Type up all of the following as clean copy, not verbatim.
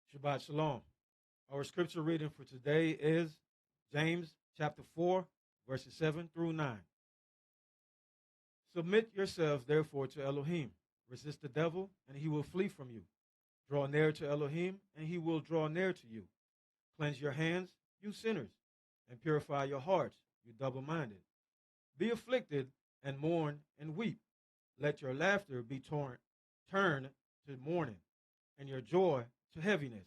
Shabbat Shalom. Our scripture reading for today is James chapter 4, verses 7 through 9. Submit yourselves, therefore, to Elohim. Resist the devil, and he will flee from you. Draw near to Elohim, and he will draw near to you. Cleanse your hands, you sinners, and purify your hearts, you double-minded. Be afflicted, and mourn, and weep. Let your laughter be turned to mourning, and your joy to heaviness.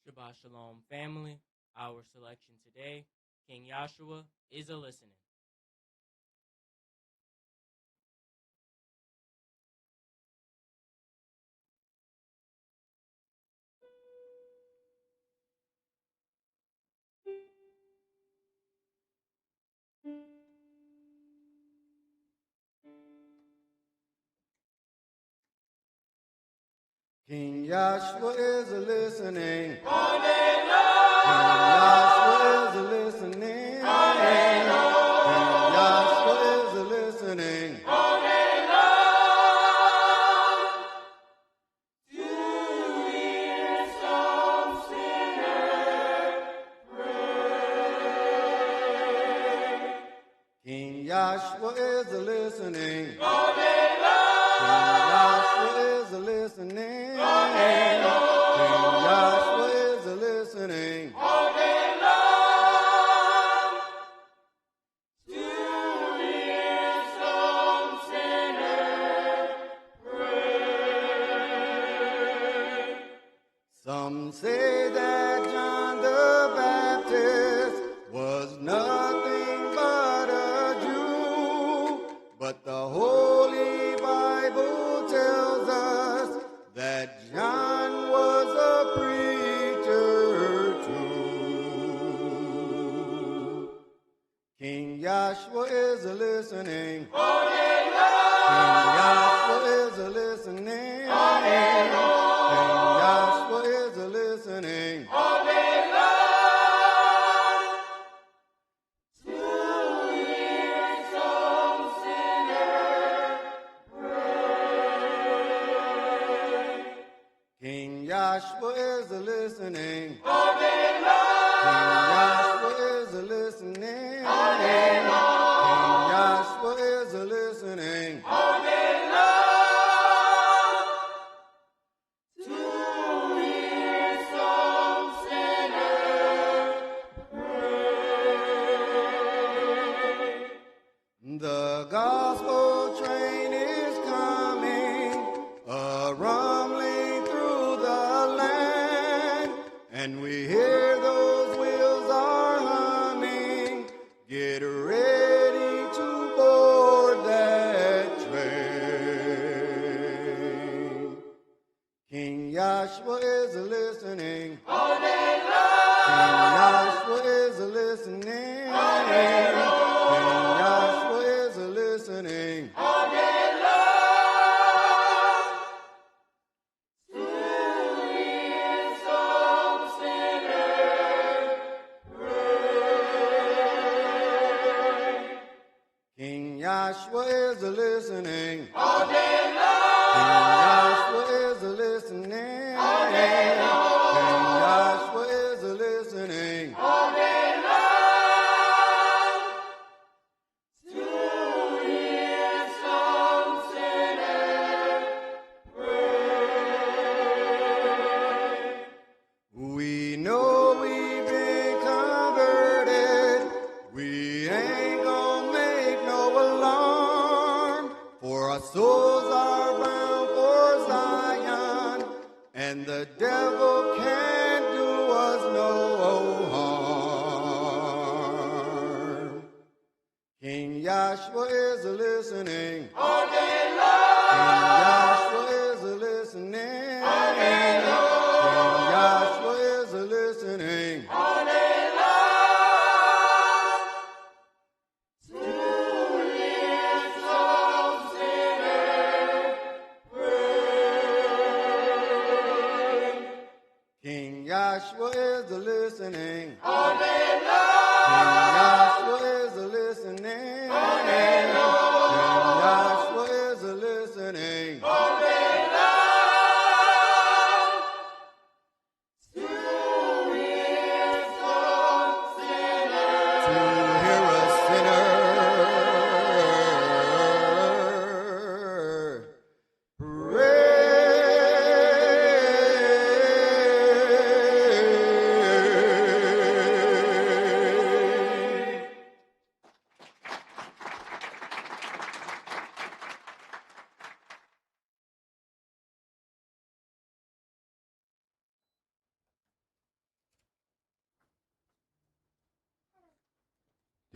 Shabbat Shalom, family. Our selection today, King Yahshua is a listening. King Yahshua is a listening. All day King Yahshua is a listening. All day King Yahshua is a listening. All day long. To hear some sinner pray. King Yahshua is a listening. All day King Yahshua is a listening. King Yahshua is a listening. all day long. To hear some sinner pray. Some say that John the Baptist was nothing but a Jew, but the Holy Bible tells us that John was a preacher too. King Yahshua is a listening. All day King long. Yahshua is a listening. All day long. King Yahshua is a listening. All day long. To hear some sinner pray. King Yahshua is a listening. All day King long. Yahshua is a listening. All day long. King Yahshua is a listening. All day long. To hear some sinner pray. The gospel train is coming, rumbling through the land, and we hear those wheels are humming. Get ready to board that train. King Yahshua is a listening. All day King long. Yahshua is a listening. King Yahshua is a listening. All day long. To hear some sinner pray. King Yahshua is a listening. All day King long. Yahshua is a listening. All day long. King Yahshua is a listening. All day long. To hear some sinner pray. We know we've been converted. We ain't gonna make no alarm, for our souls are bound for Zion, and the devil can't do us no harm. King Yahshua is a listening. All day King long. Yahshua is a listening. All day long. King Yahshua is a listening. All day long. To hear some sinner pray. King Yahshua is a listening. All day King long. Yahshua is a listening. All day long. King Yahshua is a listening. All day long.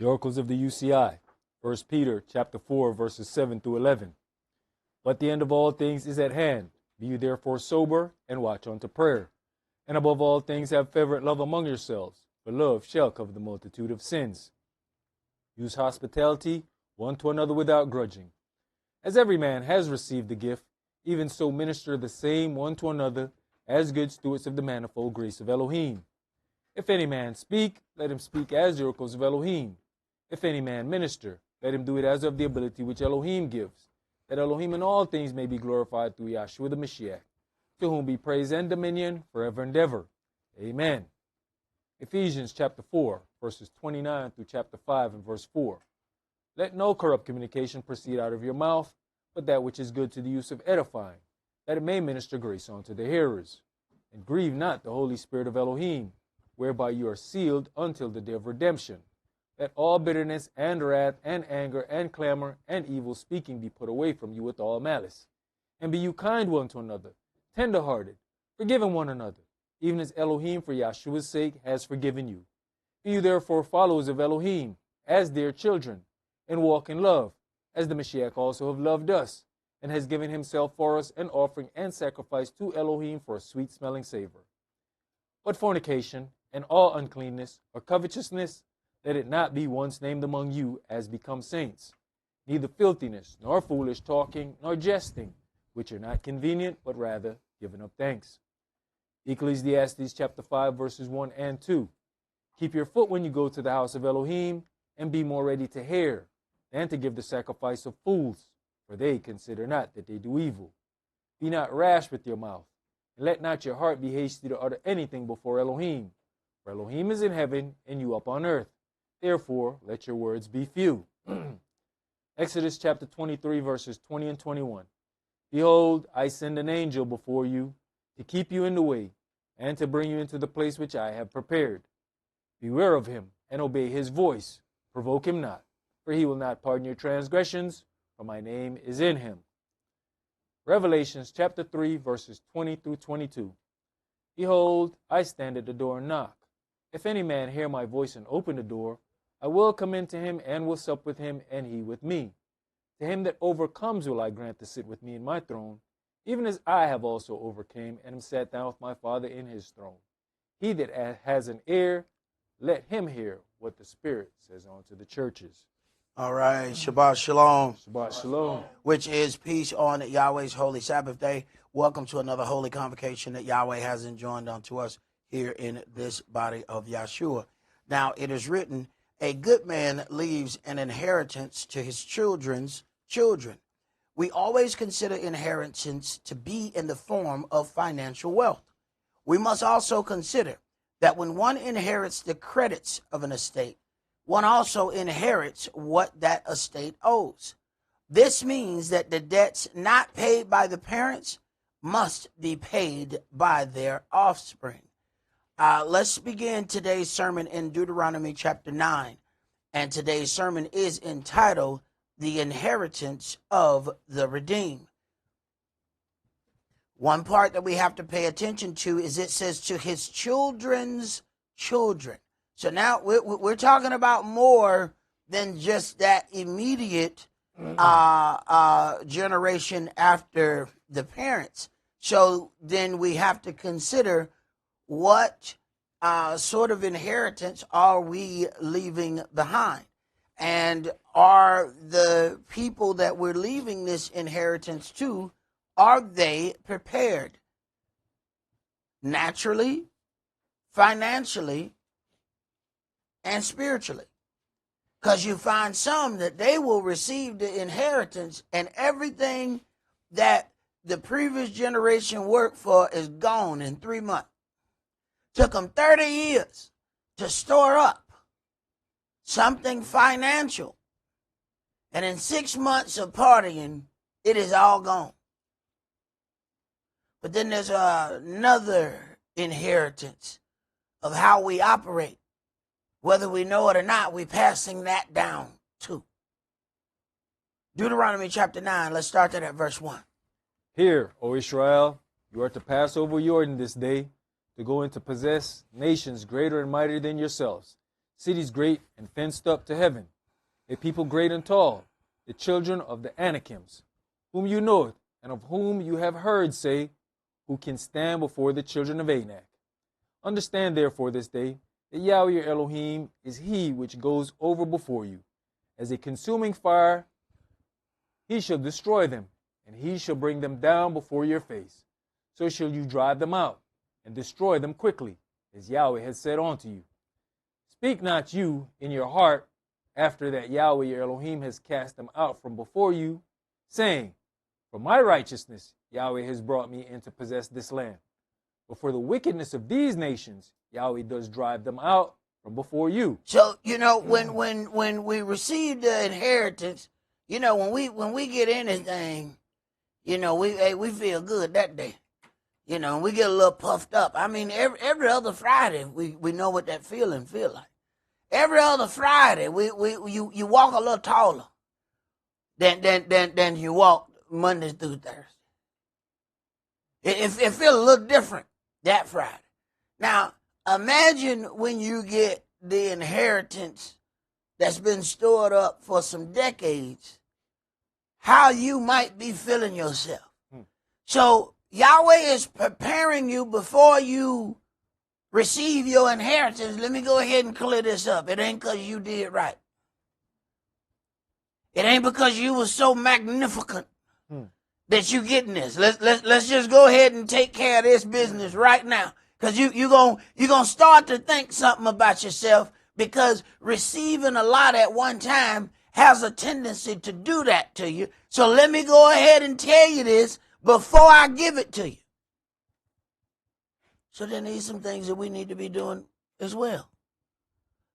The oracles of the UCI, 1 Peter chapter 4, verses 7 through 11. But the end of all things is at hand. Be you therefore sober, and watch unto prayer. And above all things have fervent love among yourselves, for love shall cover the multitude of sins. Use hospitality one to another without grudging. As every man has received the gift, even so minister the same one to another, as good stewards of the manifold grace of Elohim. If any man speak, let him speak as the oracles of Elohim. If any man minister, let him do it as of the ability which Elohim gives, that Elohim in all things may be glorified through Yahshua the Mashiach, to whom be praise and dominion forever and ever. Amen. Ephesians chapter 4, verses 29 through chapter 5 and verse 4. Let no corrupt communication proceed out of your mouth, but that which is good to the use of edifying, that it may minister grace unto the hearers. And grieve not the Holy Spirit of Elohim, whereby you are sealed until the day of redemption. Let all bitterness and wrath and anger and clamor and evil speaking be put away from you with all malice. And be you kind one to another, tender-hearted, forgiving one another, even as Elohim for Yahshua's sake has forgiven you. Be you therefore followers of Elohim, as dear children, and walk in love, as the Mashiach also have loved us, and has given himself for us an offering and sacrifice to Elohim for a sweet-smelling savor. But fornication, and all uncleanness, or covetousness, let it not be once named among you as become saints, neither filthiness, nor foolish talking, nor jesting, which are not convenient, but rather giving up thanks. Ecclesiastes chapter 5, verses 1 and 2. Keep your foot when you go to the house of Elohim, and be more ready to hear than to give the sacrifice of fools, for they consider not that they do evil. Be not rash with your mouth, and let not your heart be hasty to utter anything before Elohim. For Elohim is in heaven, and you up on earth. Therefore, let your words be few. Exodus chapter 23, verses 20 and 21. Behold, I send an angel before you to keep you in the way, and to bring you into the place which I have prepared. Beware of him, and obey his voice. Provoke him not, for he will not pardon your transgressions, for my name is in him. Revelations chapter 3, verses 20 through 22. Behold, I stand at the door and knock. If any man hear my voice and open the door, I will come into him and will sup with him, and he with me. To him that overcomes will I grant to sit with me in my throne, even as I have also overcame and am sat down with my Father in his throne. He that has an ear, let him hear what the Spirit says unto the churches. All right, Shabbat Shalom. Shabbat Shalom. Which is peace on Yahweh's holy Sabbath day. Welcome to another holy convocation that Yahweh has enjoined unto us here in this body of Yahshua. Now, it is written, a good man leaves an inheritance to his children's children. We always consider inheritance to be in the form of financial wealth. We must also consider that when one inherits the credits of an estate, one also inherits what that estate owes. This means that the debts not paid by the parents must be paid by their offspring. Let's begin today's sermon in Deuteronomy chapter 9. And today's sermon is entitled, The Inheritance of the Redeemed. One part that we have to pay attention to is it says to his children's children. So now we're talking about more than just that immediate generation after the parents. So then we have to consider what sort of inheritance are we leaving behind? And are the people that we're leaving this inheritance to, are they prepared? Naturally, financially, and spiritually. Because you find some that they will receive the inheritance and everything that the previous generation worked for is gone in 3 months. Took them 30 years to store up something financial. And in 6 months of partying, it is all gone. But then there's another inheritance of how we operate. Whether we know it or not, we're passing that down too. Deuteronomy chapter 9, let's start that at verse 1. Hear, O Israel, you are to pass over Jordan this day, to go and to possess nations greater and mightier than yourselves, cities great and fenced up to heaven, a people great and tall, the children of the Anakims, whom you know, and of whom you have heard say, who can stand before the children of Anak. Understand therefore this day that Yahweh your Elohim is he which goes over before you. As a consuming fire, he shall destroy them, and he shall bring them down before your face. So shall you drive them out, and destroy them quickly, as Yahweh has said unto you. Speak not you in your heart, after that Yahweh your Elohim has cast them out from before you, saying, for my righteousness Yahweh has brought me in to possess this land. But for the wickedness of these nations, Yahweh does drive them out from before you. So, when we receive the inheritance, when we get anything, we feel good that day. We get a little puffed up. I mean, every other Friday, we know what that feeling feel like. Every other Friday, you walk a little taller than you walk Monday through Thursday. It feels a little different that Friday. Now, imagine when you get the inheritance that's been stored up for some decades, how you might be feeling yourself. So Yahweh is preparing you before you receive your inheritance. Let me go ahead and clear this up. It ain't because you did right. It ain't because you were so magnificent that you getting this. Let's just go ahead and take care of this business right now. Because you're gonna start to think something about yourself, because receiving a lot at one time has a tendency to do that to you. So let me go ahead and tell you this before I give it to you. So then there's some things that we need to be doing as well.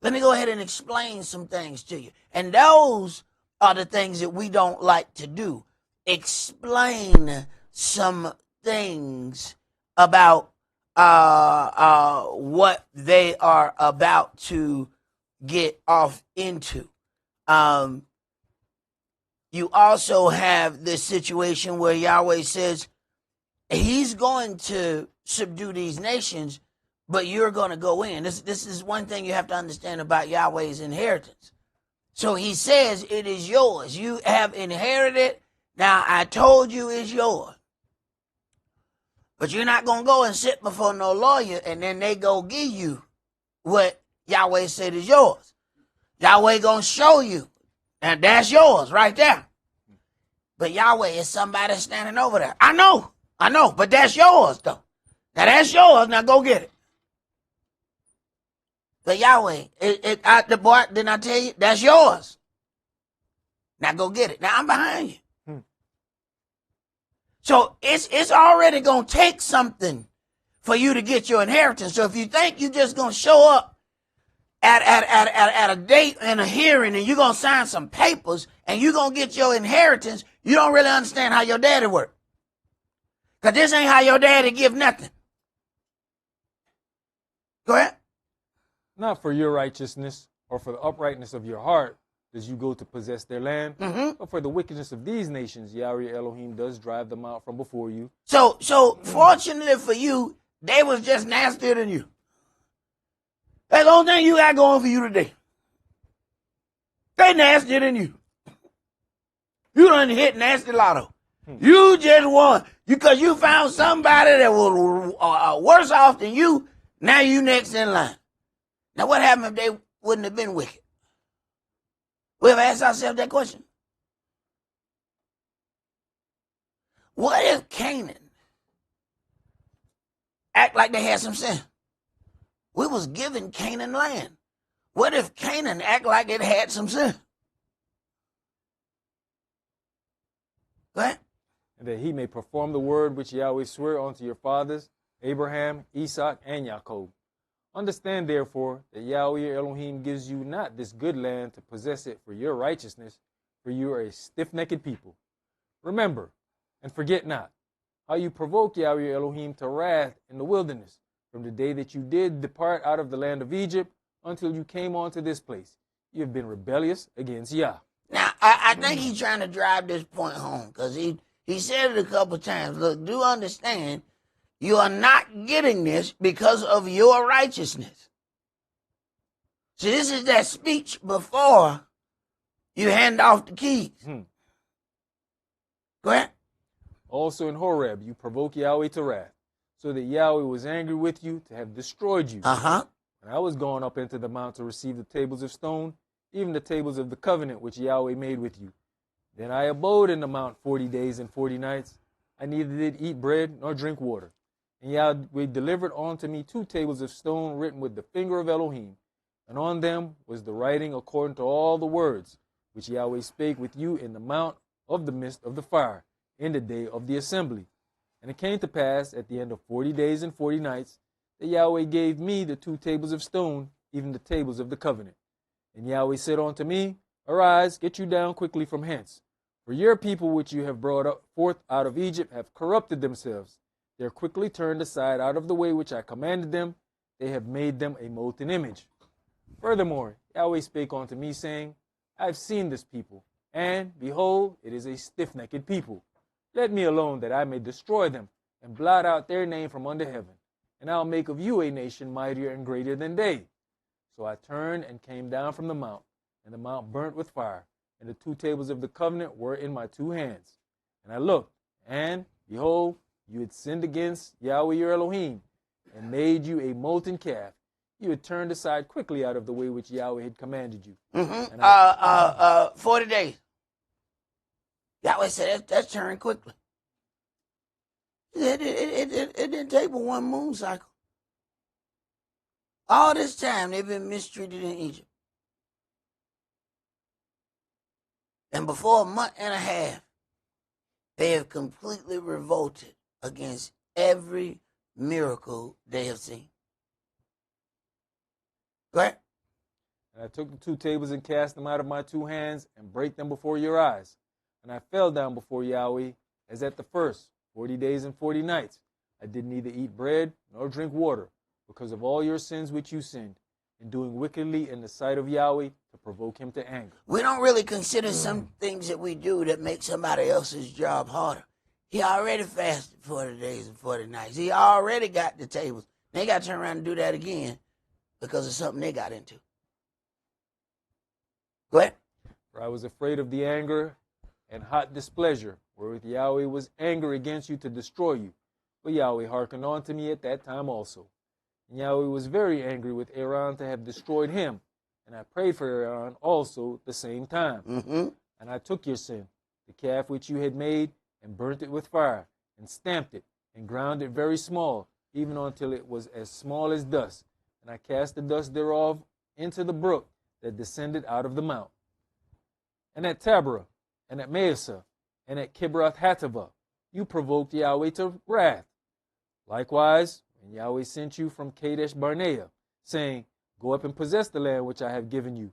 Let me go ahead and explain some things to you. And those are the things that we don't like to do. Explain some things about what they are about to get off into. You also have this situation where Yahweh says he's going to subdue these nations, but you're going to go in. This is one thing you have to understand about Yahweh's inheritance. So he says it is yours. You have inherited. Now, I told you it's yours. But you're not going to go and sit before no lawyer and then they go give you what Yahweh said is yours. Yahweh going to show you. And that's yours right there. But Yahweh is somebody standing over there. I know, but that's yours though. Now that's yours, now go get it. But Yahweh, the boy, didn't I tell you? That's yours. Now go get it. Now I'm behind you. So it's already going to take something for you to get your inheritance. So if you think you're just going to show up at a date and a hearing and you're going to sign some papers and you're going to get your inheritance, you don't really understand how your daddy worked. Because this ain't how your daddy give nothing. Go ahead. Not for your righteousness or for the uprightness of your heart does you go to possess their land, but for the wickedness of these nations, Yahweh Elohim does drive them out from before you. So fortunately for you, they was just nastier than you. That's the only thing you got going for you today. They nastier than you. You done hit nasty lotto. You just won. Because you found somebody that was worse off than you. Now you next in line. Now what happened if they wouldn't have been wicked? We ever asked ourselves that question? What if Canaan act like they had some sin? We was given Canaan land. What if Canaan act like it had some sin? What? And that he may perform the word which Yahweh swore unto your fathers, Abraham, Esaac, and Jacob. Understand, therefore, that Yahweh your Elohim gives you not this good land to possess it for your righteousness, for you are a stiff-necked people. Remember, and forget not, how you provoked Yahweh your Elohim to wrath in the wilderness, from the day that you did depart out of the land of Egypt until you came onto this place. You have been rebellious against Yah. Now, I think he's trying to drive this point home, because he said it a couple times. Look, do understand, you are not getting this because of your righteousness. See, this is that speech before you hand off the keys. Go ahead. Also in Horeb you provoke Yahweh to wrath, so that Yahweh was angry with you to have destroyed you. And I was gone up into the mount to receive the tables of stone, even the tables of the covenant which Yahweh made with you. Then I abode in the mount 40 days and 40 nights. I neither did eat bread nor drink water. And Yahweh delivered unto me 2 tables of stone written with the finger of Elohim, and on them was the writing according to all the words which Yahweh spake with you in the mount of the midst of the fire, in the day of the assembly. And it came to pass at the end of 40 days and 40 nights that Yahweh gave me the 2 tables of stone, even the tables of the covenant. And Yahweh said unto me, Arise, get you down quickly from hence. For your people which you have brought forth out of Egypt have corrupted themselves. They are quickly turned aside out of the way which I commanded them. They have made them a molten image. Furthermore, Yahweh spake unto me, saying, I have seen this people, and, behold, it is a stiff-necked people. Let me alone, that I may destroy them, and blot out their name from under heaven. And I will make of you a nation mightier and greater than they. So I turned and came down from the mount, and the mount burnt with fire, and the 2 tables of the covenant were in my 2 hands. And I looked, and, behold, you had sinned against Yahweh your Elohim, and made you a molten calf. You had turned aside quickly out of the way which Yahweh had commanded you. 40 days. Yahweh said, that's turned quickly. It didn't take but 1 moon cycle. All this time, they've been mistreated in Egypt. And before a month and a half, they have completely revolted against every miracle they have seen. Go ahead. And I took the 2 tables and cast them out of my 2 hands and brake them before your eyes. And I fell down before Yahweh as at the first, 40 days and 40 nights. I did neither eat bread nor drink water, because of all your sins which you sinned, in doing wickedly in the sight of Yahweh to provoke him to anger. We don't really consider some things that we do that make somebody else's job harder. He already fasted 40 days and 40 nights. He already got the tables. They got to turn around and do that again because of something they got into. Go ahead. For I was afraid of the anger and hot displeasure, wherewith Yahweh was angry against you to destroy you. But Yahweh hearkened unto me at that time also. And Yahweh was very angry with Aaron to have destroyed him. And I prayed for Aaron also the same time. And I took your sin, the calf which you had made, and burnt it with fire, and stamped it, and ground it very small, even until it was as small as dust. And I cast the dust thereof into the brook that descended out of the mount. And at Taberah, and at Maasah, and at Kibroth Hattaavah, you provoked Yahweh to wrath. Likewise, when Yahweh sent you from Kadesh Barnea, saying, Go up and possess the land which I have given you,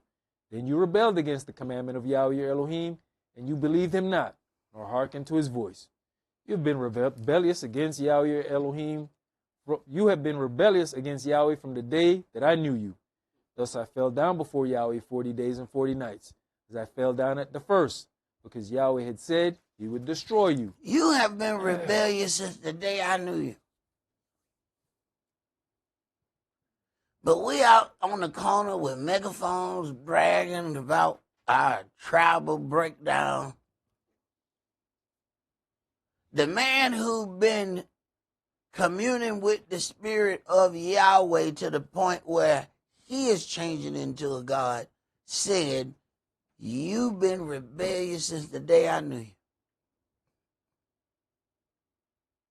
then you rebelled against the commandment of Yahweh your Elohim, and you believed him not, nor hearkened to his voice. You have been rebellious against Yahweh your Elohim. You have been rebellious against Yahweh from the day that I knew you. Thus I fell down before Yahweh 40 days and 40 nights, as I fell down at the first, because Yahweh had said he would destroy you. You have been rebellious since the day I knew you. But we out on the corner with megaphones bragging about our tribal breakdown. The man who been communing with the spirit of Yahweh to the point where he is changing into a God said, you've been rebellious since the day I knew you.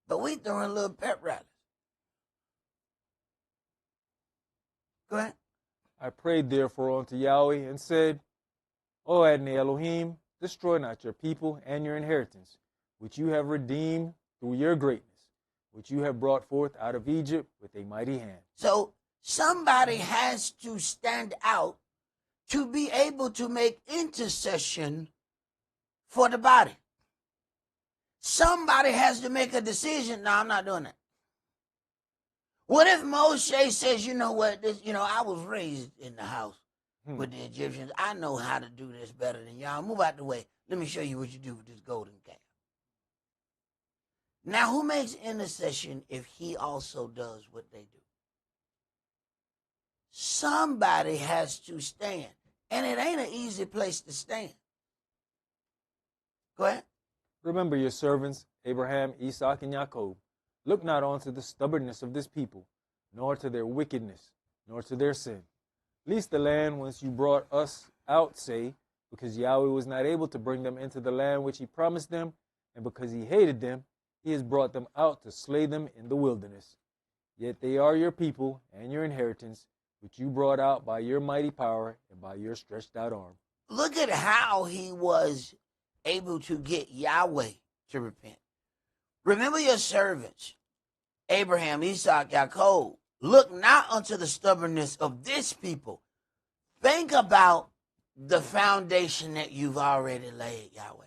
But we throwing little pep rallies. Go ahead. I prayed therefore unto Yahweh and said, O Adonai Elohim, destroy not your people and your inheritance, which you have redeemed through your greatness, which you have brought forth out of Egypt with a mighty hand. So somebody has to stand out to be able to make intercession for the body. Somebody has to make a decision. No, I'm not doing that. What if Moshe says, you know what, I was raised in the house with the Egyptians. I know how to do this better than y'all. Move out the way. Let me show you what you do with this golden calf. Now, who makes intercession if he also does what they do? somebody has to stand. And it ain't an easy place to stand. Go ahead. Remember your servants, Abraham, Esaac, and Jacob. Look not unto the stubbornness of this people, nor to their wickedness, nor to their sin. Lest the land whence you brought us out say, because Yahweh was not able to bring them into the land which he promised them, and because he hated them, he has brought them out to slay them in the wilderness. Yet they are your people and your inheritance, which you brought out by your mighty power and by your stretched out arm. Look at how he was able to get Yahweh to repent. Remember your servants, Abraham, Isaac, Jacob. Look not unto the stubbornness of this people. Think about the foundation that you've already laid, Yahweh.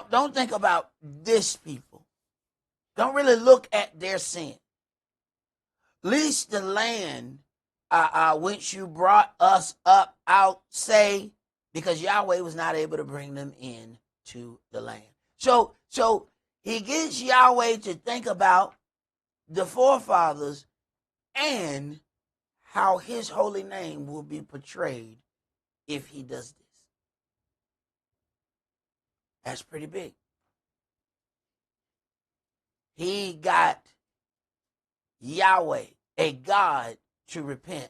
Don't think about this people. Don't really look at their sin. Least the land which you brought us up out say, because Yahweh was not able to bring them in to the land. So he gets Yahweh to think about the forefathers and how his holy name will be portrayed if he does this. That's pretty big. He got Yahweh, a God, to repent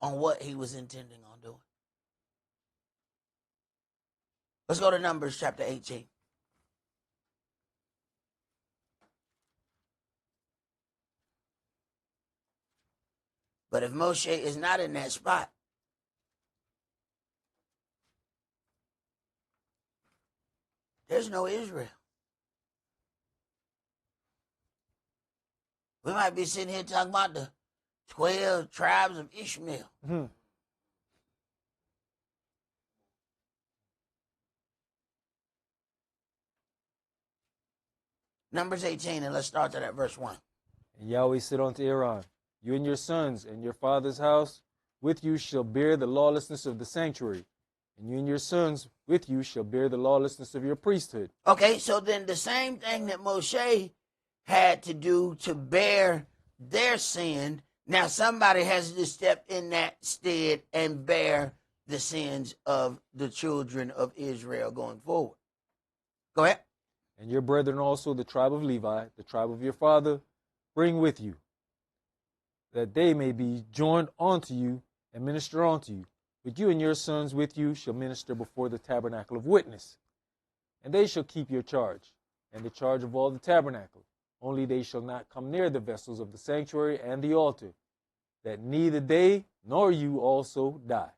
on what he was intending on doing. Let's go to Numbers chapter 18. But if Moshe is not in that spot, there's no Israel. We might be sitting here talking about the 12 tribes of Ishmael. Mm-hmm. Numbers 18, and let's start at verse 1. And Yahweh said unto Aaron, you and your sons and your father's house with you shall bear the lawlessness of the sanctuary, and you and your sons with you shall bear the lawlessness of your priesthood. Okay, so then the same thing that Moshe had to do to bear their sin, now somebody has to step in that stead and bear the sins of the children of Israel going forward. Go ahead. And your brethren also, the tribe of Levi, the tribe of your father, bring with you, that they may be joined unto you and minister unto you. But you and your sons with you shall minister before the tabernacle of witness. And they shall keep your charge, and the charge of all the tabernacle. Only they shall not come near the vessels of the sanctuary and the altar, that neither they nor you also die.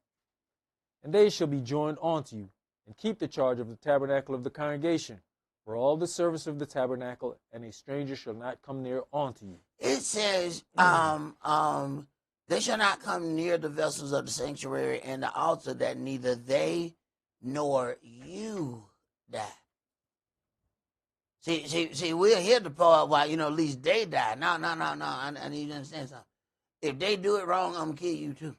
And they shall be joined unto you, and keep the charge of the tabernacle of the congregation, for all the service of the tabernacle, and a stranger shall not come near unto you. It says, they shall not come near the vessels of the sanctuary and the altar, that neither they nor you die. See, we're here to part why, at least they die. No. I need you to understand something. If they do it wrong, I'm going to kill you too.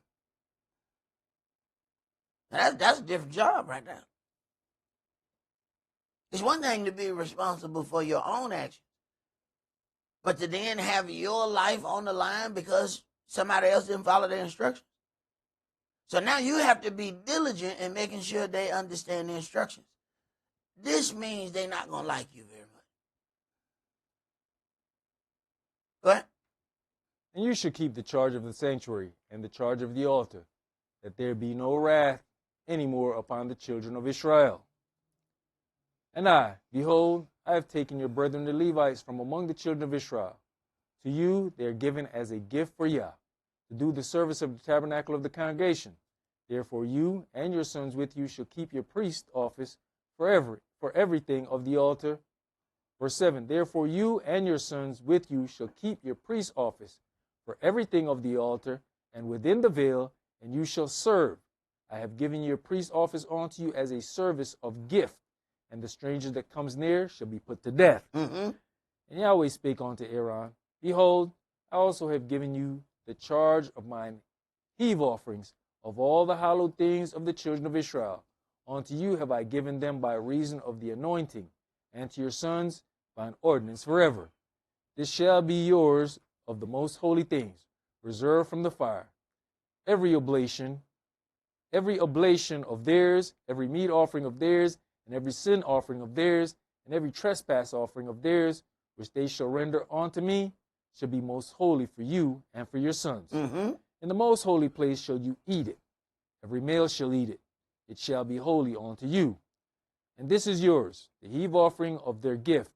Now, that's a different job right now. It's one thing to be responsible for your own actions, but to then have your life on the line because somebody else didn't follow their instructions. So now you have to be diligent in making sure they understand the instructions. This means they're not going to like you very much. Go ahead. And you shall keep the charge of the sanctuary and the charge of the altar, that there be no wrath any more upon the children of Israel. And I, behold, I have taken your brethren the Levites from among the children of Israel. To you they are given as a gift for Yah, to do the service of the tabernacle of the congregation. Therefore you and your sons with you shall keep your priest office for everything of the altar. Verse 7, therefore you and your sons with you shall keep your priest office for everything of the altar and within the veil, and you shall serve. I have given your priest office unto you as a service of gift, and the stranger that comes near shall be put to death. Mm-hmm. And Yahweh spake unto Aaron, behold, I also have given you the charge of mine heave offerings of all the hallowed things of the children of Israel. Unto you have I given them by reason of the anointing, and to your sons by an ordinance forever. This shall be yours of the most holy things, reserved from the fire. every oblation of theirs, every meat offering of theirs, and every sin offering of theirs, and every trespass offering of theirs, which they shall render unto me, shall be most holy for you and for your sons. Mm-hmm. In the most holy place shall you eat it. Every male shall eat it. It shall be holy unto you. And this is yours, the heave offering of their gift,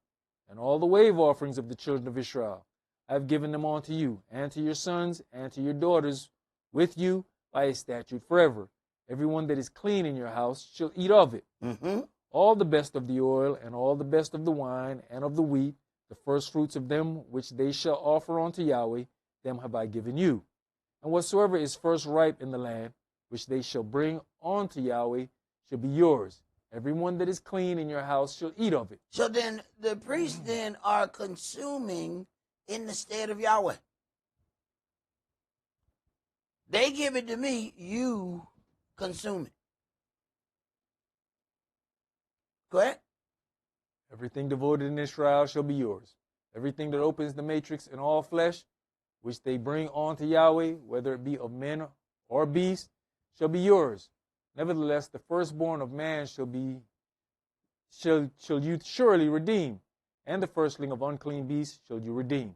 and all the wave offerings of the children of Israel. I have given them unto you, and to your sons, and to your daughters with you by a statute forever. Everyone that is clean in your house shall eat of it. Mm-hmm. All the best of the oil, and all the best of the wine, and of the wheat, the first fruits of them which they shall offer unto Yahweh, them have I given you. And whatsoever is first ripe in the land, which they shall bring unto Yahweh, shall be yours. Everyone that is clean in your house shall eat of it. So then the priests then are consuming in the stead of Yahweh. They give it to me, you consume it. Correct? Everything devoted in Israel shall be yours. Everything that opens the matrix in all flesh, which they bring unto Yahweh, whether it be of men or beasts, shall be yours. Nevertheless, the firstborn of man shall you surely redeem, and the firstling of unclean beasts shall you redeem.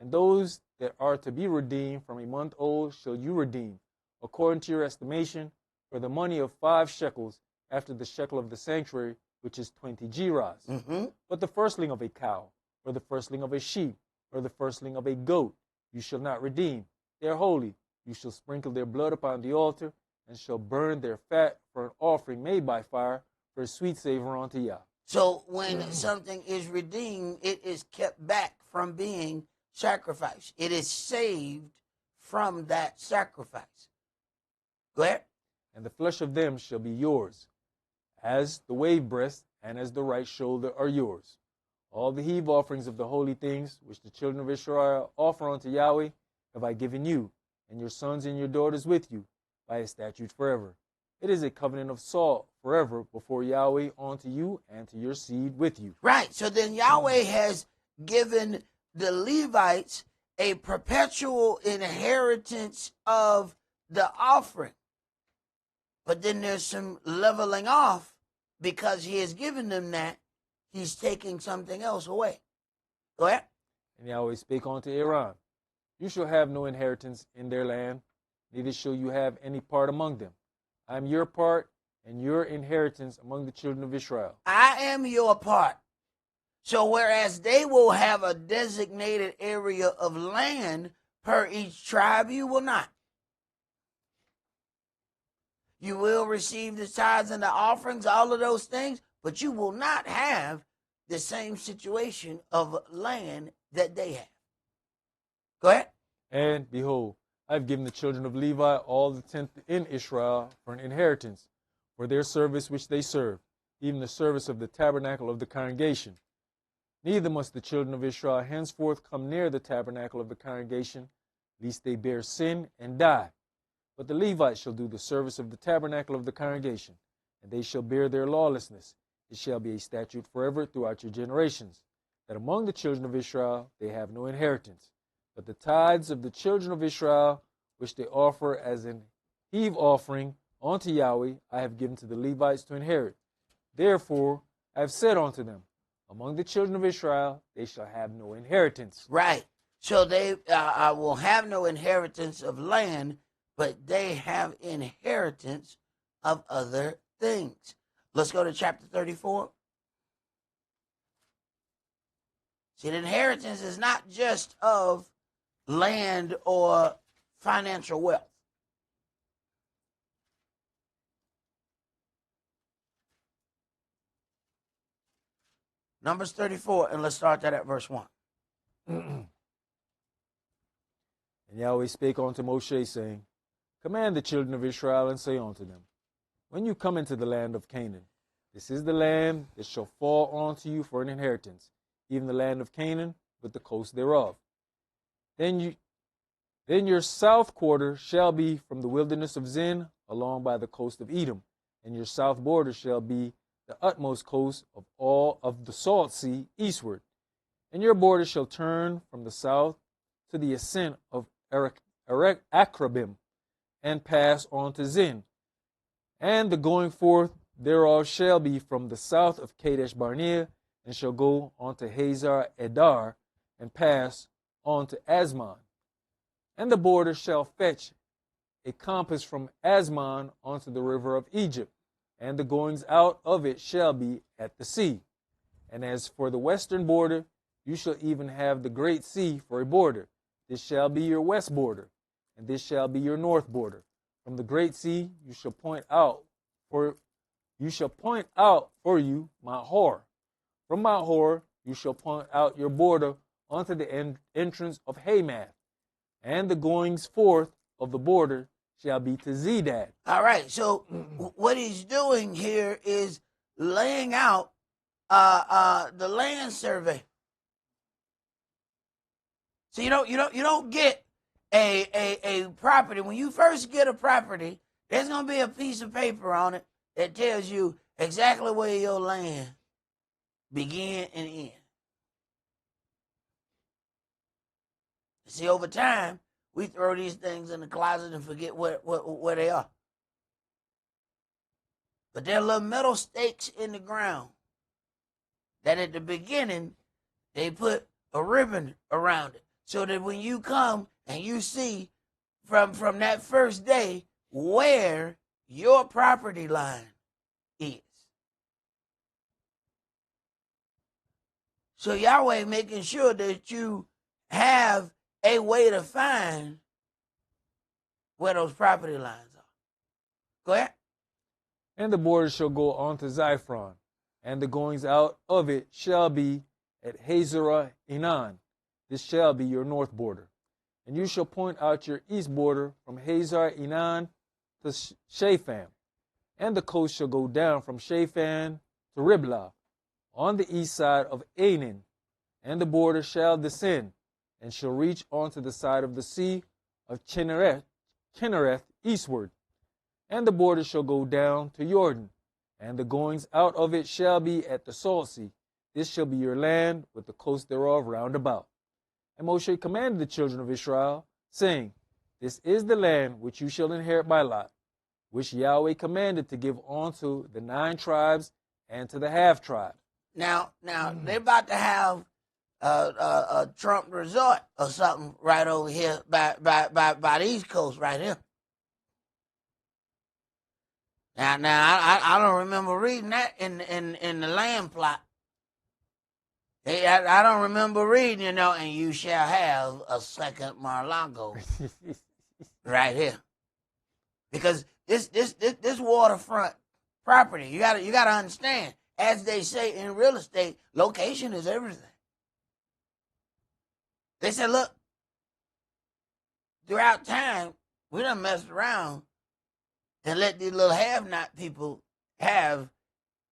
And those that are to be redeemed from a month old shall you redeem, according to your estimation, for the money of 5 shekels, after the shekel of the sanctuary, which is 20 gerahs. Mm-hmm. But the firstling of a cow, or the firstling of a sheep, or the firstling of a goat, you shall not redeem. They are holy. You shall sprinkle their blood upon the altar, and shall burn their fat for an offering made by fire, for a sweet savor unto Yah. So when something is redeemed, it is kept back from being sacrificed. It is saved from that sacrifice. Go ahead. And the flesh of them shall be yours, as the wave breast and as the right shoulder are yours. All the heave offerings of the holy things which the children of Israel offer unto Yahweh have I given you, and your sons and your daughters with you, by a statute forever. It is a covenant of salt forever before Yahweh unto you and to your seed with you. Right. So then Yahweh has given the Levites a perpetual inheritance of the offering. But then there's some leveling off because he has given them that. He's taking something else away. Go ahead. And Yahweh spake unto Aaron, you shall have no inheritance in their land, neither shall you have any part among them. I am your part and your inheritance among the children of Israel. I am your part. So whereas they will have a designated area of land per each tribe, you will not. You will receive the tithes and the offerings, all of those things, but you will not have the same situation of land that they have. Go ahead. And behold, I have given the children of Levi all the tenth in Israel for an inheritance, for their service which they serve, even the service of the tabernacle of the congregation. Neither must the children of Israel henceforth come near the tabernacle of the congregation, lest they bear sin and die. But the Levites shall do the service of the tabernacle of the congregation, and they shall bear their lawlessness. It shall be a statute forever throughout your generations, that among the children of Israel they have no inheritance. But the tithes of the children of Israel, which they offer as an heave offering unto Yahweh, I have given to the Levites to inherit. Therefore I have said unto them, among the children of Israel they shall have no inheritance. Right. So they will have no inheritance of land, but they have inheritance of other things. Let's go to chapter 34. See, the inheritance is not just of land or financial wealth. Numbers 34, and let's start that at verse 1. And Yahweh spake unto Moshe, saying, command the children of Israel, and say unto them, when you come into the land of Canaan, this is the land that shall fall unto you for an inheritance, even the land of Canaan, with the coast thereof. Then your south quarter shall be from the wilderness of Zin along by the coast of Edom, and your south border shall be the utmost coast of all of the salt sea eastward. And your border shall turn from the south to the ascent of Akrabim, and pass on to Zin. And the going forth thereof shall be from the south of Kadesh Barnea, and shall go on to Hazar Edar, and pass on to Asmon. And the border shall fetch a compass from Asmon unto the river of Egypt, and the goings out of it shall be at the sea. And as for the western border, you shall even have the great sea for a border. This shall be your west border, and this shall be your north border. From the great sea you shall point out for you Mount Hor. From Mount Hor you shall point out your border unto the entrance of Hamath, and the goings forth of the border shall be to Zedad. All right, so what he's doing here is laying out the land survey. So you don't get a property. When you first get a property, there's gonna be a piece of paper on it that tells you exactly where your land begin and end. See, over time, we throw these things in the closet and forget where they are. But there are little metal stakes in the ground that at the beginning, they put a ribbon around it. So that when you come and you see from that first day where your property line is. So Yahweh making sure that you have a way to find where those property lines are. Go ahead. And the border shall go on to Ziphron, and the goings out of it shall be at Hazarah Enan. This shall be your north border. And you shall point out your east border from Hazar Enan to Shapham. And the coast shall go down from Shapham to Riblah, on the east side of Anan. And the border shall descend, and shall reach onto the side of the sea of Kinnereth eastward. And the border shall go down to Jordan, and the goings out of it shall be at the salt sea. This shall be your land, with the coast thereof round about. And Moshe commanded the children of Israel, saying, This is the land which you shall inherit by lot, which Yahweh commanded to give unto the 9 tribes and to the half tribe. Now they're about to have a Trump resort or something right over here by the East Coast right here. Now I don't remember reading that in the land plot. I don't remember reading, and you shall have a second Mar-a-Lago right here, because this waterfront property, you gotta understand, as they say in real estate, location is everything. They said, look, throughout time, we done messed around and let these little have-not people have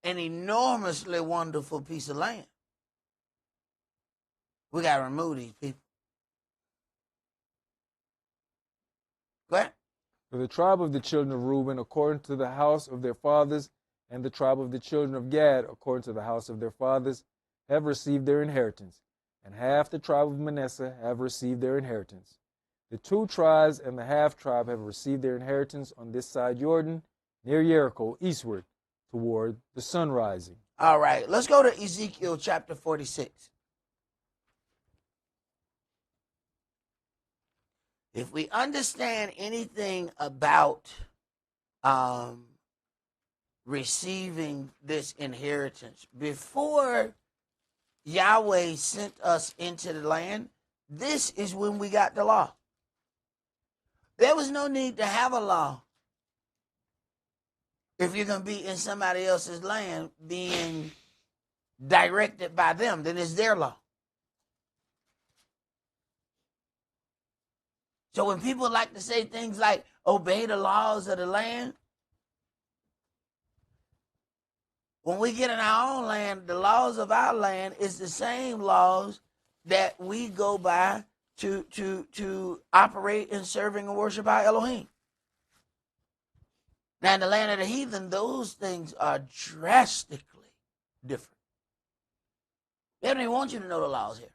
an enormously wonderful piece of land. We got to remove these people. Go ahead. For the tribe of the children of Reuben, according to the house of their fathers, and the tribe of the children of Gad, according to the house of their fathers, have received their inheritance. And half the tribe of Manasseh have received their inheritance. The 2 tribes and the half tribe have received their inheritance on this side Jordan, near Jericho, eastward, toward the sun rising. All right, let's go to Ezekiel chapter 46. If we understand anything about receiving this inheritance, before Yahweh sent us into the land, this is when we got the law. There was no need to have a law if you're going to be in somebody else's land being directed by them. Then it's their law. So when people like to say things like, obey the laws of the land, when we get in our own land, the laws of our land is the same laws that we go by to operate in serving and worship our Elohim. Now, in the land of the heathen, those things are drastically different. They don't even want you to know the laws here,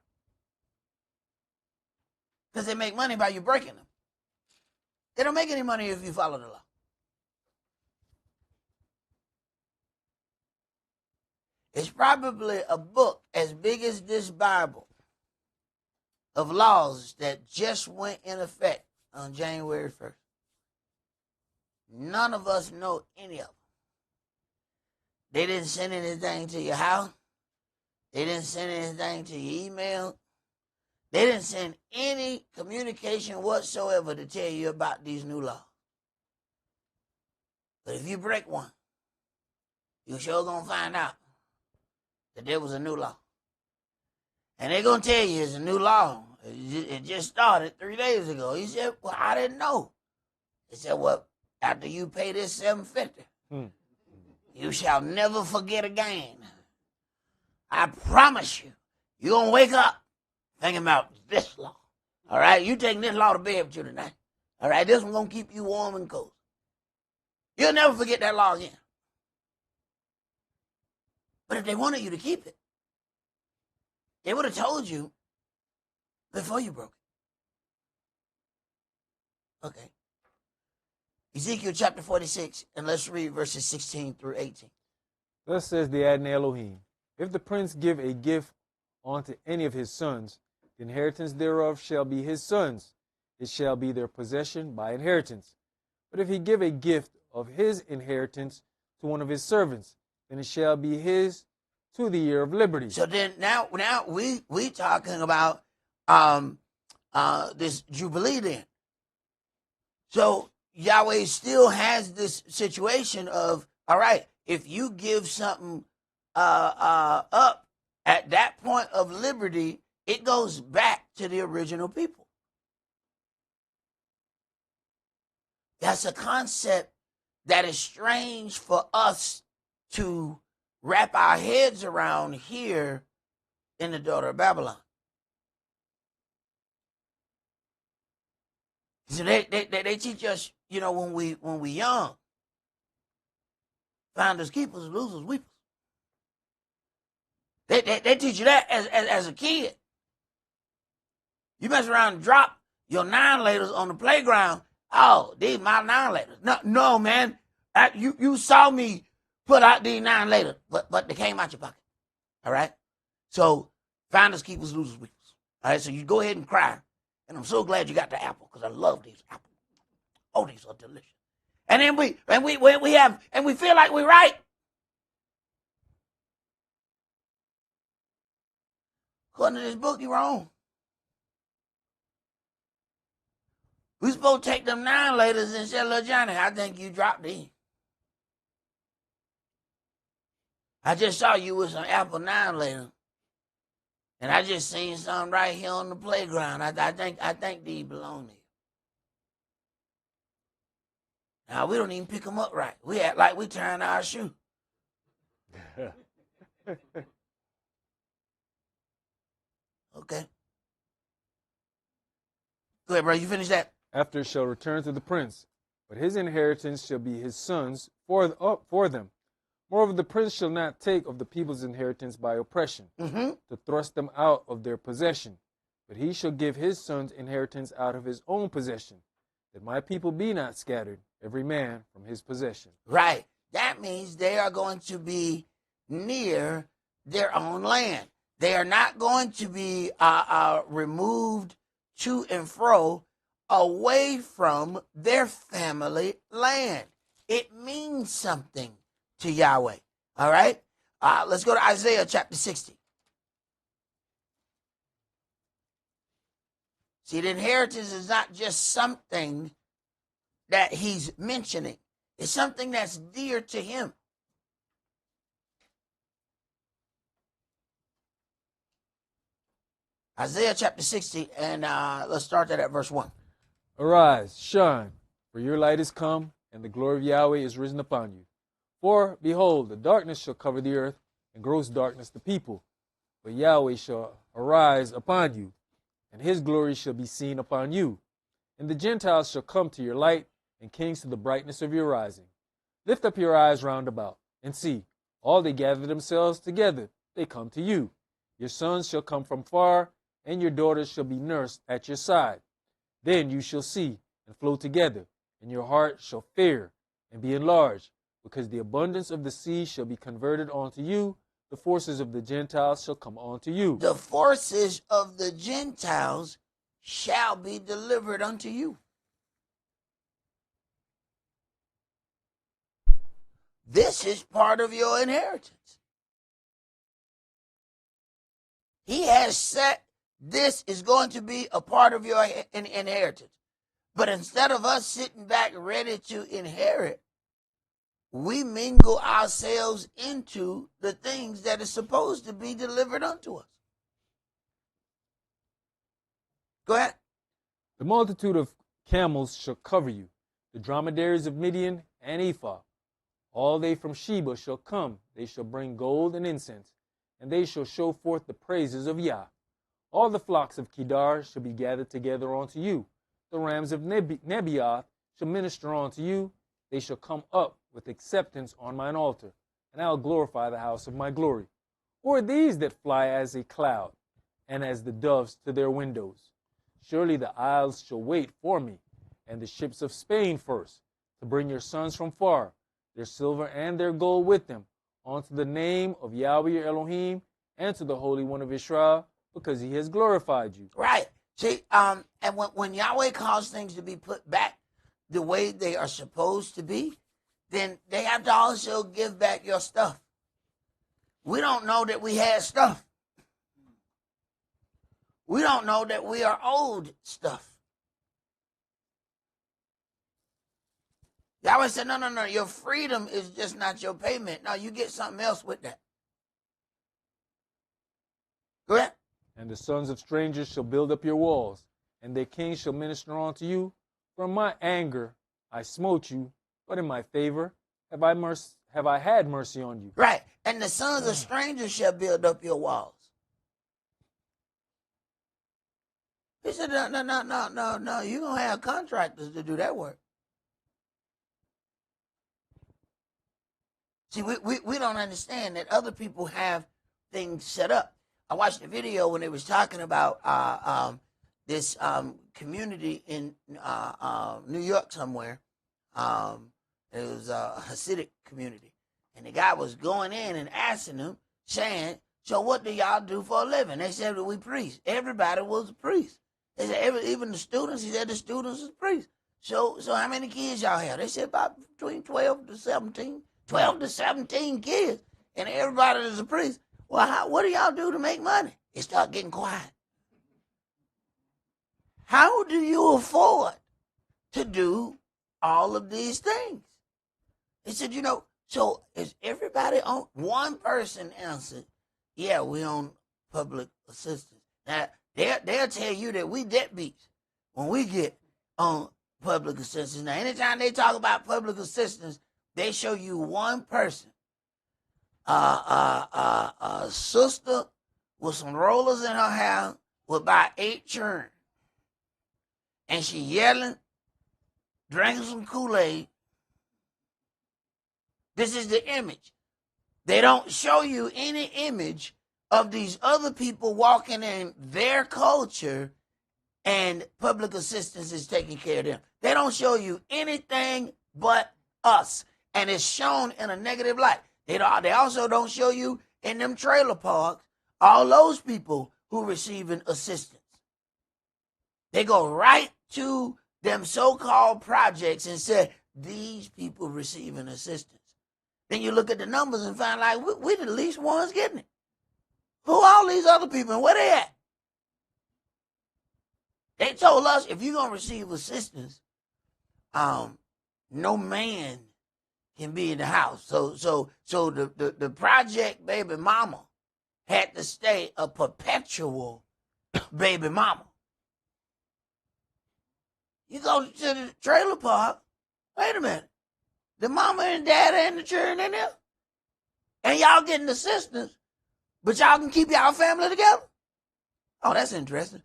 because they make money by you breaking them. They don't make any money if you follow the law. It's probably a book as big as this Bible of laws that just went in effect on January 1st. None of us know any of them. They didn't send anything to your house. They didn't send anything to your email. They didn't send any communication whatsoever to tell you about these new laws. But if you break one, you sure gonna find out that there was a new law. And they're gonna tell you it's a new law. It just started 3 days ago. He said, well, I didn't know. He said, well, after you pay this $750, you shall never forget again. I promise you, you're going to wake up thinking about this law. All right? You taking this law to bed with you tonight. All right? This one's going to keep you warm and cozy. You'll never forget that law again. But if they wanted you to keep it, they would have told you before you broke it. Okay. Ezekiel chapter 46, and let's read verses 16 through 18. Thus says the Adonai Elohim, if the prince give a gift unto any of his sons, the inheritance thereof shall be his sons. It shall be their possession by inheritance. But if he give a gift of his inheritance to one of his servants, then it shall be his to the year of liberty. So then now we talking about this Jubilee then. So Yahweh still has this situation of, all right, if you give something up at that point of liberty, it goes back to the original people. That's a concept that is strange for us to wrap our heads around here in the daughter of Babylon. So they teach us, you know, when we young, finders keepers, losers weepers. They teach you that as a kid. You mess around and drop your 9-laters on the playground. Oh, these my 9-laters. No, man. You saw me put out these 9-laters, but they came out your pocket. All right? So, finders, keepers, losers, weepers. All right? So you go ahead and cry. And I'm so glad you got the apple, because I love these apples. Oh, these are delicious. And then we feel like we're right. According to this book, you're wrong. We supposed to take them 9-laters and say, little Johnny, I think you dropped these. I just saw you with some apple 9-later. And I just seen something right here on the playground. I think these belong to you. Now, we don't even pick them up right. We act like we tying our shoe. Okay. Go ahead, bro. You finish that? After it shall return to the prince, but his inheritance shall be his sons for them. Moreover, the prince shall not take of the people's inheritance by oppression, to thrust them out of their possession, but he shall give his sons inheritance out of his own possession, that my people be not scattered, every man from his possession. Right. That means they are going to be near their own land. They are not going to be removed to and fro away from their family land. It means something to Yahweh. All right? Let's go to Isaiah chapter 60. See, the inheritance is not just something that he's mentioning. It's something that's dear to him. Isaiah chapter 60, and let's start that at verse 1. Arise, shine, for your light is come, and the glory of Yahweh is risen upon you. For, behold, the darkness shall cover the earth, and gross darkness the people. But Yahweh shall arise upon you, and his glory shall be seen upon you. And the Gentiles shall come to your light, and kings to the brightness of your rising. Lift up your eyes round about, and see, all they gather themselves together, they come to you. Your sons shall come from far, and your daughters shall be nursed at your side. Then you shall see, and flow together, and your heart shall fear and be enlarged, because the abundance of the sea shall be converted unto you, the forces of the Gentiles shall come unto you. The forces of the Gentiles shall be delivered unto you. This is part of your inheritance. He has said this is going to be a part of your inheritance. But instead of us sitting back ready to inherit, we mingle ourselves into the things that is supposed to be delivered unto us. Go ahead. The multitude of camels shall cover you, the dromedaries of Midian and Ephah. All they from Sheba shall come, they shall bring gold and incense, and they shall show forth the praises of Yah. All the flocks of Kedar shall be gathered together unto you. The rams of Nebaioth shall minister unto you. They shall come up with acceptance on mine altar, and I will glorify the house of my glory. Who are these that fly as a cloud, and as the doves to their windows? Surely the isles shall wait for me, and the ships of Spain first, to bring your sons from far, their silver and their gold with them, unto the name of Yahweh your Elohim, and to the Holy One of Israel, because he has glorified you. Right. See, and when Yahweh calls things to be put back the way they are supposed to be, then they have to also give back your stuff. We don't know that we had stuff. We don't know that we are owed stuff. Yahweh said, no, your freedom is just not your payment. No, you get something else with that. Go ahead. And the sons of strangers shall build up your walls, and their kings shall minister unto you. From my anger I smote you, but in my favor have I had mercy on you. Right. And the sons of strangers shall build up your walls. He said, no. You're going to have contractors to do that work. See, we don't understand that other people have things set up. I watched a video when they was talking about this community in New York somewhere. It was a Hasidic community. And the guy was going in and asking them, saying, so what do y'all do for a living? They said, we priests. Everybody was a priest. They said, even the students, he said the students was priests. So how many kids y'all have? They said about between 12 to 17 kids. And everybody is a priest. Well, what do y'all do to make money? It started getting quiet. How do you afford to do all of these things? He said, so is everybody on? One person answered, yeah, we on public assistance. Now, they'll tell you that we deadbeats when we get on public assistance. Now, anytime they talk about public assistance, they show you one person. A sister with some rollers in her hair with about 8 children. And she yelling, drinking some Kool-Aid. This is the image. They don't show you any image of these other people walking in their culture and public assistance is taking care of them. They don't show you anything but us. And it's shown in a negative light. They also don't show you in them trailer parks all those people who receiving assistance. They go right to them so-called projects and say, these people receiving assistance. Then you look at the numbers and find like, we're the least ones getting it. Who are all these other people and where they at? They told us if you're going to receive assistance, no man can be in the house. So the project baby mama had to stay a perpetual baby mama. You go to the trailer park, wait a minute. The mama and daddy and the children in there. And y'all getting assistance, but y'all can keep y'all family together? Oh, that's interesting.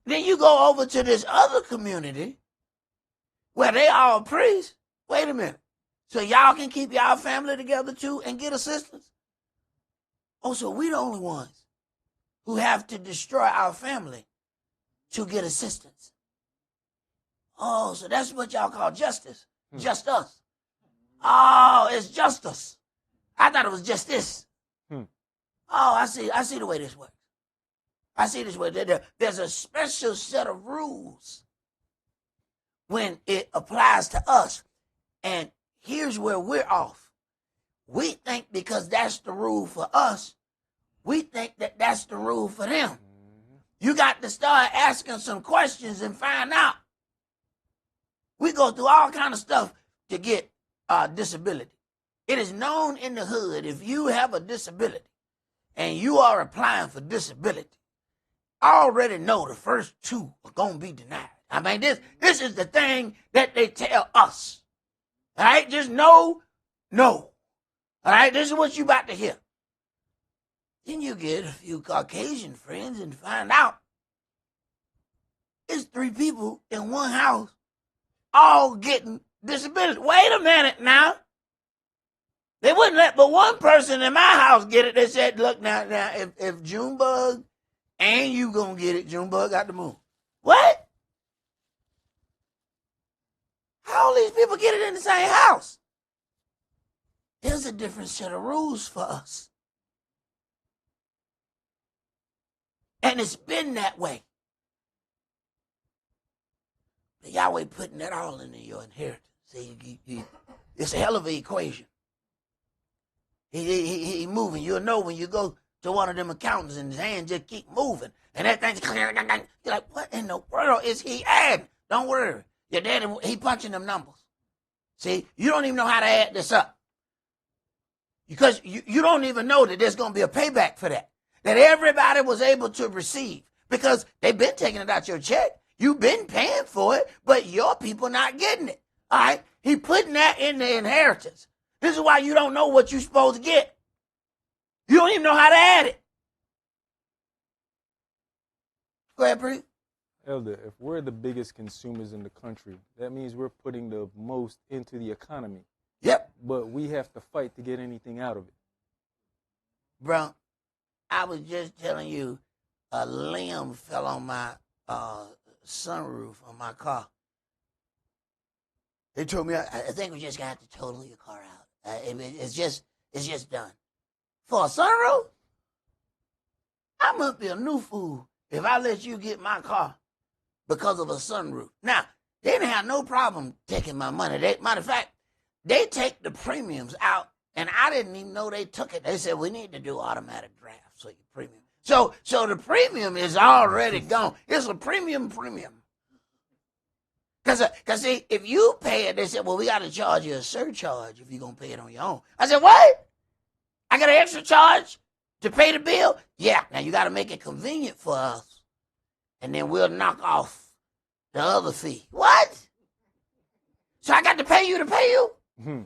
Then you go over to this other community where they all priests. Wait a minute. So y'all can keep y'all family together too and get assistance? Oh, so we the only ones who have to destroy our family to get assistance. Oh, so that's what y'all call justice. Just us. Oh, it's justice. I thought it was just this. Oh, I see the way this works. I see this way. There's a special set of rules when it applies to us. And here's where we're off. We think because that's the rule for us, we think that that's the rule for them. You got to start asking some questions and find out. We go through all kind of stuff to get disability. It is known in the hood, if you have a disability and you are applying for disability, I already know the first two are going to be denied. I mean, this is the thing that they tell us. All right, just no. All right, this is what you about to hear. Then you get a few Caucasian friends and find out it's 3 people in one house all getting disability. Wait a minute now. They wouldn't let but one person in my house get it. They said, look, now if Junebug and you gonna get it, Junebug got to move. What? How all these people get it in the same house? There's a different set of rules for us. And it's been that way. But Yahweh putting that all into your inheritance. See, it's a hell of an equation. He moving. You'll know when you go to one of them accountants and his hand just keep moving. And that thing's clear. You're like, what in the world is he adding? Don't worry. Your daddy, he punching them numbers. See, you don't even know how to add this up. Because you don't even know that there's going to be a payback for that. That everybody was able to receive. Because they've been taking it out your check. You've been paying for it, but your people not getting it. All right? He putting that in the inheritance. This is why you don't know what you're supposed to get. You don't even know how to add it. Go ahead, Bree. Elder, if we're the biggest consumers in the country, that means we're putting the most into the economy. Yep. But we have to fight to get anything out of it. Bro, I was just telling you, a limb fell on my sunroof on my car. They told me, I think we just got to total your car out. It's just done. For a sunroof? I must be a new fool if I let you get my car because of a sunroof. Now, they didn't have no problem taking my money. Matter of fact, they take the premiums out, and I didn't even know they took it. They said, we need to do automatic drafts for your premium. So the premium is already gone. It's a premium. Because see, if you pay it, they said, well, we got to charge you a surcharge if you're going to pay it on your own. I said, what? I got an extra charge to pay the bill? Yeah, now you got to make it convenient for us. And then we'll knock off the other fee. What? So I got to pay you to pay you? Mm-hmm.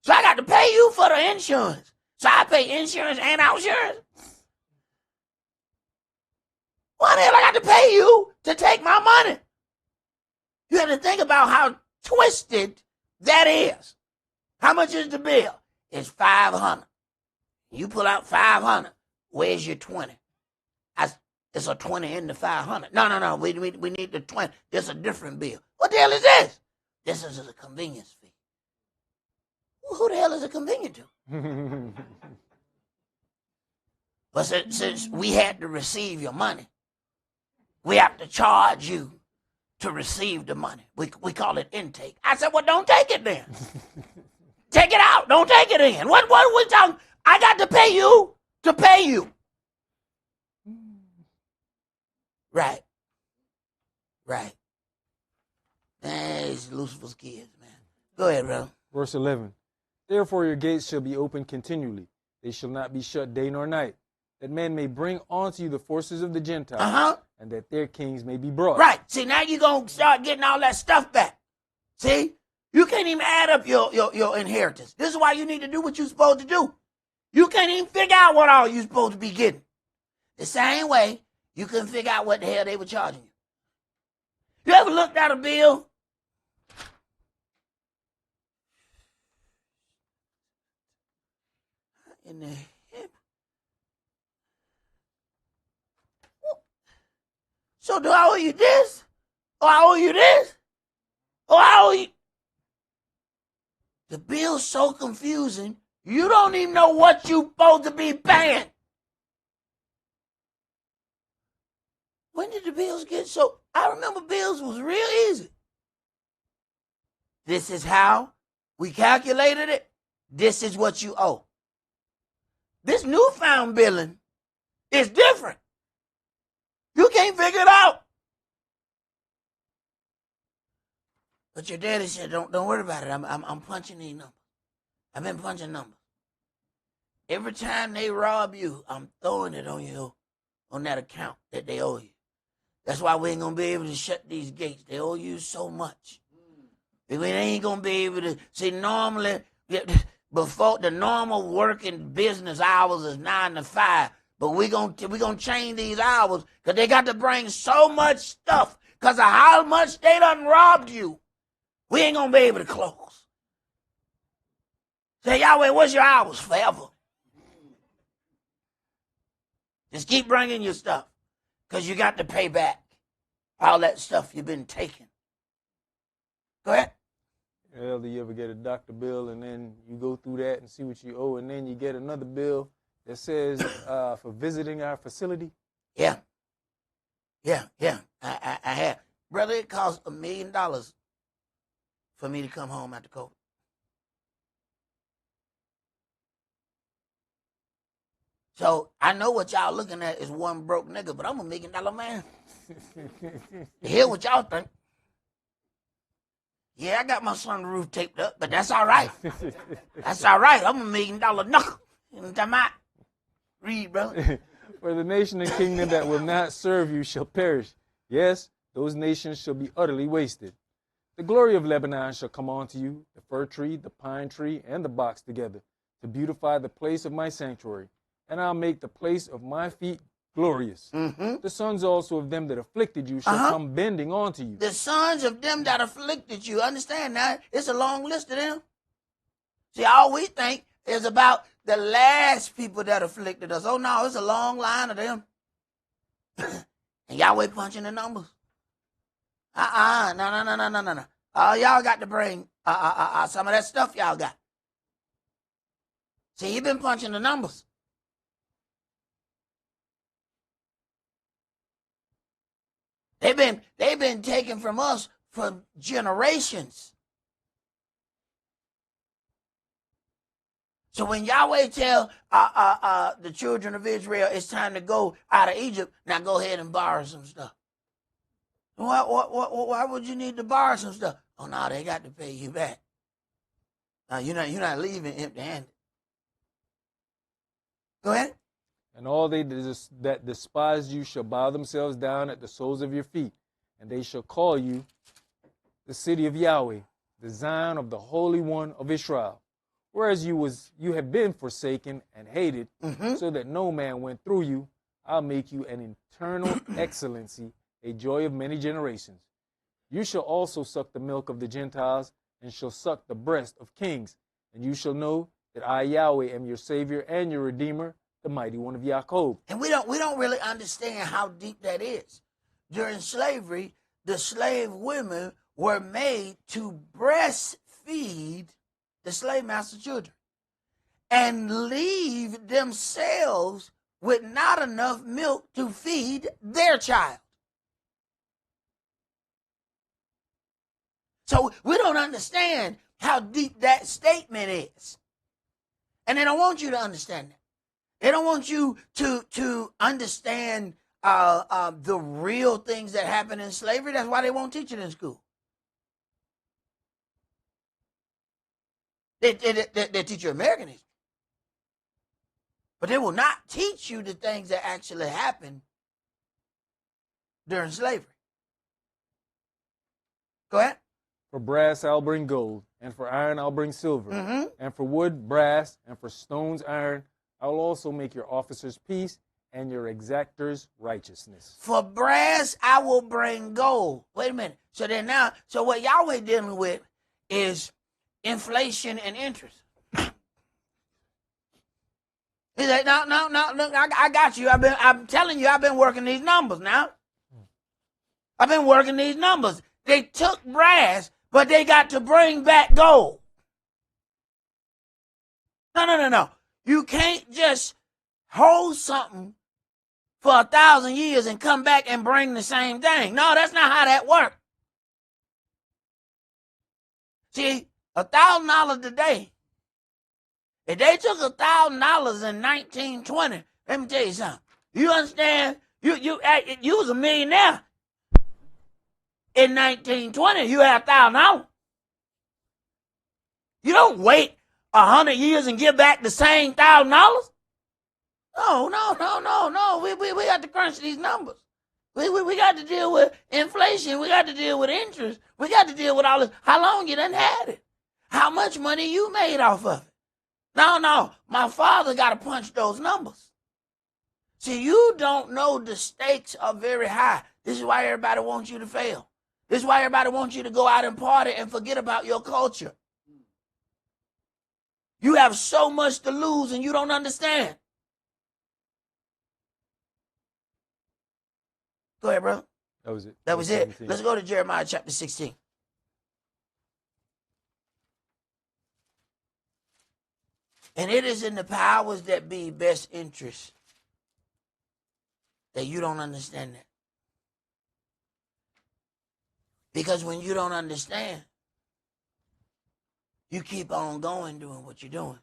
So I got to pay you for the insurance. So I pay insurance and outsurance? Why the hell I got to pay you to take my money? You have to think about how twisted that is. How much is the bill? It's $500. You pull out $500. Where's your 20? It's a 20 in the 500. No. We need the 20. There's a different bill. What the hell is this? This is a convenience fee. Who the hell is it convenient to? But since we had to receive your money, we have to charge you to receive the money. We call it intake. I said, well, don't take it then. Take it out. Don't take it in. What are we talking? I got to pay you to pay you. Right. Man, it's Lucifer's kids, man. Go ahead, bro. Verse 11. Therefore your gates shall be open continually. They shall not be shut day nor night, that men may bring unto you the forces of the Gentiles, and that their kings may be brought. Right. See, now you're going to start getting all that stuff back. See? You can't even add up your inheritance. This is why you need to do what you're supposed to do. You can't even figure out what all you're supposed to be getting. The same way you couldn't figure out what the hell they were charging you. You ever looked at a bill? In the hip. So do I owe you this? Oh, I owe you this. Oh, I owe you. The bill's so confusing, you don't even know what you're supposed to be paying. When did the bills get so? I remember bills was real easy. This is how we calculated it. This is what you owe. This newfound billing is different. You can't figure it out. But your daddy said, don't worry about it. I'm punching these numbers. I've been punching numbers. Every time they rob you, I'm throwing it on you, on that account that they owe you. That's why we ain't gonna be able to shut these gates. They owe you so much. We ain't gonna be able to see. Normally, before the normal working business hours is 9 to 5, but we gonna change these hours because they got to bring so much stuff because of how much they done robbed you. We ain't gonna be able to close. Say, Yahweh, what's your hours? Forever. Just keep bringing your stuff because you got to pay back all that stuff you've been taking. Go ahead. Elder, you ever get a doctor bill and then you go through that and see what you owe, and then you get another bill that says for visiting our facility? Yeah. I have. Brother, it costs $1 million for me to come home after COVID. So I know what y'all looking at is one broke nigga, but I'm $1 million man. Hear what y'all think. Yeah, I got my sunroof taped up, but that's all right. That's all right. I'm $1 million knuckle. You know what I'm talking about? Read, brother. For the nation and kingdom that will not serve you shall perish. Yes, those nations shall be utterly wasted. The glory of Lebanon shall come unto you, the fir tree, the pine tree, and the box together, to beautify the place of my sanctuary. And I'll make the place of my feet glorious. Mm-hmm. The sons also of them that afflicted you shall come bending unto you. The sons of them that afflicted you. Understand now, it's a long list of them. See, all we think is about the last people that afflicted us. Oh, no, it's a long line of them. And Yahweh punching the numbers. No. All y'all got to bring some of that stuff y'all got. See, he been punching the numbers. They've been taken from us for generations. So when Yahweh tell the children of Israel it's time to go out of Egypt, now go ahead and borrow some stuff. Why would you need to borrow some stuff? Oh no, they got to pay you back. Now you're not leaving empty-handed. Go ahead. And all they that despise you shall bow themselves down at the soles of your feet, and they shall call you the city of Yahweh, the Zion of the Holy One of Israel. Whereas you have been forsaken and hated, so that no man went through you, I'll make you an eternal excellency, a joy of many generations. You shall also suck the milk of the Gentiles, and shall suck the breast of kings, and you shall know that I, Yahweh, am your Savior and your Redeemer, the mighty one of Jacob. And we don't really understand how deep that is. During slavery, the slave women were made to breastfeed the slave master children and leave themselves with not enough milk to feed their child. So we don't understand how deep that statement is. And they don't want you to understand that. They don't want you to understand the real things that happen in slavery. That's why they won't teach it in school. They teach you American history. But they will not teach you the things that actually happened during slavery. Go ahead. For brass I'll bring gold, and for iron I'll bring silver, and for wood brass, and for stones iron. I will also make your officers peace and your exactors righteousness. For brass, I will bring gold. Wait a minute. So what Yahweh dealing with is inflation and interest. He's like, no, look, I got you. I'm telling you, I've been working these numbers now. I've been working these numbers. They took brass, but they got to bring back gold. No. You can't just hold something for 1,000 years and come back and bring the same thing. No, that's not how that works. See, $1,000 today. If they took $1,000 in 1920, let me tell you something. You understand? You was a millionaire in 1920. You had $1,000. You don't wait 100 years and give back the same $1,000. No. We got to crunch these numbers. We got to deal with inflation. We got to deal with interest. We got to deal with all this. How long you done had it? How much money you made off of it? No. My father got to punch those numbers. See, you don't know the stakes are very high. This is why everybody wants you to fail. This is why everybody wants you to go out and party and forget about your culture. You have so much to lose and you don't understand. Go ahead, bro. That was it. That was it. 17. Let's go to Jeremiah chapter 16. And it is in the powers that be best interest that you don't understand that. Because when you don't understand, you keep on going doing what you're doing.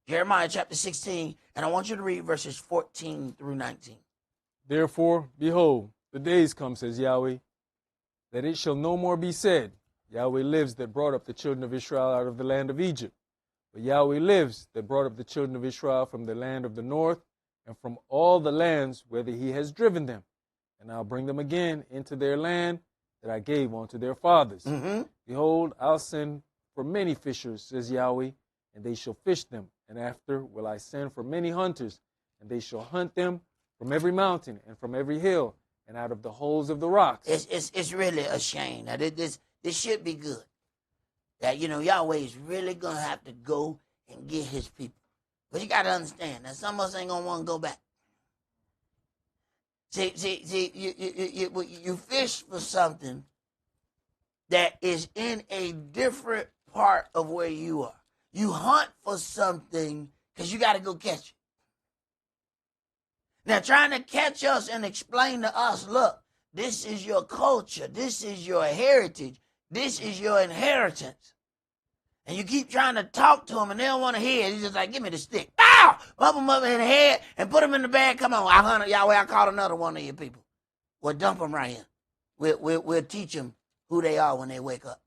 Jeremiah chapter 16, and I want you to read verses 14 through 19. Therefore, behold, the days come, says Yahweh, that it shall no more be said, Yahweh lives that brought up the children of Israel out of the land of Egypt. But Yahweh lives that brought up the children of Israel from the land of the north and from all the lands whither he has driven them. And I'll bring them again into their land that I gave unto their fathers. Behold, I'll send for many fishers, says Yahweh, and they shall fish them. And after will I send for many hunters, and they shall hunt them from every mountain and from every hill and out of the holes of the rocks. It's really a shame. Now, this should be good. That, Yahweh is really going to have to go and get his people. But you got to understand that some of us ain't going to want to go back. See, you fish for something that is in a different part of where you are. You hunt for something because you got to go catch it. Now, trying to catch us and explain to us, look, this is your culture. This is your heritage. This is your inheritance. And you keep trying to talk to them and they don't want to hear it. He's just like, give me the stick. Bow! Bump them up in the head and put them in the bag. Come on, I hunted Yahweh. I caught another one of your people. We'll dump them right here. We'll teach them who they are when they wake up.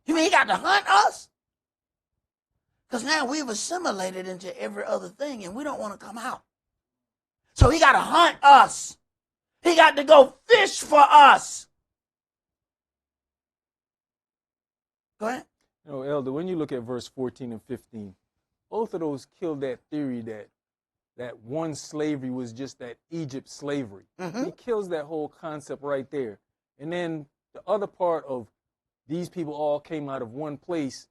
You mean he got to hunt us? Because now we've assimilated into every other thing and we don't want to come out. So he got to hunt us. He got to go fish for us. Go ahead. Elder, when you look at verse 14 and 15, both of those kill that theory that one slavery was just that Egypt slavery. He kills that whole concept right there. And then the other part of these people all came out of one place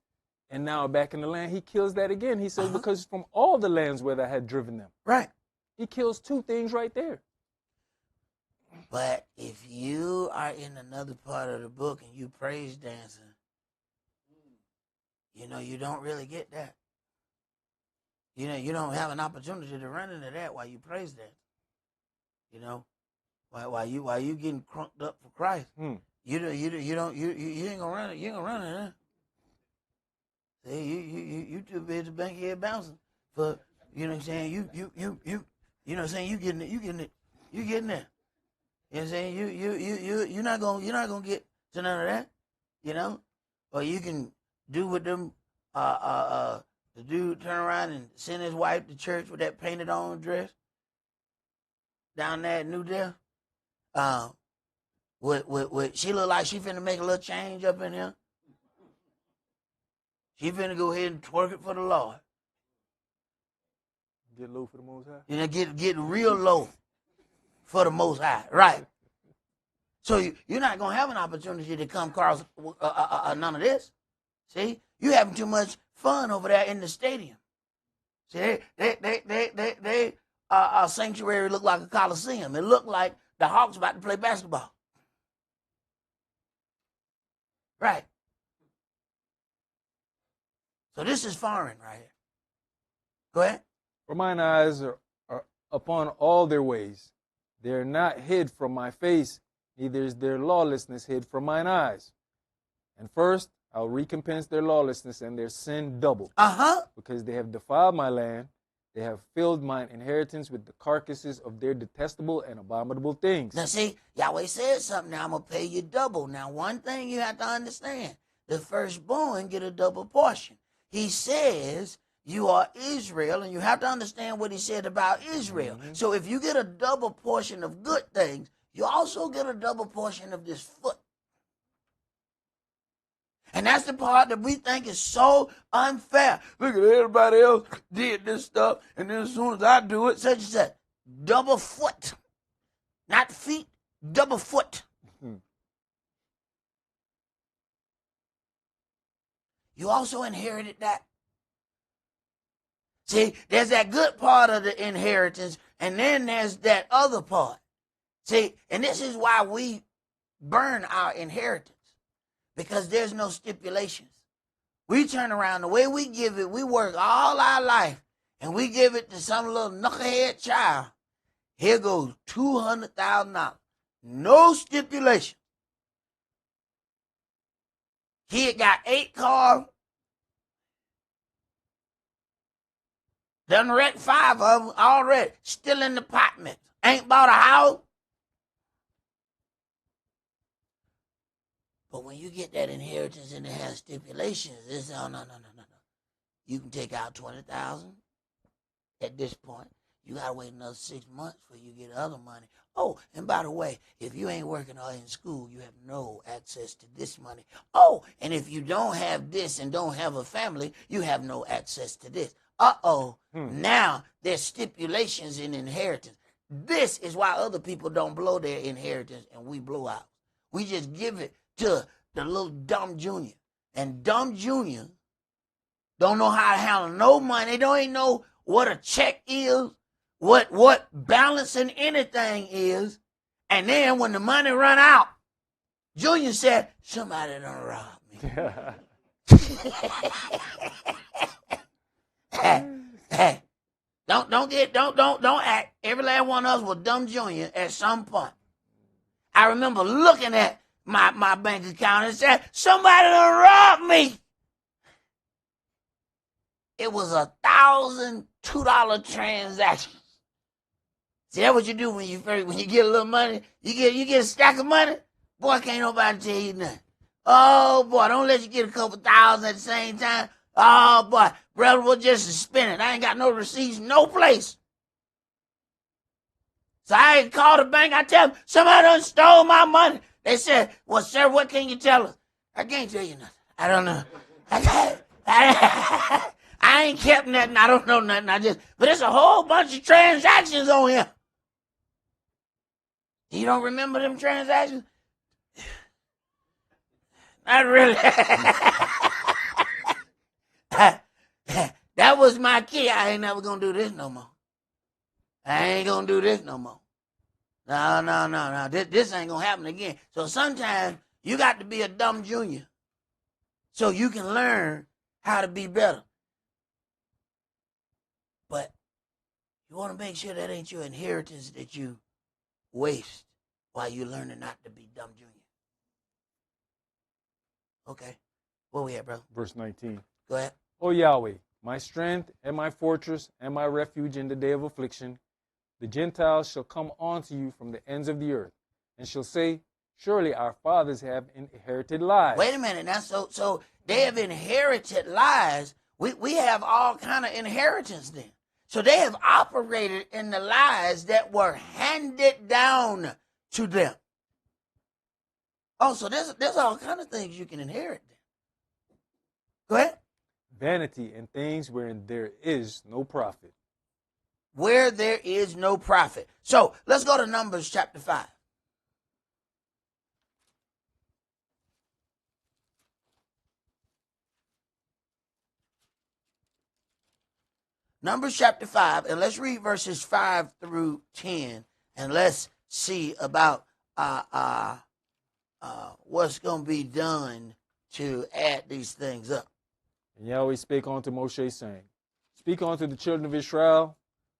and now are back in the land, he kills that again. He says, because from all the lands where I had driven them. Right. He kills two things right there. But if you are in another part of the book and you praise dancing, you don't really get that. You don't have an opportunity to run into that while you praise dance. While you getting crunked up for Christ, you ain't gonna run it. You ain't gonna run it, huh? See, you too busy bankhead bouncing for what I'm saying. You know what I'm saying. You getting it. You getting there. You know what I'm saying. You're not gonna get to none of that. Or you can do with them. The dude turn around and send his wife to church with that painted on dress down there at New Delhi. She look like she finna make a little change up in here. She finna go ahead and twerk it for the Lord. Get low for the Most High. Get real low for the Most High, right? So you're not gonna have an opportunity to come across none of this. See, you having too much fun over there in the stadium. See, they sanctuary looked like a coliseum. It looked like the Hawks about to play basketball. Right. So this is foreign right here. Go ahead. For mine eyes are upon all their ways. They are not hid from my face, neither is their lawlessness hid from mine eyes. And first, I'll recompense their lawlessness and their sin double. Because they have defiled my land, they have filled mine inheritance with the carcasses of their detestable and abominable things. Now see, Yahweh said something. Now I'm going to pay you double. Now one thing you have to understand, the firstborn get a double portion. He says you are Israel, and you have to understand what he said about Israel. Mm-hmm. So if you get a double portion of good things, you also get a double portion of this foot. And that's the part that we think is so unfair. Look at everybody else did this stuff, and then as soon as I do it, such and such. Double foot. Not feet, double foot. Mm-hmm. You also inherited that. See, there's that good part of the inheritance, and then there's that other part. See, and this is why we burn our inheritance, because there's no stipulations. We turn around, the way we give it, we work all our life, and we give it to some little knucklehead child. Here goes $200,000. No stipulation. Kid got 8 cars. Done wrecked 5 of them already. Still in the pot mix. Ain't bought a house. But when you get that inheritance and it has stipulations, it's no. You can take out $20,000 at this point. You gotta wait another 6 months before you get other money. Oh, and by the way, if you ain't working or in school, you have no access to this money. Oh, and if you don't have this and don't have a family, you have no access to this. Now there's stipulations in inheritance. This is why other people don't blow their inheritance and we blow out. We just give it to the little dumb junior. And dumb junior don't know how to handle no money. They don't even know what a check is, what balancing anything is. And then when the money run out, Junior said, somebody done robbed me. Hey, don't act. Every last one of us was dumb junior at some point. I remember looking at my bank account and said, somebody done robbed me. It was $1,002 transaction. See, that's what you do when you get a little money. You get a stack of money. Boy, can't nobody tell you nothing. Oh boy, don't let you get a couple thousand at the same time. Oh boy, brother, we'll just spend it. I ain't got no receipts, no place. So I called the bank. I tell them, somebody done stole my money. They said, well, sir, what can you tell us? I can't tell you nothing. I don't know. I ain't kept nothing. I don't know nothing. But there's a whole bunch of transactions on here. You don't remember them transactions? Not really. That was my key. I ain't never gonna do this no more. I ain't gonna do this no more. No. This ain't gonna happen again. So sometimes you got to be a dumb junior so you can learn how to be better. But you want to make sure that ain't your inheritance that you waste while you're learning not to be dumb junior. Okay. Where we at, bro? Verse 19. Go ahead. O Yahweh, my strength and my fortress and my refuge in the day of affliction, the Gentiles shall come unto you from the ends of the earth, and shall say, surely our fathers have inherited lies. Wait a minute now. So they have inherited lies. We have all kind of inheritance then. So they have operated in the lies that were handed down to them. Oh, so there's all kind of things you can inherit then. Go ahead. Vanity and things wherein there is no profit. Where there is no profit. So let's go to Numbers chapter 5. Numbers chapter 5, and let's read verses 5 through 10, and let's see about what's going to be done to add these things up. And Yahweh spake unto Moshe, saying, Speak unto the children of Israel,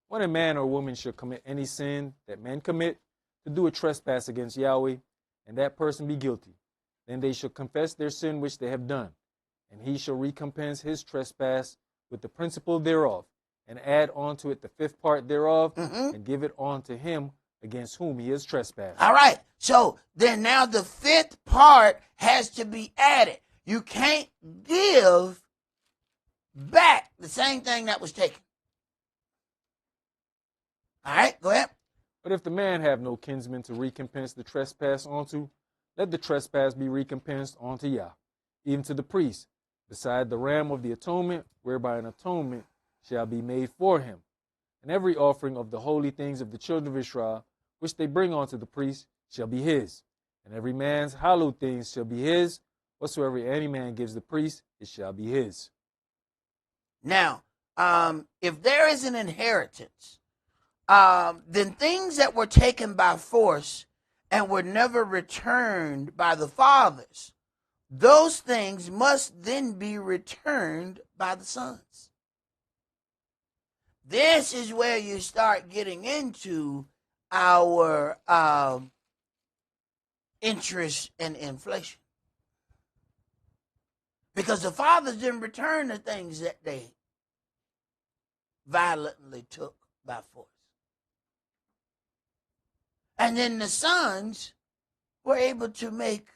when a man or woman shall commit any sin that men commit, to do a trespass against Yahweh, and that person be guilty, then they shall confess their sin which they have done, and he shall recompense his trespass with the principal thereof, and add unto it the fifth part thereof, and give it unto him against whom he has trespassed. All right. So then now the fifth part has to be added. You can't give back the same thing that was taken. All right, go ahead. But if the man have no kinsman to recompense the trespass unto, let the trespass be recompensed unto Yah, even to the priest, beside the ram of the atonement, whereby an atonement shall be made for him. And every offering of the holy things of the children of Israel, which they bring unto the priest, shall be his. And every man's hallowed things shall be his. Whatsoever any man gives the priest, it shall be his. Now, if there is an inheritance, then things that were taken by force and were never returned by the fathers, those things must then be returned by the sons. This is where you start getting into our interest and inflation. Because the fathers didn't return the things that they violently took by force. And then the sons were able to make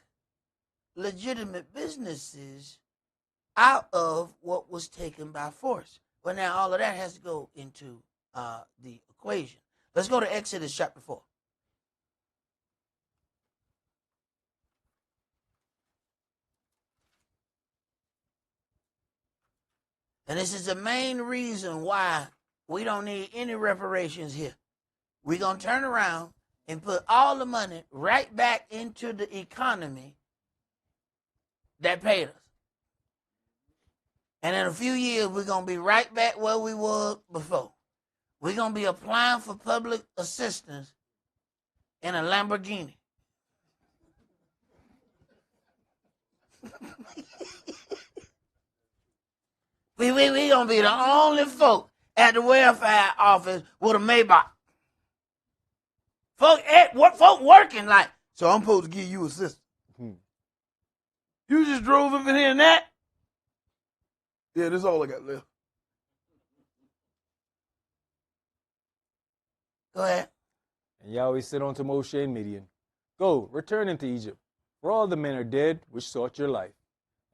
legitimate businesses out of what was taken by force. Well, now all of that has to go into the equation. Let's go to Exodus chapter 4. And this is the main reason why we don't need any reparations here. We're going to turn around and put all the money right back into the economy that paid us. And in a few years, we're going to be right back where we were before. We're going to be applying for public assistance in a Lamborghini. we going to be the only folk at the welfare office with a Maybach. Folk working like, so I'm supposed to give you assistance. You just drove up in here and that? Yeah, that's all I got left. Go ahead. And Yahweh said unto Moshe and Midian, Go, return into Egypt, for all the men are dead which sought your life.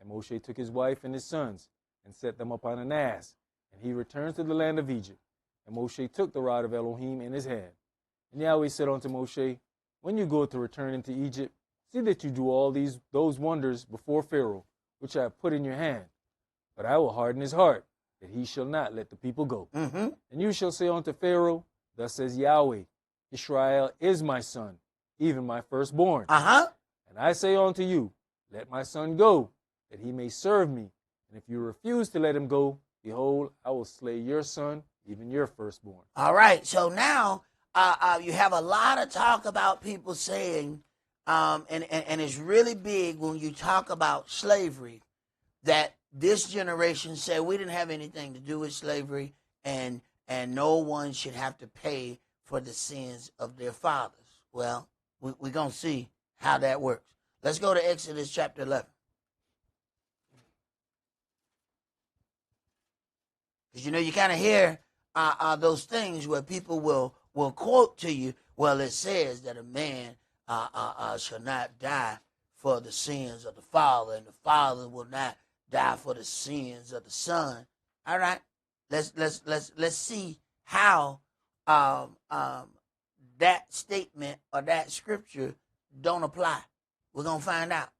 And Moshe took his wife and his sons, and set them upon an ass, and he returned to the land of Egypt. And Moshe took the rod of Elohim in his hand. And Yahweh said unto Moshe, When you go to return into Egypt, see that you do all those wonders before Pharaoh, which I have put in your hand. But I will harden his heart, that he shall not let the people go. And you shall say unto Pharaoh, Thus says Yahweh, Israel is my son, even my firstborn. And I say unto you, Let my son go, that he may serve me. And if you refuse to let him go, behold, I will slay your son, even your firstborn. All right, so now you have a lot of talk about people saying, and it's really big when you talk about slavery, that this generation said we didn't have anything to do with slavery, and no one should have to pay for the sins of their fathers. Well, we're going to see how that works. Let's go to Exodus chapter 11. Because, you kind of hear those things where people will quote to you, well, it says that a man shall not die for the sins of the father, and the father will not die for the sins of the son. All right, let's see how that statement or that scripture don't apply. We're gonna find out.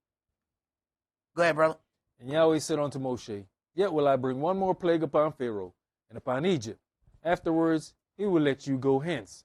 Go ahead, brother. And Yahweh said unto Moshe, Yet will I bring one more plague upon Pharaoh and upon Egypt. Afterwards he will let you go hence.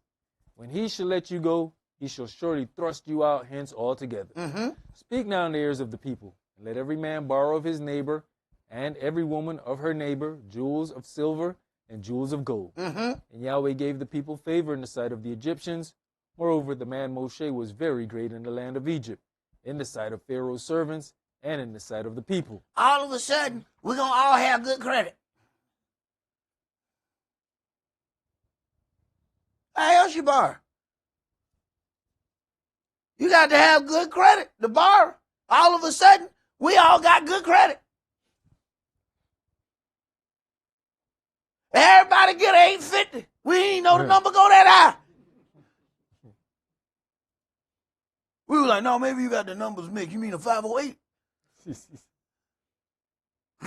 When he shall let you go, he shall surely thrust you out hence altogether. Speak now in the ears of the people, and let every man borrow of his neighbor, and every woman of her neighbor, jewels of silver and jewels of gold. Mm-hmm. And Yahweh gave the people favor in the sight of the Egyptians. Moreover, the man Moshe was very great in the land of Egypt, in the sight of Pharaoh's servants, and in the sight of the people. All of a sudden, we're going to all have good credit. How else you borrow? You got to have good credit to borrow. All of a sudden, we all got good credit. Everybody get 850. We ain't know the number go that high. We were like, no, maybe you got the numbers mixed. You mean a 508?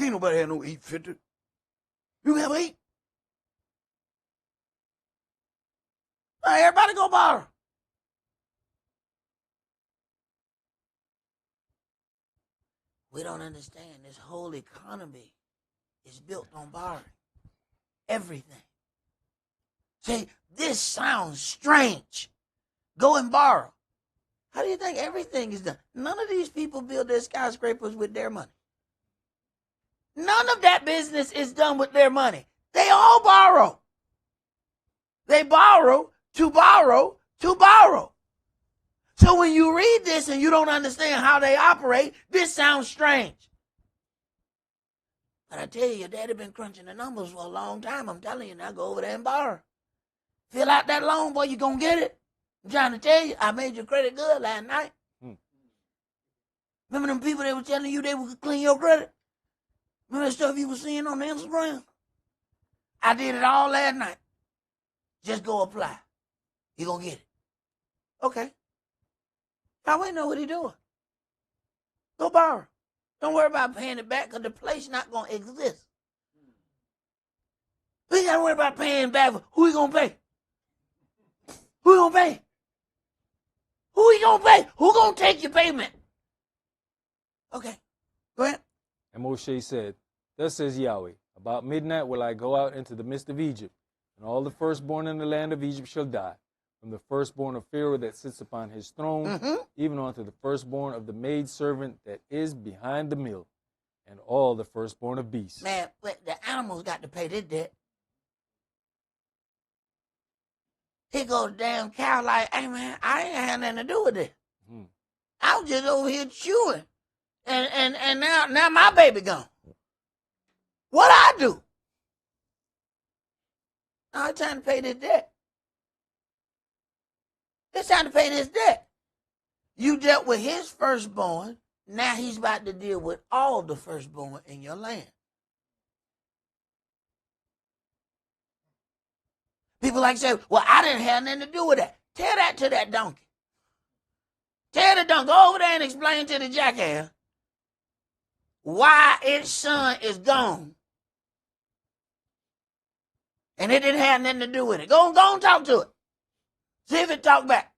Ain't nobody had no 850. You have 8. All right, everybody go borrow. We don't understand this whole economy is built on borrowing. Everything. See, this sounds strange. Go and borrow. How do you think everything is done? None of these people build their skyscrapers with their money. None of that business is done with their money. They all borrow. They borrow to borrow to borrow. So when you read this and you don't understand how they operate, this sounds strange. But I tell you, your daddy been crunching the numbers for a long time. I'm telling you now, go over there and borrow. Fill out that loan, boy, you going to get it. I'm trying to tell you, I made your credit good last night. Remember them people that were telling you they would clean your credit? Remember that stuff you were seeing on the Instagram? I did it all last night. Just go apply. You're going to get it. Okay. Now we know what he's doing. Go borrow. Don't worry about paying it back because the place not going to exist. We got to worry about paying back. Who we going to pay? Who we going to pay? Who we going to pay? Who going to take your payment? Okay. Go ahead. And Moshe said, Thus says Yahweh, about midnight will I go out into the midst of Egypt, and all the firstborn in the land of Egypt shall die, from the firstborn of Pharaoh that sits upon his throne, even unto the firstborn of the maidservant that is behind the mill, and all the firstborn of beasts. Man, the animals got to pay this debt. Here goes the damn cow like, hey man, I ain't had nothing to do with it. I was just over here chewing. And now my baby gone. What I do? Now it's time to pay this debt. It's time to pay this debt. You dealt with his firstborn. Now he's about to deal with all the firstborn in your land. People like to say, well, I didn't have nothing to do with that. Tell that to that donkey. Tell the donkey, go over there and explain to the jackass why its son is gone. And it didn't have nothing to do with it. Go and talk to it. See if it talk back.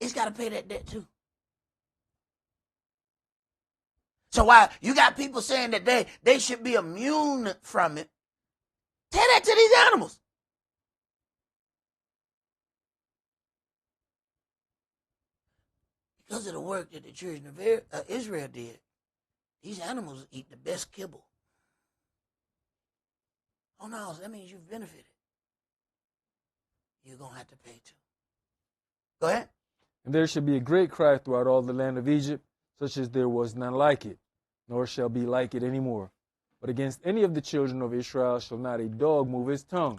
It's got to pay that debt too. So while you got people saying that they should be immune from it, tell that to these animals. Because of the work that the children of Israel did, these animals eat the best kibble. Oh no, that means you've benefited. You're going to have to pay too. Go ahead. And there shall be a great cry throughout all the land of Egypt, such as there was none like it, nor shall be like it any more. But against any of the children of Israel shall not a dog move his tongue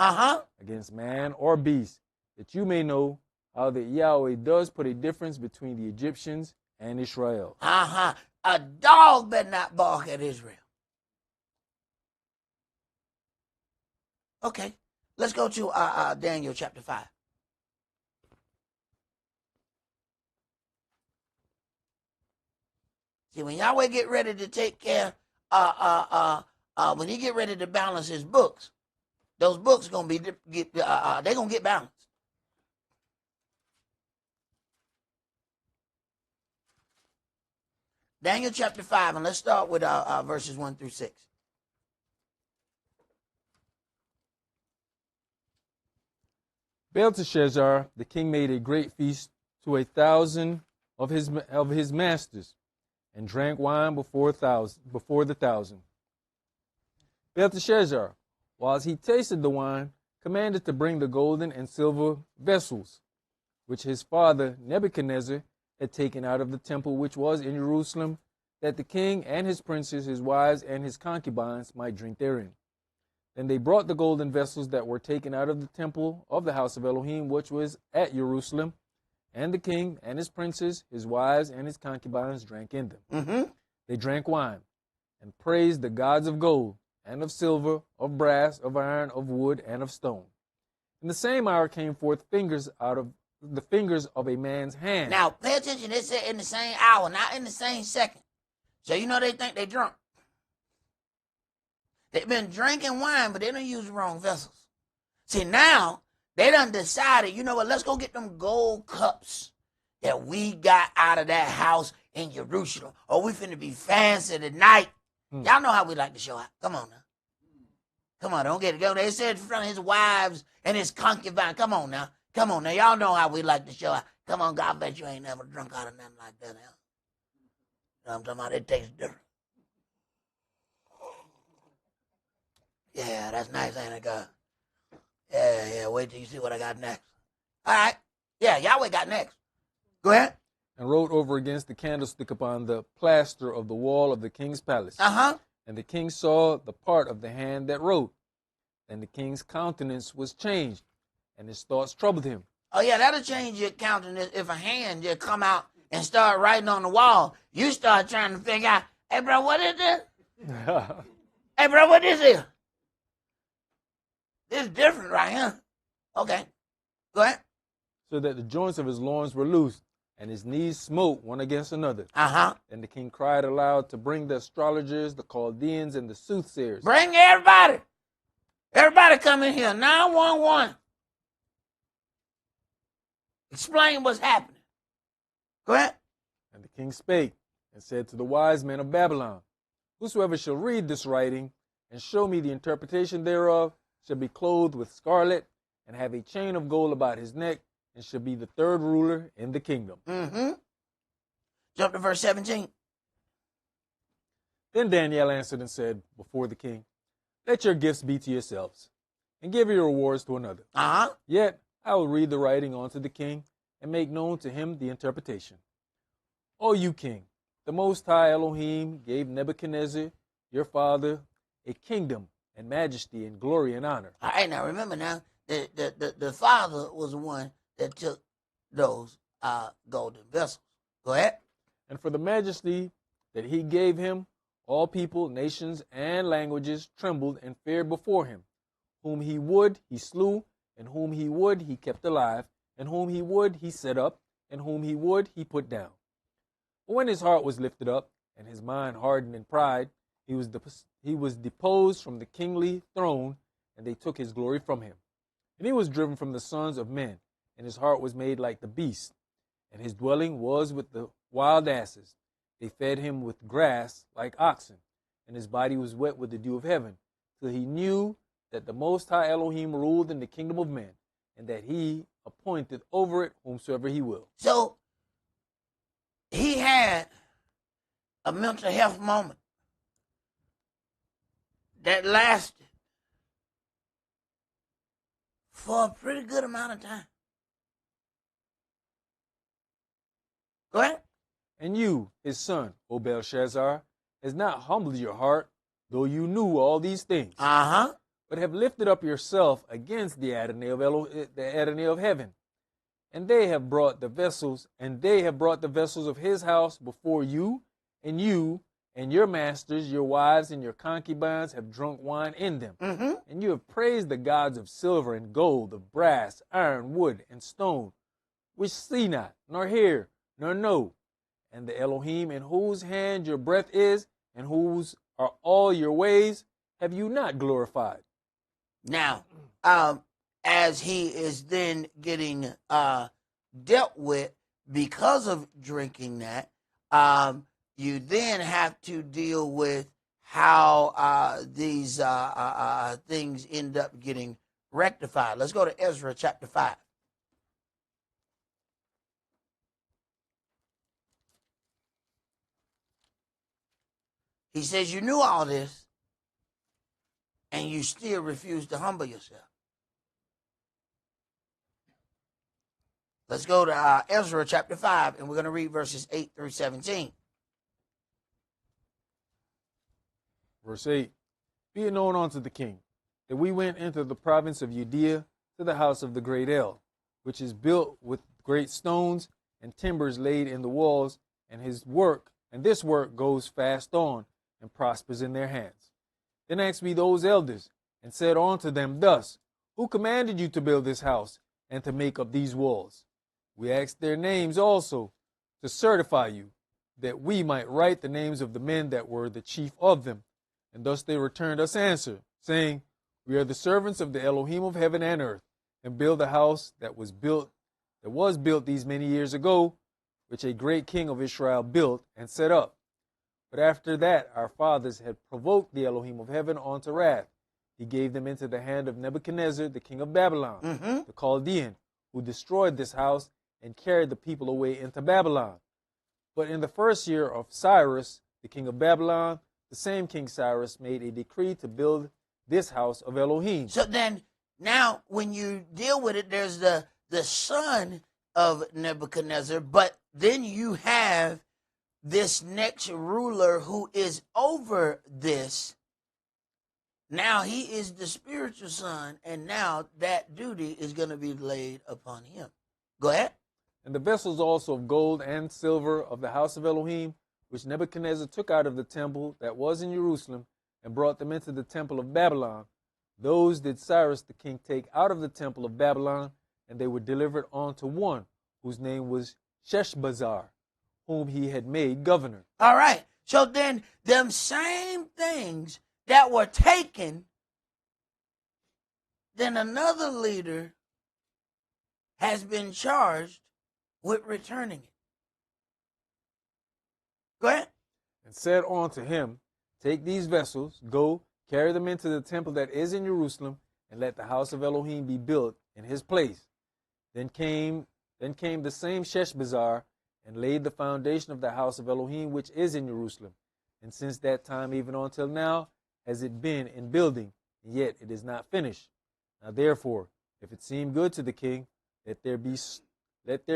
against man or beast, that you may know how that Yahweh does put a difference between the Egyptians and Israel. A dog better not bark at Israel. Okay, let's go to Daniel chapter 5. See, when Yahweh get ready to take care, when he get ready to balance his books, those books gonna be they're gonna get balanced. Daniel chapter 5, and let's start with verses 1 through 6. Belteshazzar, the king, made a great feast to 1,000 of his masters, and drank wine before the 1,000. Belteshazzar, whilst he tasted the wine, commanded to bring the golden and silver vessels, which his father Nebuchadnezzar had taken out of the temple which was in Jerusalem, that the king and his princes, his wives, and his concubines might drink therein. Then they brought the golden vessels that were taken out of the temple of the house of Elohim, which was at Jerusalem, and the king and his princes, his wives, and his concubines drank in them. Mm-hmm. They drank wine, and praised the gods of gold, and of silver, of brass, of iron, of wood, and of stone. In the same hour came forth fingers out of the fingers of a man's hand. Now, pay attention. It said in the same hour, not in the same second. So you know they think they drunk. They've been drinking wine, but they don't use the wrong vessels. See, now they done decided, you know what, let's go get them gold cups that we got out of that house in Jerusalem. Or we finna be fancy tonight. Y'all know how we like to show out. Come on now. Come on, don't get it. They said in front of his wives and his concubine. Come on now. Come on now. Y'all know how we like to show out. Come on, God, I bet you ain't never drunk out of nothing like that. Now. You know what I'm talking about? It tastes different. Yeah, that's nice, ain't it, God? Yeah, wait till you see what I got next. All right. Yeah, Yahweh got next. Go ahead. And wrote over against the candlestick upon the plaster of the wall of the king's palace. Uh-huh. And the king saw the part of the hand that wrote. And the king's countenance was changed, and his thoughts troubled him. Oh, yeah, that'll change your countenance if a hand just come out and start writing on the wall. You start trying to figure out, hey, bro, what is this? Hey, bro, what is this? This is different right here. Okay. Go ahead. So that the joints of his loins were loosed, and his knees smote one against another. Uh-huh. And the king cried aloud to bring the astrologers, the Chaldeans, and the soothsayers. Bring everybody. Everybody come in here. 911. Explain what's happening. Go ahead. And the king spake and said to the wise men of Babylon, whosoever shall read this writing and show me the interpretation thereof shall be clothed with scarlet and have a chain of gold about his neck and shall be the third ruler in the kingdom. Mm-hmm. Jump to verse 17. Then Daniel answered and said before the king, let your gifts be to yourselves, and give your rewards to another. Uh-huh. Yet I will read the writing unto the king, and make known to him the interpretation. O you king, the Most High Elohim gave Nebuchadnezzar, your father, a kingdom and majesty and glory and honor. All right, now remember now, the father was the one that took those golden vessels. Go ahead. And for the majesty that he gave him, all people, nations, and languages trembled and feared before him. Whom he would, he slew, and whom he would, he kept alive, and whom he would, he set up, and whom he would, he put down. But when his heart was lifted up, and his mind hardened in pride, he was deposed from the kingly throne, and they took his glory from him. And he was driven from the sons of men, and his heart was made like the beast, and his dwelling was with the wild asses. They fed him with grass like oxen, and his body was wet with the dew of heaven, till he knew that the Most High Elohim ruled in the kingdom of men, and that he appointed over it whomsoever he will. So he had a mental health moment that lasted for a pretty good amount of time. Go ahead. And you, his son, O Belshazzar, has not humbled your heart, though you knew all these things, Uh-huh. but have lifted up yourself against the Adonai of heaven. And they have brought the vessels, of his house before you, and your masters, your wives, and your concubines have drunk wine in them. Mm-hmm. And you have praised the gods of silver and gold, of brass, iron, wood, and stone, which see not, nor hear, nor know. And the Elohim in whose hand your breath is, and whose are all your ways, have you not glorified? Now, as he is then getting dealt with because of drinking that, you then have to deal with how these things end up getting rectified. Let's go to Ezra chapter 5. He says, you knew all this, and you still refuse to humble yourself. Let's go to Ezra chapter 5, and we're going to read verses 8 through 17. Verse 8. Be it known unto the king that we went into the province of Judea to the house of the great El, which is built with great stones and timbers laid in the walls, and this work goes fast on and prospers in their hands. Then asked we those elders, and said unto them thus, Who commanded you to build this house and to make up these walls? We asked their names also, to certify you, that we might write the names of the men that were the chief of them. And thus they returned us answer, saying, We are the servants of the Elohim of heaven and earth, and build the house that was built these many years ago, which a great king of Israel built and set up. But after that our fathers had provoked the Elohim of heaven unto wrath. He gave them into the hand of Nebuchadnezzar, the king of Babylon, the Chaldean, who destroyed this house and carried the people away into Babylon. But in the first year of Cyrus, the king of Babylon, the same King Cyrus made a decree to build this house of Elohim. So then, now when you deal with it, there's the son of Nebuchadnezzar, but then you have this next ruler who is over this. Now he is the spiritual son, and now that duty is going to be laid upon him. Go ahead. And the vessels also of gold and silver of the house of Elohim, which Nebuchadnezzar took out of the temple that was in Jerusalem, and brought them into the temple of Babylon, those did Cyrus the king take out of the temple of Babylon, and they were delivered unto one whose name was Sheshbazzar, whom he had made governor. All right. So then them same things that were taken, then another leader has been charged with returning it. Go ahead. And said unto him, Take these vessels, go, carry them into the temple that is in Jerusalem, and let the house of Elohim be built in his place. Then came the same Sheshbazzar, and laid the foundation of the house of Elohim which is in Jerusalem. And since that time even until now has it been in building, and yet it is not finished. Now therefore, if it seem good to the king, let there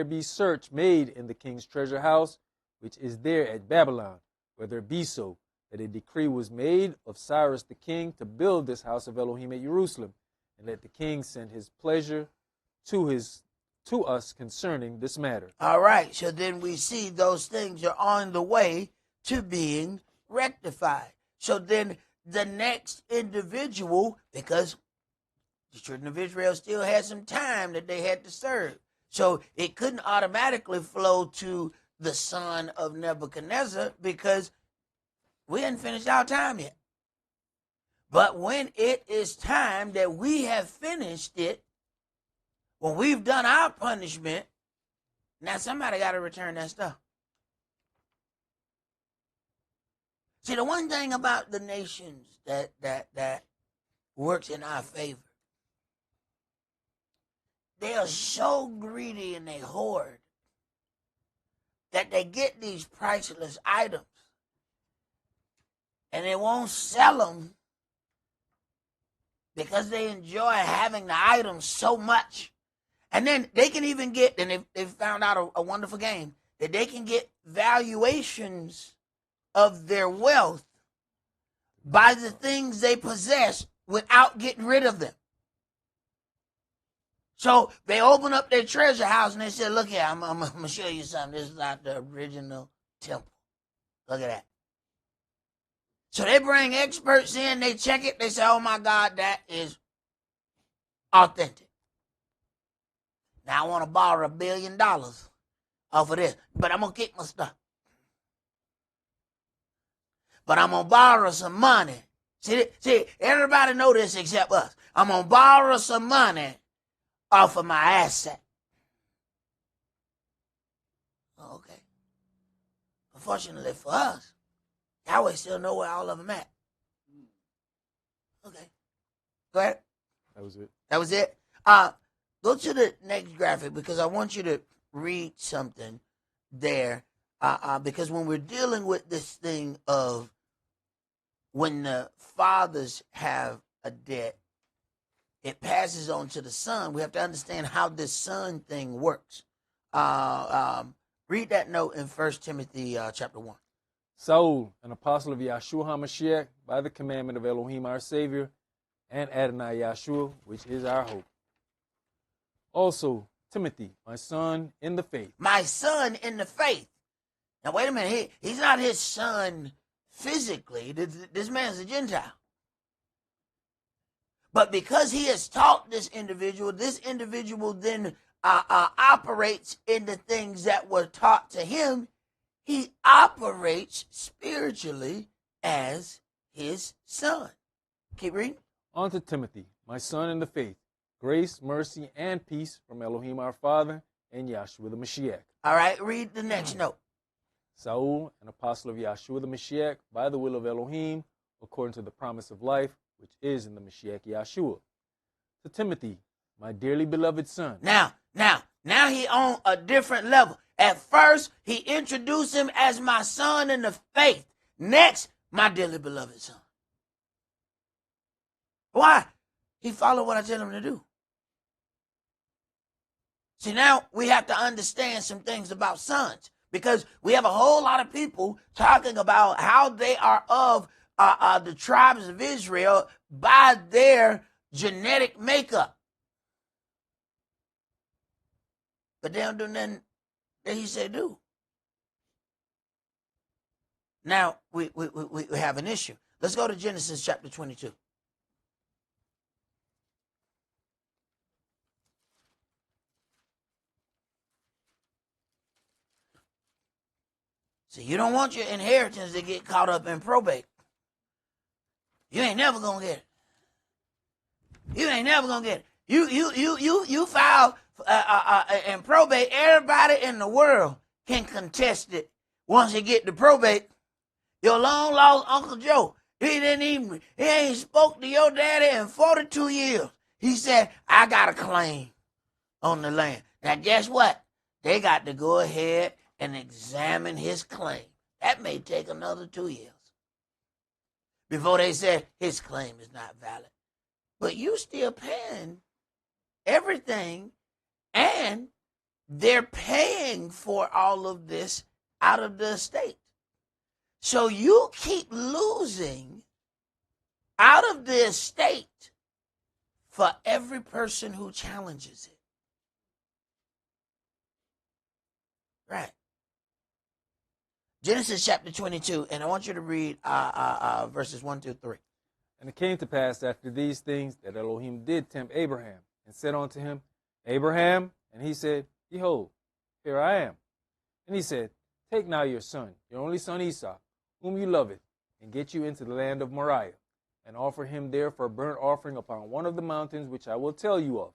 be search made in the king's treasure house, which is there at Babylon, whether it be so, that a decree was made of Cyrus the king to build this house of Elohim at Jerusalem, and let the king send his pleasure to us concerning this matter. All right. So then we see those things are on the way to being rectified. So then the next individual, because the children of Israel still had some time that they had to serve, so it couldn't automatically flow to the son of Nebuchadnezzar because we hadn't finished our time yet. But when it is time that we have finished it, when we've done our punishment, now somebody got to return that stuff. See, the one thing about the nations that works in our favor, they are so greedy and they hoard that they get these priceless items and they won't sell them because they enjoy having the items so much. And then they can even get, and they've found out a wonderful game, that they can get valuations of their wealth by the things they possess without getting rid of them. So they open up their treasure house and they say, look here, I'm going to show you something. This is not the original temple. Look at that. So they bring experts in, they check it, they say, oh my God, that is authentic. Now I want to borrow $1 billion off of this, but I'm going to keep my stuff. But I'm going to borrow some money. See, everybody know this except us. I'm going to borrow some money off of my asset. Okay. Unfortunately for us, Yahweh still know where all of them at. Okay. Go ahead. That was it. That was it. Go to the next graphic because I want you to read something there. Because when we're dealing with this thing of when the fathers have a debt, it passes on to the son. We have to understand how this son thing works. Read that note in 1 Timothy chapter 1. Saul, an apostle of Yahshua HaMashiach, by the commandment of Elohim our Savior, and Adonai Yahshua, which is our hope. Also, Timothy, my son in the faith. My son in the faith. Now, wait a minute. He's not his son physically. This man's a Gentile. But because he has taught this individual then operates in the things that were taught to him. He operates spiritually as his son. Keep reading. On to Timothy, my son in the faith. Grace, mercy, and peace from Elohim our Father and Yahshua the Mashiach. All right, read the next note. Saul, an apostle of Yahshua the Mashiach, by the will of Elohim, according to the promise of life, which is in the Mashiach Yahshua. To Timothy, my dearly beloved son. Now he on a different level. At first, he introduced him as my son in the faith. Next, my dearly beloved son. Why? He followed what I tell him to do. See, now we have to understand some things about sons, because we have a whole lot of people talking about how they are of the tribes of Israel by their genetic makeup. But they don't do nothing that he said do. Now, we have an issue. Let's go to Genesis chapter 22. See, you don't want your inheritance to get caught up in probate. You ain't never gonna get it. You ain't never gonna get it. You file in probate. Everybody in the world can contest it once you get to probate. Your long lost Uncle Joe, he ain't spoke to your daddy in 42 years. He said, I got a claim on the land. Now guess what? They got to go ahead and examine his claim. That may take another 2 years before they say his claim is not valid. But you still paying everything, and they're paying for all of this out of the estate. So you keep losing out of the estate for every person who challenges it. Right. Genesis chapter 22, and I want you to read verses 1 through 3. And it came to pass after these things that Elohim did tempt Abraham, and said unto him, Abraham, and he said, Behold, here I am. And he said, Take now your son, your only son Esau, whom you loveth, and get you into the land of Moriah, and offer him there for a burnt offering upon one of the mountains which I will tell you of.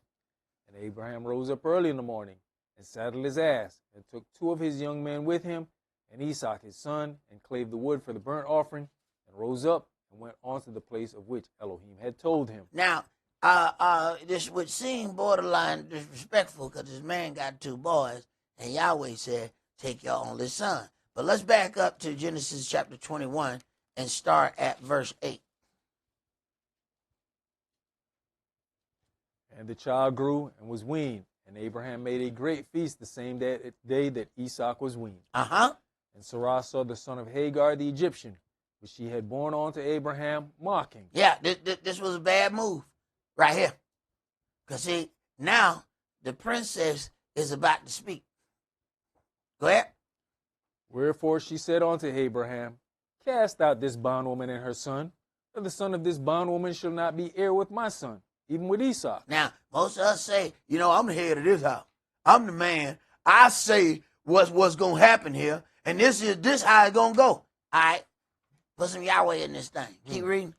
And Abraham rose up early in the morning, and saddled his ass, and took 2 of his young men with him, and Esau his son, and clave the wood for the burnt offering, and rose up, and went on to the place of which Elohim had told him. Now, this would seem borderline disrespectful, because this man got 2 boys, and Yahweh said, take your only son. But let's back up to Genesis chapter 21 and start at verse 8. And the child grew and was weaned, and Abraham made a great feast the same day that Esau was weaned. And Sarah saw the son of Hagar the Egyptian, which she had borne unto Abraham, mocking. Yeah, this was a bad move right here. Because see, now the princess is about to speak. Go ahead. Wherefore she said unto Abraham, Cast out this bondwoman and her son, for the son of this bondwoman shall not be heir with my son, even with Esau. Now, most of us say, I'm the head of this house. I'm the man. I say what's going to happen here, and this how it's going to go. All right? Put some Yahweh in this thing. Keep reading.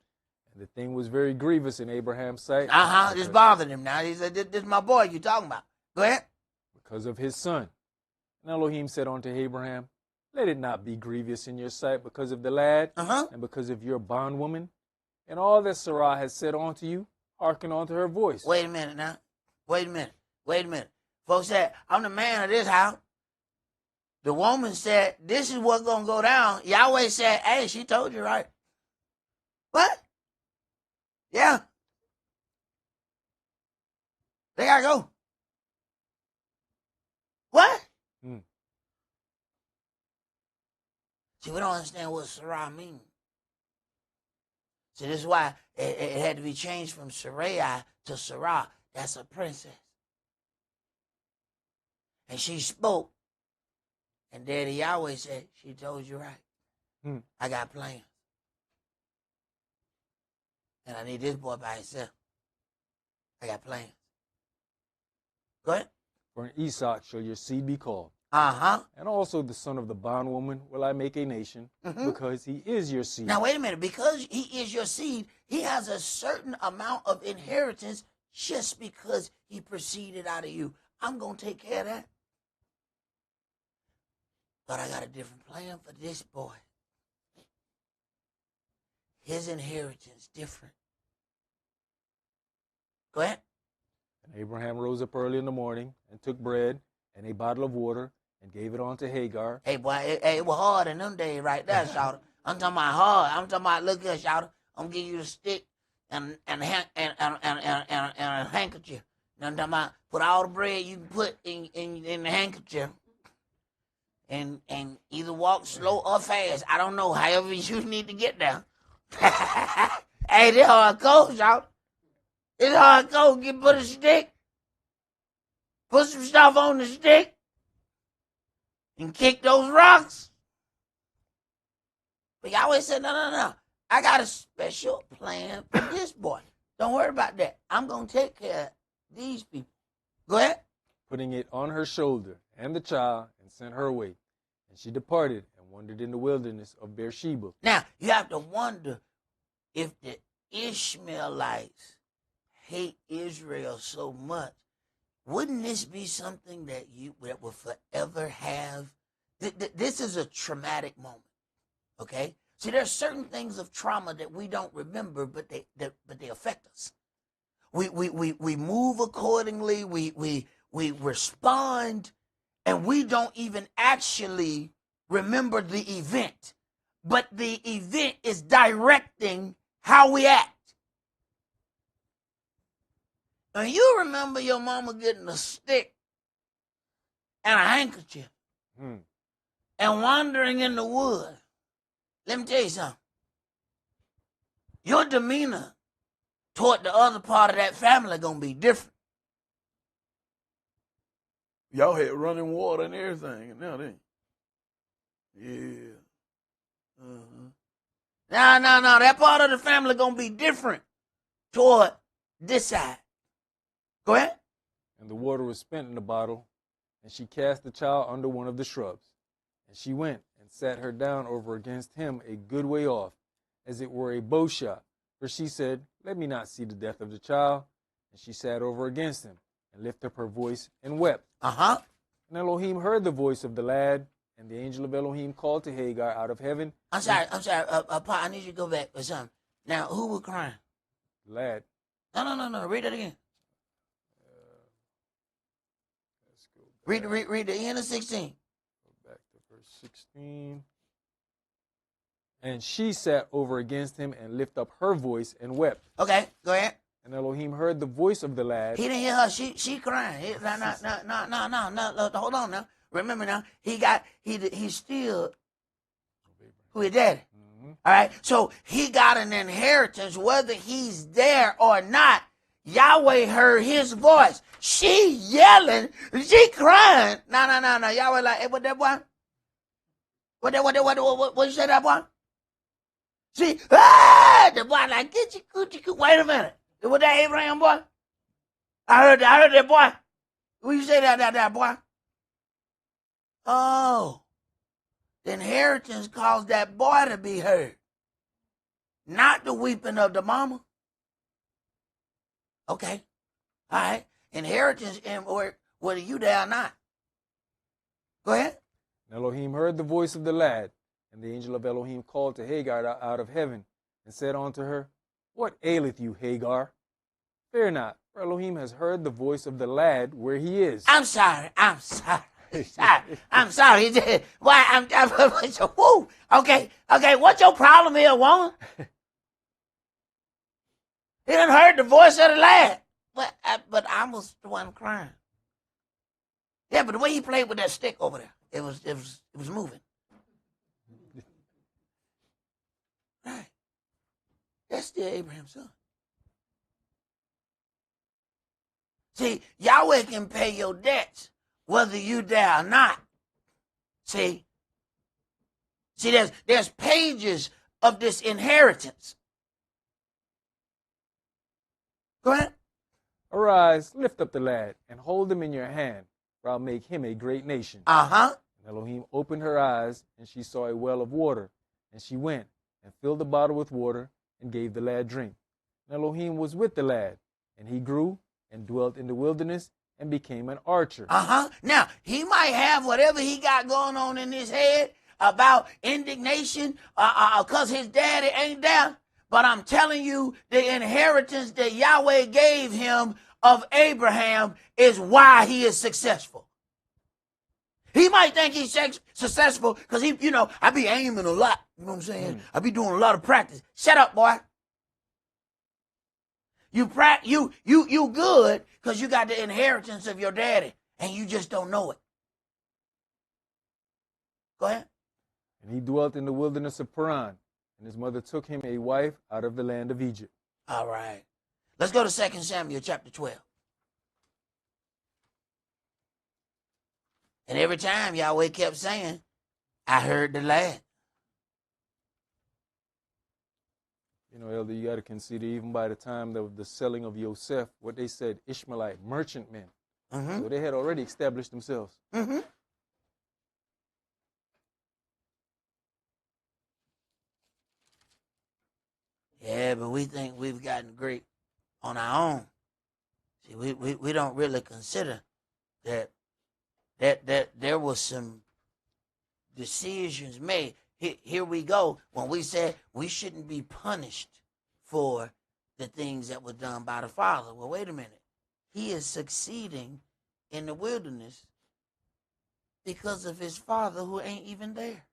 And the thing was very grievous in Abraham's sight. This bothered him now. He said, this is my boy you talking about. Go ahead. Because of his son. And Elohim said unto Abraham, Let it not be grievous in your sight because of the lad, and because of your bondwoman, and all that Sarah has said unto you, hearken unto her voice. Wait a minute now. Wait a minute. Folks said, I'm the man of this house. The woman said, this is what's going to go down. Yahweh said, hey, she told you right. What? Yeah. They got to go. What? Hmm. See, we don't understand what Sarai means. See, this is why it had to be changed from Sarai to Sarah. That's a princess. And she spoke. And Daddy Yahweh said, she told you right. Hmm. I got plans. And I need this boy by himself. I got plans. Go ahead. For in Esaac shall your seed be called. Uh-huh. And also the son of the bondwoman will I make a nation, because he is your seed. Now, wait a minute. Because he is your seed, he has a certain amount of inheritance just because he proceeded out of you. I'm going to take care of that. But I got a different plan for this boy. His inheritance different. Go ahead. And Abraham rose up early in the morning and took bread and a bottle of water and gave it on to Hagar. Hey, boy, it was hard in them days right there, shouter. I'm talking about hard. I'm talking about, look here, shouter. I'm going to give you the stick and a handkerchief. Now I'm talking about put all the bread you can put in the handkerchief and either walk slow or fast. I don't know, however you need to get there. Hey, this hardcore, shouter. It's hardcore. Put a stick. Put some stuff on the stick. And kick those rocks. But Yahweh said, no. I got a special plan for this boy. Don't worry about that. I'm going to take care of these people. Go ahead. Putting it on her shoulder and the child, and sent her away. And she departed and wandered in the wilderness of Beersheba. Now, you have to wonder if the Ishmaelites hate Israel so much. Wouldn't this be something that will forever have? This is a traumatic moment, okay? See, there's certain things of trauma that we don't remember, but they affect us. We move accordingly. We respond, and we don't even actually remember the event, but the event is directing how we act. Now, you remember your mama getting a stick and a handkerchief and wandering in the woods. Let me tell you something. Your demeanor toward the other part of that family going to be different. Y'all had running water and everything, and now they. Yeah. No. That part of the family going to be different toward this side. Go ahead. And the water was spent in the bottle, and she cast the child under one of the shrubs. And she went and sat her down over against him a good way off, as it were a bow shot. For she said, let me not see the death of the child. And she sat over against him, and lifted up her voice, and wept. Uh-huh. And Elohim heard the voice of the lad, and the angel of Elohim called to Hagar out of heaven. I'm sorry. Pa, I need you to go back or something. Now, who was crying? The lad. No. Read that again. Let's go back. Read the end of 16. Go back to verse 16. And she sat over against him and lifted up her voice and wept. Okay, go ahead. And Elohim heard the voice of the lad. He didn't hear her. She crying. No. Hold on now. Remember now, he's still who his daddy. All right. So he got an inheritance, whether he's there or not. Yahweh heard his voice. She yelling. She crying. No. Yahweh like, hey, what that boy? What you say that boy? See, the boy like, get your coochie. Wait a minute. Was that Abraham boy? I heard that boy. What you say that boy? Oh, the inheritance caused that boy to be heard, not the weeping of the mama. Okay, all right. Inheritance in work, whether you there or not. Go ahead. And Elohim heard the voice of the lad, and the angel of Elohim called to Hagar out of heaven, and said unto her, what aileth you, Hagar? Fear not, for Elohim has heard the voice of the lad where he is. I'm sorry. I'm sorry. Why? Woo. Okay. What's your problem here, woman? He done heard the voice of the lad. but I was the one crying. Yeah, but the way he played with that stick over there, it was moving. Right. That's still Abraham's son. See, Yahweh can pay your debts whether you there or not. See, there's pages of this inheritance. Go ahead. Arise, lift up the lad, and hold him in your hand, for I'll make him a great nation. Uh-huh. And Elohim opened her eyes, and she saw a well of water. And she went and filled the bottle with water and gave the lad drink. And Elohim was with the lad, and he grew and dwelt in the wilderness and became an archer. Uh-huh. Now, he might have whatever he got going on in his head about indignation because his daddy ain't there. But I'm telling you, the inheritance that Yahweh gave him of Abraham is why he is successful. He might think he's successful because I be aiming a lot. You know what I'm saying? I be doing a lot of practice. Shut up, boy. You good because you got the inheritance of your daddy and you just don't know it. Go ahead. And he dwelt in the wilderness of Paran, and his mother took him a wife out of the land of Egypt. All right. Let's go to 2 Samuel chapter 12. And every time Yahweh kept saying, I heard the lad. You know, Elder, you got to consider even by the time of the selling of Yosef, what they said, Ishmaelite merchantmen. Mm-hmm. So they had already established themselves. Mm-hmm. Yeah, but we think we've gotten great on our own. See, we don't really consider that there was some decisions made. Here we go. When we said we shouldn't be punished for the things that were done by the Father. Well, wait a minute. He is succeeding in the wilderness because of his father who ain't even there.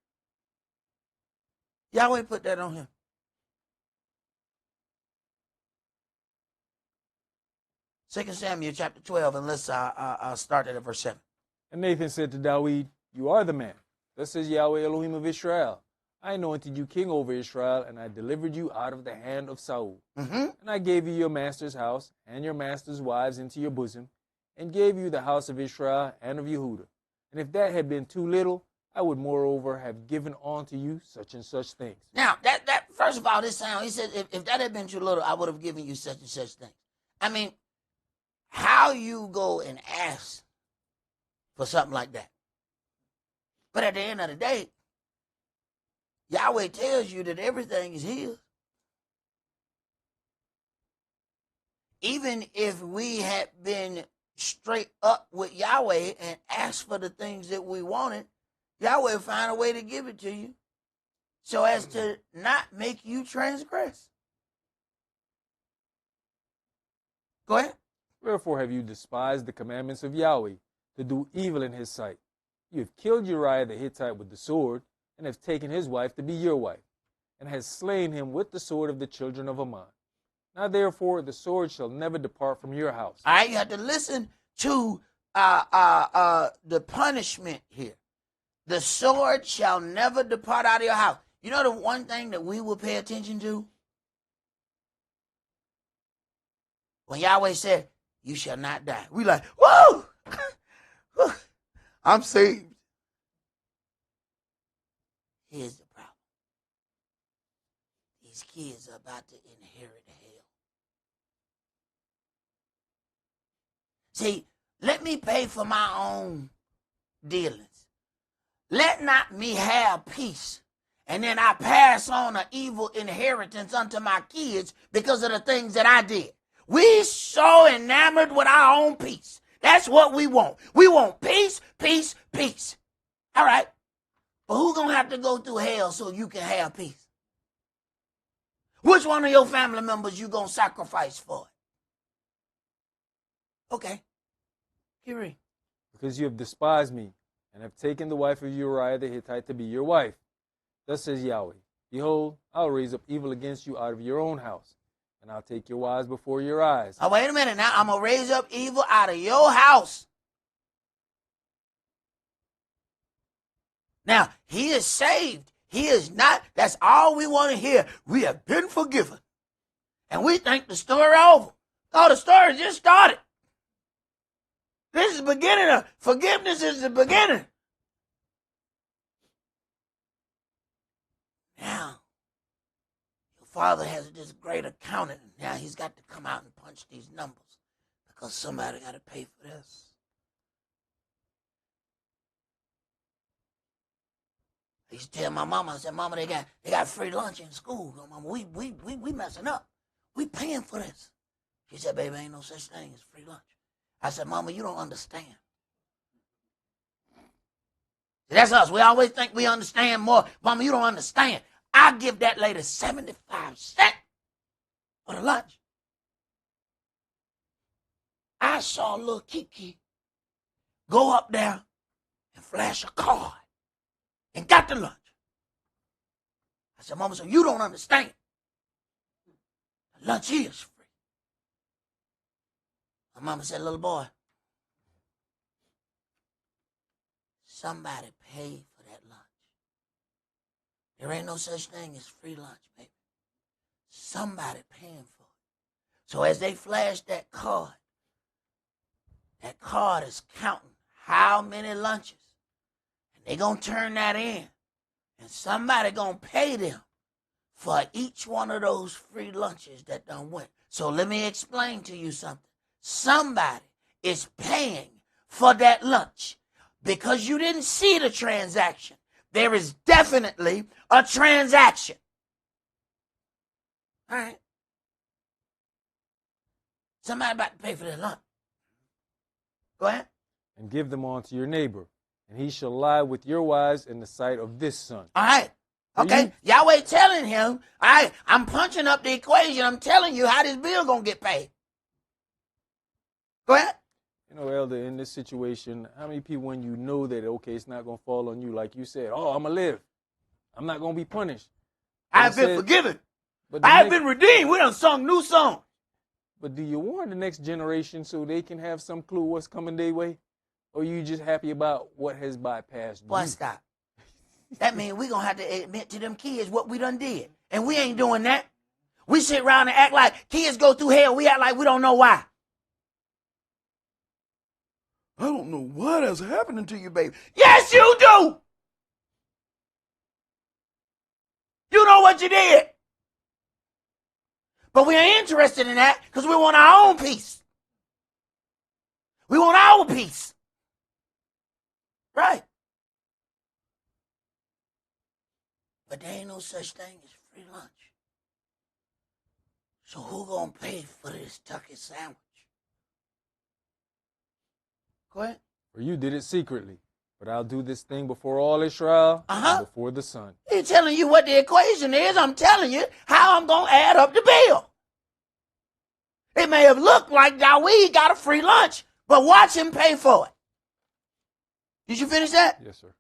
Yahweh put that on him. Second Samuel chapter 12, and let's start at verse 7. And Nathan said to Dawid, You are the man. Thus says Yahweh Elohim of Israel. I anointed you king over Israel, and I delivered you out of the hand of Saul. Mm-hmm. And I gave you your master's house and your master's wives into your bosom, and gave you the house of Israel and of Yehudah. And if that had been too little, I would moreover have given unto you such and such things. Now, that first of all, this sound, he said, if that had been too little, I would have given you such and such things. I mean, how you go and ask for something like that? But at the end of the day, Yahweh tells you that everything is his. Even if we had been straight up with Yahweh and asked for the things that we wanted, Yahweh find a way to give it to you so as to not make you transgress. Go ahead. Wherefore have you despised the commandments of Yahweh, to do evil in his sight? You have killed Uriah the Hittite with the sword, and have taken his wife to be your wife, and has slain him with the sword of the children of Ammon. Now therefore the sword shall never depart from your house. All right, you have to listen to the punishment here. The sword shall never depart out of your house. You know the one thing that we will pay attention to? When Yahweh said, you shall not die. We like, whoa! I'm saved. Here's the problem. These kids are about to inherit hell. See, let me pay for my own dealings. Let not me have peace. And then I pass on an evil inheritance unto my kids because of the things that I did. We so enamored with our own peace. That's what we want. We want peace, peace, peace. All right. But who's going to have to go through hell so you can have peace? Which one of your family members you going to sacrifice for it? Okay. Kiri. Because you have despised me, and have taken the wife of Uriah the Hittite to be your wife. Thus says Yahweh, Behold, I will raise up evil against you out of your own house, and I'll take your wives before your eyes. Oh, wait a minute now. I'm going to raise up evil out of your house. Now, he is saved. He is not. That's all we want to hear. We have been forgiven. And we think the story over. Oh, the story just started. This is the beginning of forgiveness is the beginning. Now, your father has this great accountant. Now he's got to come out and punch these numbers because somebody got to pay for this. I used to tell my mama, I said, Mama, they got free lunch in school. Mama, we messing up. We paying for this. She said, baby, ain't no such thing as free lunch. I said, Mama, you don't understand. That's us. We always think we understand more. Mama, you don't understand. I give that lady 75 cents for the lunch. I saw little Kiki go up there and flash a card and got the lunch. I said, Mama, so you don't understand. The lunch is free. My mama said, little boy, somebody paid for that lunch. There ain't no such thing as free lunch, baby. Somebody paying for it. So as they flash that card is counting how many lunches. And they going to turn that in. And somebody going to pay them for each one of those free lunches that done went. So let me explain to you something. Somebody is paying for that lunch because you didn't see the transaction. There is definitely a transaction. All right. Somebody about to pay for that lunch. Go ahead. And give them unto your neighbor, and he shall lie with your wives in the sight of this son. All right. Okay. Yahweh telling him, all right, I'm punching up the equation. I'm telling you how this bill going to get paid. Go ahead. You know, Elder, in this situation, how many people, when you know that, okay, it's not going to fall on you, like you said, oh, I'm going to live. I'm not going to be punished. I've been forgiven. I've been redeemed. We done sung new songs. But do you warn the next generation so they can have some clue what's coming their way? Or are you just happy about what has bypassed Boy, you? stop. That means we're going to have to admit to them kids what we done did. And we ain't doing that. We sit around and act like kids go through hell. We act like we don't know why. I don't know what is happening to you, baby. Yes, you do. You know what you did. But we ain't interested in that because we want our own peace. We want our peace. Right. But there ain't no such thing as free lunch. So who gonna pay for this turkey sandwich? Go ahead. For you did it secretly, but I'll do this thing before all Israel and before the sun. He's telling you what the equation is. I'm telling you how I'm going to add up the bill. It may have looked like Dawid got a free lunch, but watch him pay for it. Did you finish that? Yes, sir.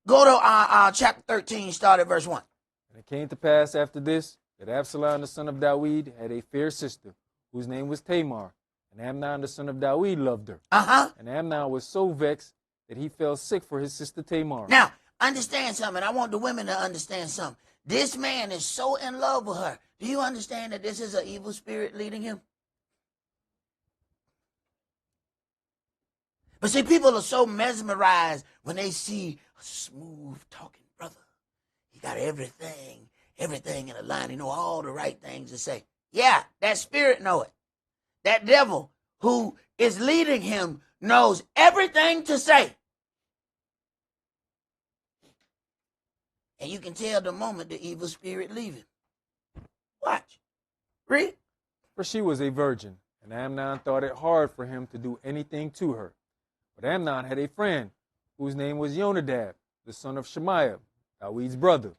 Go to chapter 13, start at verse 1. And it came to pass after this that Absalom the son of Dawid had a fair sister, whose name was Tamar. And Amnon the son of Dawid loved her. And Amnon was so vexed that he fell sick for his sister Tamar. Now, understand something. I want the women to understand something. This man is so in love with her. Do you understand that this is an evil spirit leading him? But see, people are so mesmerized when they see a smooth talking brother. He got everything in a line. He know all the right things to say. Yeah, that spirit know it. That devil who is leading him knows everything to say. And you can tell the moment the evil spirit leave him. Watch. Read. For she was a virgin, and Amnon thought it hard for him to do anything to her. But Amnon had a friend whose name was Jonadab, the son of Shemaiah, Dawid's brother.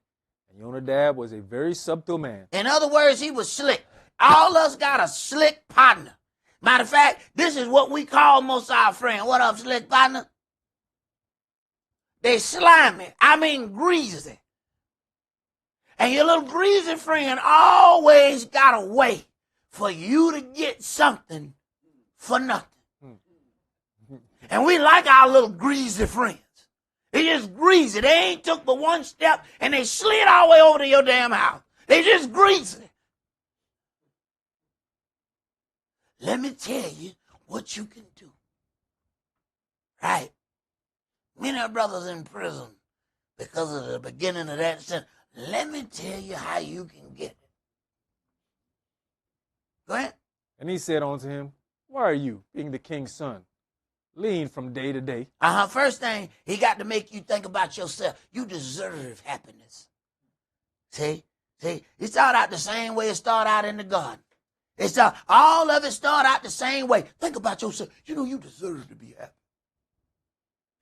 And Jonadab was a very subtle man. In other words, he was slick. All us got a slick partner. Matter of fact, this is what we call most of our friends. What up, slick partner? They slimy. I mean greasy. And your little greasy friend always got a way for you to get something for nothing. And we like our little greasy friends. They just greasy. They ain't took but one step and they slid all the way over to your damn house. They just greasy. Let me tell you what you can do. Right? Many of brothers in prison because of the beginning of that sin. Let me tell you how you can get it. Go ahead. And he said unto him, Why are you, being the king's son, lean from day to day? First thing, he got to make you think about yourself. You deserve happiness. See? It started out the same way it started out in the garden. All of it started out the same way. Think about yourself. You know you deserve to be happy.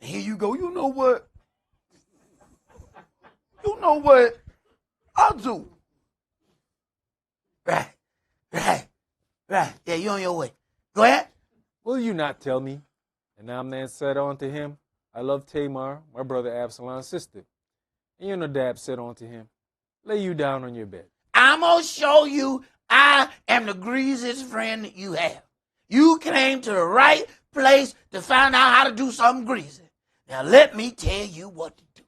And here you go. You know what? I do. Right. Yeah, you on your way. Go ahead. Will you not tell me? And Amnon said unto him, I love Tamar, my brother Absalom's sister. And Jonadab said unto him, Lay you down on your bed. I'm going to show you I am the greasiest friend that you have. You came to the right place to find out how to do something greasy. Now let me tell you what to do.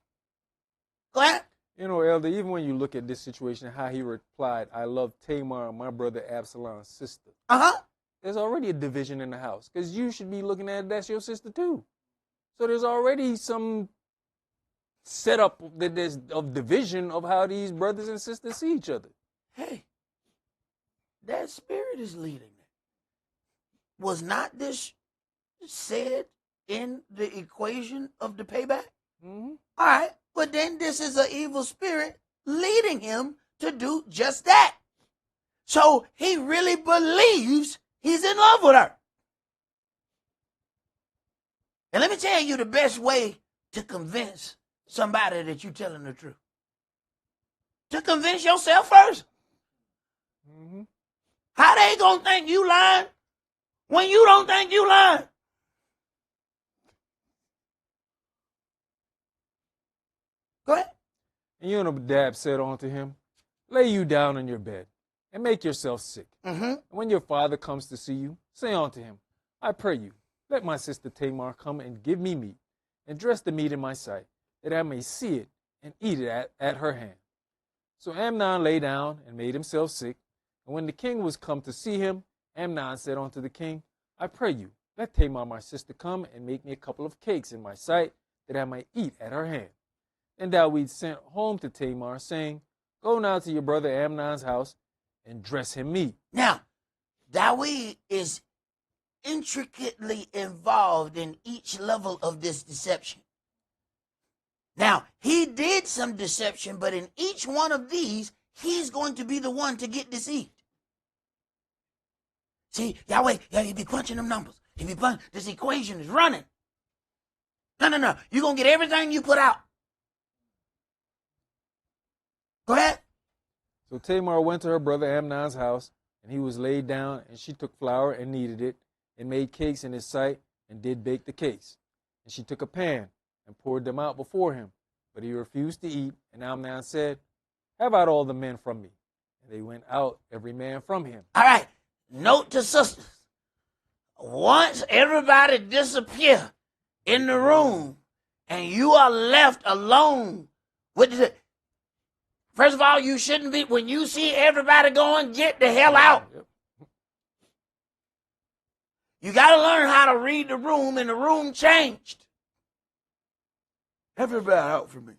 Go ahead. You know, Elder, even when you look at this situation, how he replied, I love Tamar, my brother Absalom's sister. There's already a division in the house because you should be looking at it, that's your sister too. So there's already some setup of division of how these brothers and sisters see each other. Hey, that spirit is leading them. Was not this said in the equation of the payback? Mm-hmm. All right, but then this is an evil spirit leading him to do just that. So he really believes he's in love with her. And let me tell you the best way to convince somebody that you're telling the truth. To convince yourself first. Mm-hmm. How they gonna think you lying when you don't think you lying? Go ahead. And Jonadab said unto him, Lay you down on your bed and make yourself sick. Mm-hmm. And when your father comes to see you, say unto him, I pray you, let my sister Tamar come and give me meat, and dress the meat in my sight, that I may see it and eat it at her hand. So Amnon lay down and made himself sick. And when the king was come to see him, Amnon said unto the king, I pray you, let Tamar my sister come and make me a couple of cakes in my sight, that I may eat at her hand. And David sent home to Tamar, saying, Go now to your brother Amnon's house and dress him meat. Now, David is intricately involved in each level of this deception. Now, he did some deception, but in each one of these, he's going to be the one to get deceived. See, Yahweh, you be punching them numbers. You be punching, this equation is running. No. You're going to get everything you put out. Go ahead. So Tamar went to her brother Amnon's house, and he was laid down, and she took flour and kneaded it, and made cakes in his sight, and did bake the cakes. And she took a pan, and poured them out before him. But he refused to eat, and Amnon said, Have out all the men from me. And they went out, every man from him. All right. Note to sisters. Once everybody disappear in the room, and you are left alone with the... First of all, you shouldn't be, when you see everybody going, get the hell out. Yep. You got to learn how to read the room, and the room changed. Everybody out for me.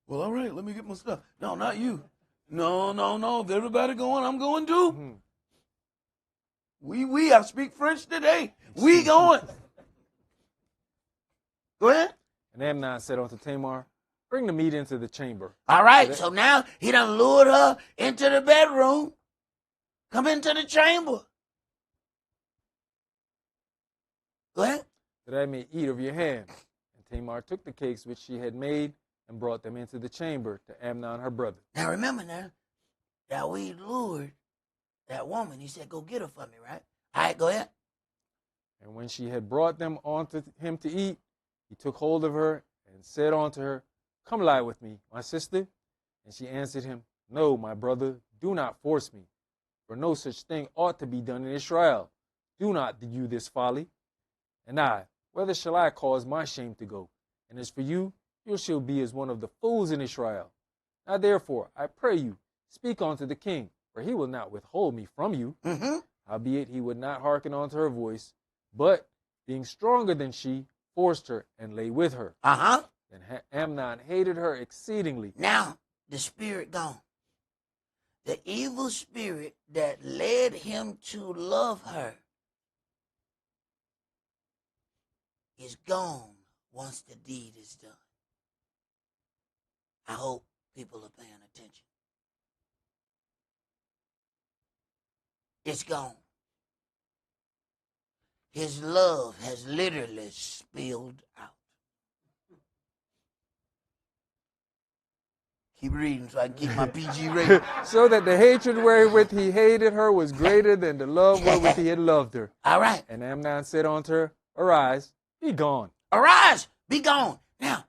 Well, all right, let me get my stuff. No, not you. No. If everybody going, I'm going too. Mm-hmm. I speak French today. We going. Go ahead. And Amnon said unto Tamar, Bring the meat into the chamber. All right, so now he done lured her into the bedroom. Come into the chamber. Go ahead. That I may eat of your hand. And Tamar took the cakes which she had made, and brought them into the chamber to Amnon her brother. Now remember that we lured that woman. He said, Go get her for me, right? All right, go ahead. And when she had brought them unto him to eat, he took hold of her, and said unto her, Come lie with me, my sister. And she answered him, No, my brother, do not force me. for no such thing ought to be done in Israel. Do not do you this folly. And I, whether shall I cause my shame to go? And as for you, you shall be as one of the fools in Israel. Now therefore, I pray you, speak unto the king, for he will not withhold me from you. Howbeit he would not hearken unto her voice, but, being stronger than she, forced her and lay with her. And Amnon hated her exceedingly. Now, the spirit gone. The evil spirit that led him to love her is gone once the deed is done. I hope people are paying attention. It's gone. His love has literally spilled out. Keep reading so I can keep my PG rating. So that the hatred wherewith he hated her was greater than the love wherewith he had loved her. All right. And Amnon said unto her, Arise, be gone. Arise, be gone. Now.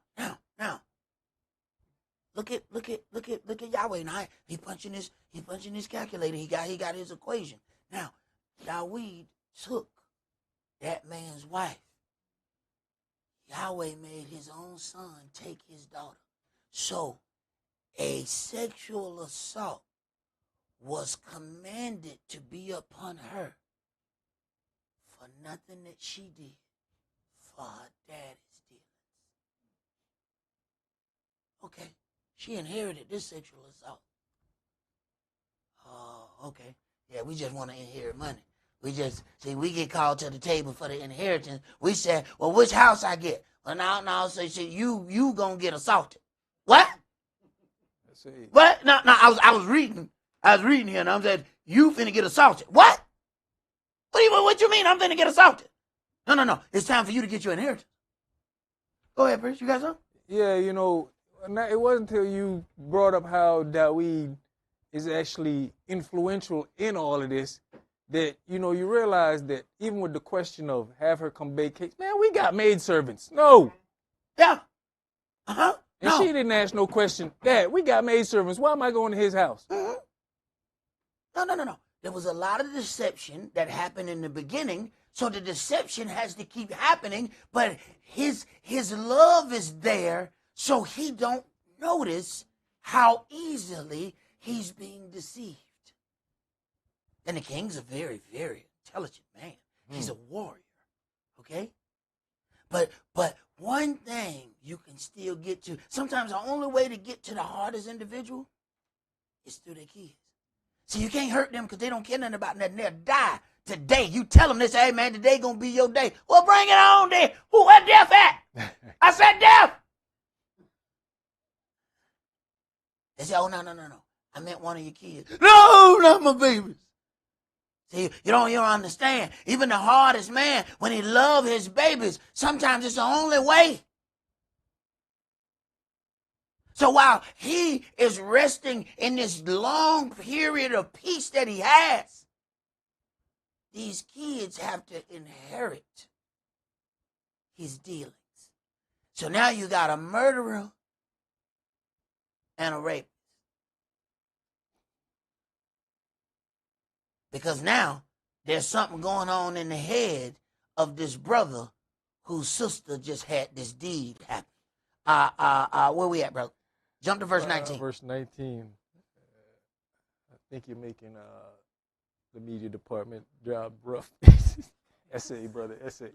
Look at Yahweh. Now he punching his calculator. He got his equation. Now, Dawid took that man's wife. Yahweh made his own son take his daughter. So a sexual assault was commanded to be upon her for nothing that she did, for her daddy's dealings. Okay, she inherited this sexual assault. Oh, okay. Yeah, we just want to inherit money. We get called to the table for the inheritance. We said, well, which house I get? Well, now, so you gonna get assaulted. What? What? No, I was reading here, and I said, you finna get assaulted. What? What you mean I'm finna get assaulted? No. It's time for you to get your inheritance. Go ahead, Bruce. You got something? Yeah, it wasn't until you brought up how Dawid is actually influential in all of this that, you realize that even with the question of have her come bake cakes, man, we got maidservants. No. Yeah. And she didn't ask no question. Dad, we got maidservants. Why am I going to his house? No. There was a lot of deception that happened in the beginning, so the deception has to keep happening, but his love is there, so he don't notice how easily he's being deceived. And the king's a very, very intelligent man. He's a warrior, okay? But one thing you can still get to, sometimes the only way to get to the hardest individual is through their kids. See, you can't hurt them because they don't care nothing about nothing. They'll die today. You tell them this, hey, man, today going to be your day. Well, bring it on then. Where death at? I said death. They say, oh, no. I meant one of your kids. No, not my babies. See, you don't understand. Even the hardest man, when he loves his babies, sometimes it's the only way. So while he is resting in this long period of peace that he has, these kids have to inherit his dealings. So now you got a murderer and a rapist. Because now there's something going on in the head of this brother whose sister just had this deed happen. Where we at, brother? Jump to verse 19. Verse 19. I think you're making the media department job rough. Essay, brother, essay.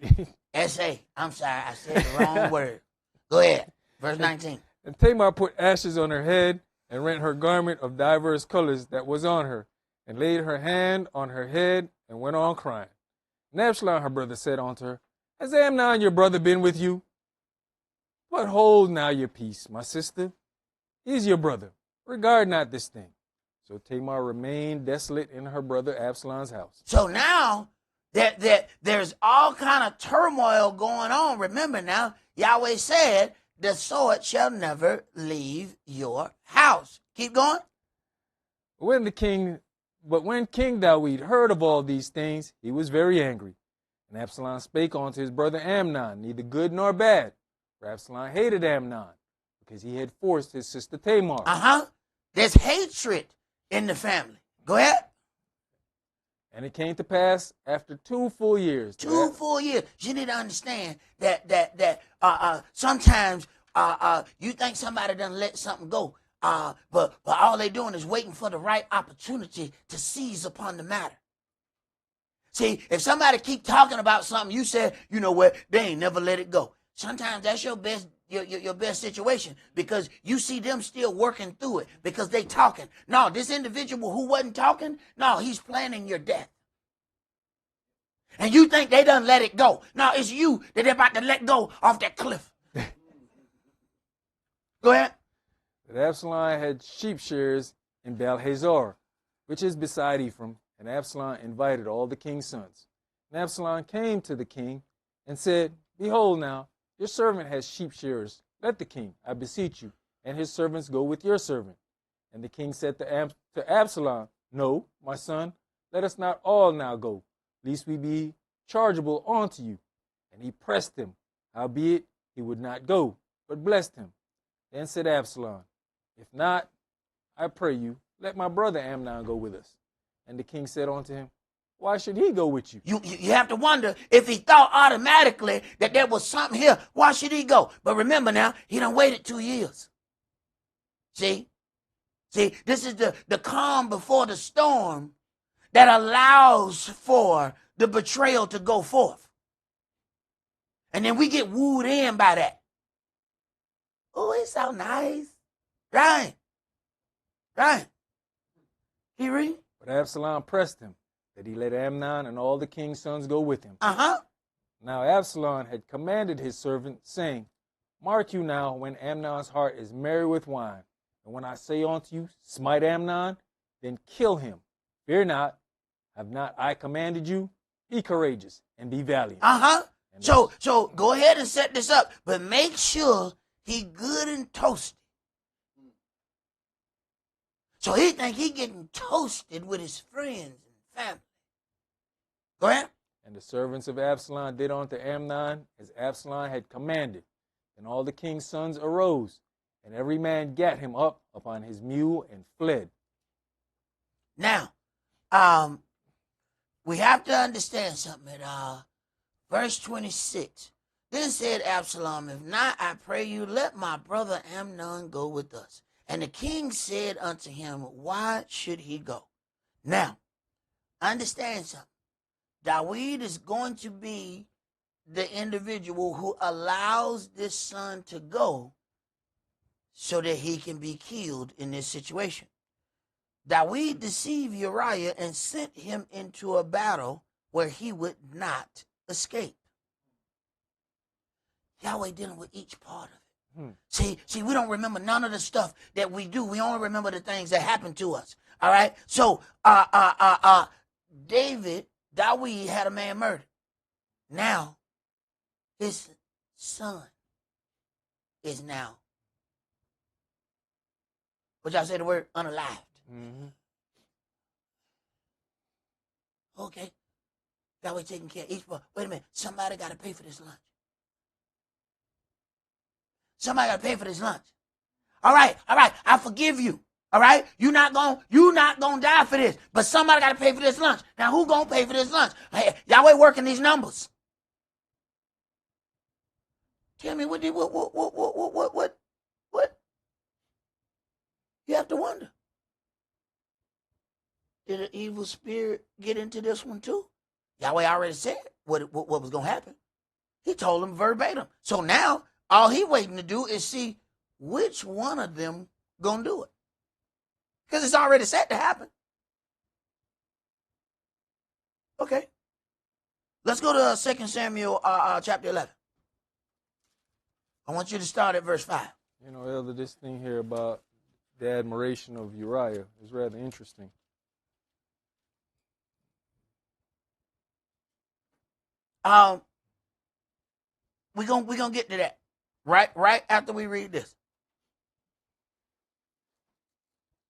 Essay. I'm sorry, I said the wrong word. Go ahead. Verse 19. And Tamar put ashes on her head and rent her garment of diverse colors that was on her, and laid her hand on her head and went on crying. And Absalom, her brother, said unto her, Has Amnon your brother been with you? But hold now your peace, my sister. He is your brother. Regard not this thing. So Tamar remained desolate in her brother Absalom's house. So now that there's all kind of turmoil going on. Remember now, Yahweh said, the sword shall never leave your house. Keep going. When King Dawid heard of all these things, he was very angry. And Absalom spake unto his brother Amnon, neither good nor bad. For Absalom hated Amnon, because he had forced his sister Tamar. There's hatred in the family. Go ahead. And it came to pass after 2 full years. 2 full years. You need to understand that sometimes you think somebody done let something go, but all they doing is waiting for the right opportunity to seize upon the matter. See, if somebody keep talking about something, you said, you know what, they ain't never let it go. Sometimes that's your best your best situation, because you see them still working through it because they talking. No, this individual who wasn't talking, no, he's planning your death. And you think they done let it go. No, it's you that they're about to let go off that cliff. Go ahead. But Absalom had sheep shearers in Baal-hazor, which is beside Ephraim, and Absalom invited all the king's sons. And Absalom came to the king and said, Behold now, your servant has sheep shearers. Let the king, I beseech you, and his servants go with your servant. And the king said to Absalom, No, my son, let us not all now go, lest we be chargeable unto you. And he pressed him, howbeit he would not go, but blessed him. Then said Absalom, If not, I pray you, let my brother Amnon go with us. And the king said unto him, Why should he go with you? You have to wonder, if he thought automatically that there was something here, why should he go? But remember now, he done waited 2 years. See, this is the calm before the storm that allows for the betrayal to go forth. And then we get wooed in by that. Oh, it's so nice. Right. He read? But Absalom pressed him, that he let Amnon and all the king's sons go with him. Now Absalom had commanded his servant, saying, Mark you now, when Amnon's heart is merry with wine, and when I say unto you, Smite Amnon, then kill him. Fear not, have not I commanded you? Be courageous and be valiant. So go ahead and set this up, but make sure he good and toasted. So he think he getting toasted with his friends and family. Go ahead. And the servants of Absalom did unto Amnon as Absalom had commanded. And all the king's sons arose, and every man gat him up upon his mule and fled. Now, we have to understand something. Verse 26. Then said Absalom, If not, I pray you, let my brother Amnon go with us. And the king said unto him, Why should he go? Now, understand something. Dawid is going to be the individual who allows this son to go so that he can be killed in this situation. Dawid deceived Uriah and sent him into a battle where he would not escape. Yahweh dealing with each part of it. See, we don't remember none of the stuff that we do. We only remember the things that happen to us. All right. So, Dawid had a man murdered. Now, his son is now, what y'all say the word, unalived. Okay. Dawid taking care of each part. Wait a minute. Somebody got to pay for this lunch. Somebody got to pay for this lunch. All right. I forgive you. All right. You're not gonna die for this, but somebody got to pay for this lunch. Now, who gonna pay for this lunch? Hey, Yahweh working these numbers. Tell me what? You have to wonder. Did an evil spirit get into this one too? Yahweh already said what was gonna happen. He told him verbatim. So now, all he waiting to do is see which one of them gonna do it. Because it's already set to happen. Okay. Let's go to 2 Samuel chapter 11. I want you to start at verse 5. You know, Elder, this thing here about the admiration of Uriah is rather interesting. We're gonna get to that right after we read this,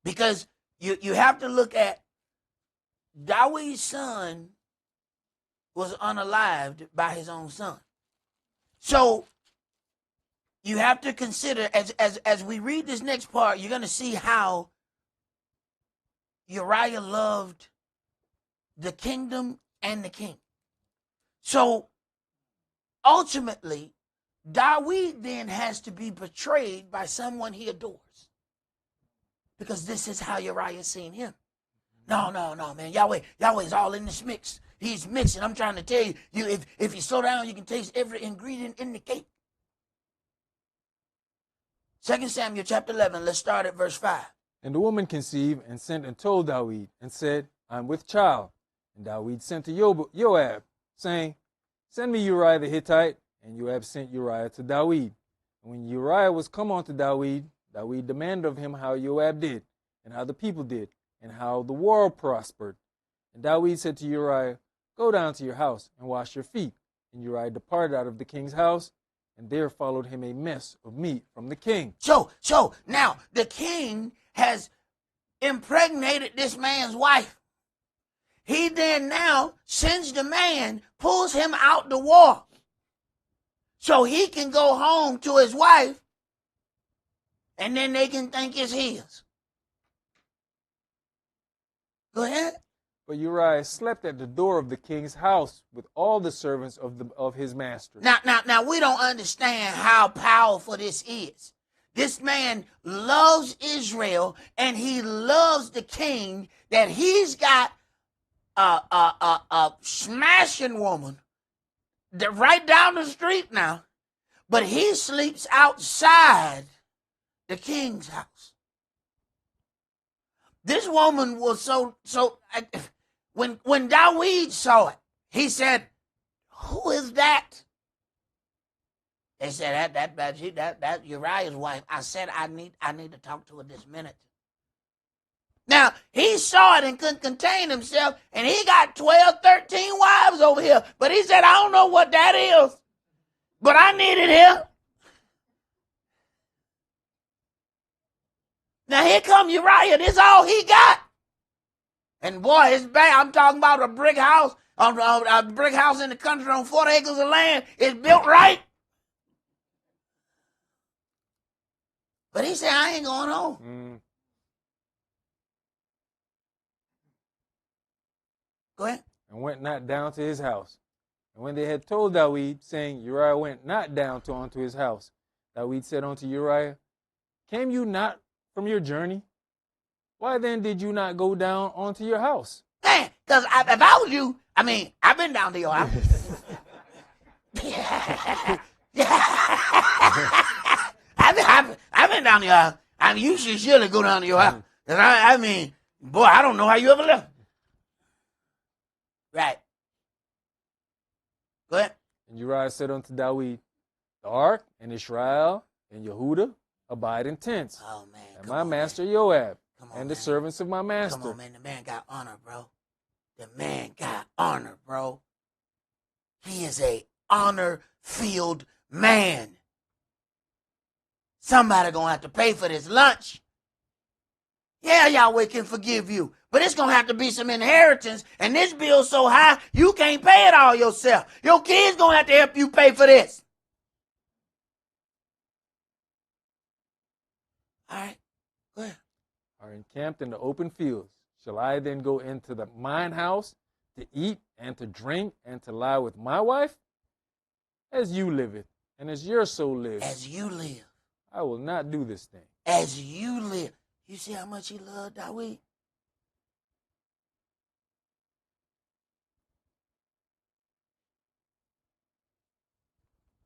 because you have to look at David's son was unalived by his own son. So you have to consider, as we read this next part, you're gonna see how Uriah loved the kingdom and the king. So ultimately, David then has to be betrayed by someone he adores. Because this is how Uriah seen him. No, man. Yahweh's all in this mix. He's mixing. I'm trying to tell you, if you slow down, you can taste every ingredient in the cake. 2 Samuel chapter 11, let's start at verse 5. And the woman conceived and sent and told David and said, I'm with child. And David sent to Joab, saying, Send me Uriah the Hittite. And Joab sent Uriah to David. And when Uriah was come unto David, David demanded of him how Joab did, and how the people did, and how the war prospered. And David said to Uriah, Go down to your house and wash your feet. And Uriah departed out of the king's house, and there followed him a mess of meat from the king. So now the king has impregnated this man's wife. He then now sends the man, pulls him out the war, so he can go home to his wife, and then they can think it's his. Go ahead. But Uriah slept at the door of the king's house with all the servants of his master. Now we don't understand how powerful this is. This man loves Israel, and he loves the king, that he's got a smashing woman right down the street now, but he sleeps outside the king's house. This woman was so when David saw it, he said, "Who is that?" They said that Uriah's wife. I said, I need to talk to her this minute. Now, he saw it and couldn't contain himself, and he got 12, 13 wives over here. But he said, I don't know what that is, but I need it here. Now, here come Uriah. This is all he got. And boy, it's bad. I'm talking about a brick house, a brick house in the country on 40 acres of land. It's built right. But he said, I ain't going home. Go ahead. And went not down to his house. And when they had told David, saying, Uriah went not down unto his house, David said unto Uriah, Came you not from your journey? Why then did you not go down onto your house? Man, because if I was you, I've been down to your house. I've been down to your house. You should surely go down to your house. Because boy, I don't know how you ever left. Right. Go ahead. And Uriah said unto David, The ark and Israel and Yehudah abide in tents. Oh, man. And my master Joab and the man. servants of my master. Come on, man. The man got honor, bro. The man got honor, bro. He is a honor-filled man. Somebody gonna have to pay for this lunch. Yeah, Yahweh can forgive you, but it's gonna have to be some inheritance, and this bill's so high, you can't pay it all yourself. Your kids gonna have to help you pay for this. All right, go ahead. Are encamped in the open fields. Shall I then go into mine house to eat and to drink and to lie with my wife? As you liveth, and as your soul lives. As you live. I will not do this thing. As you live. You see how much he loved David?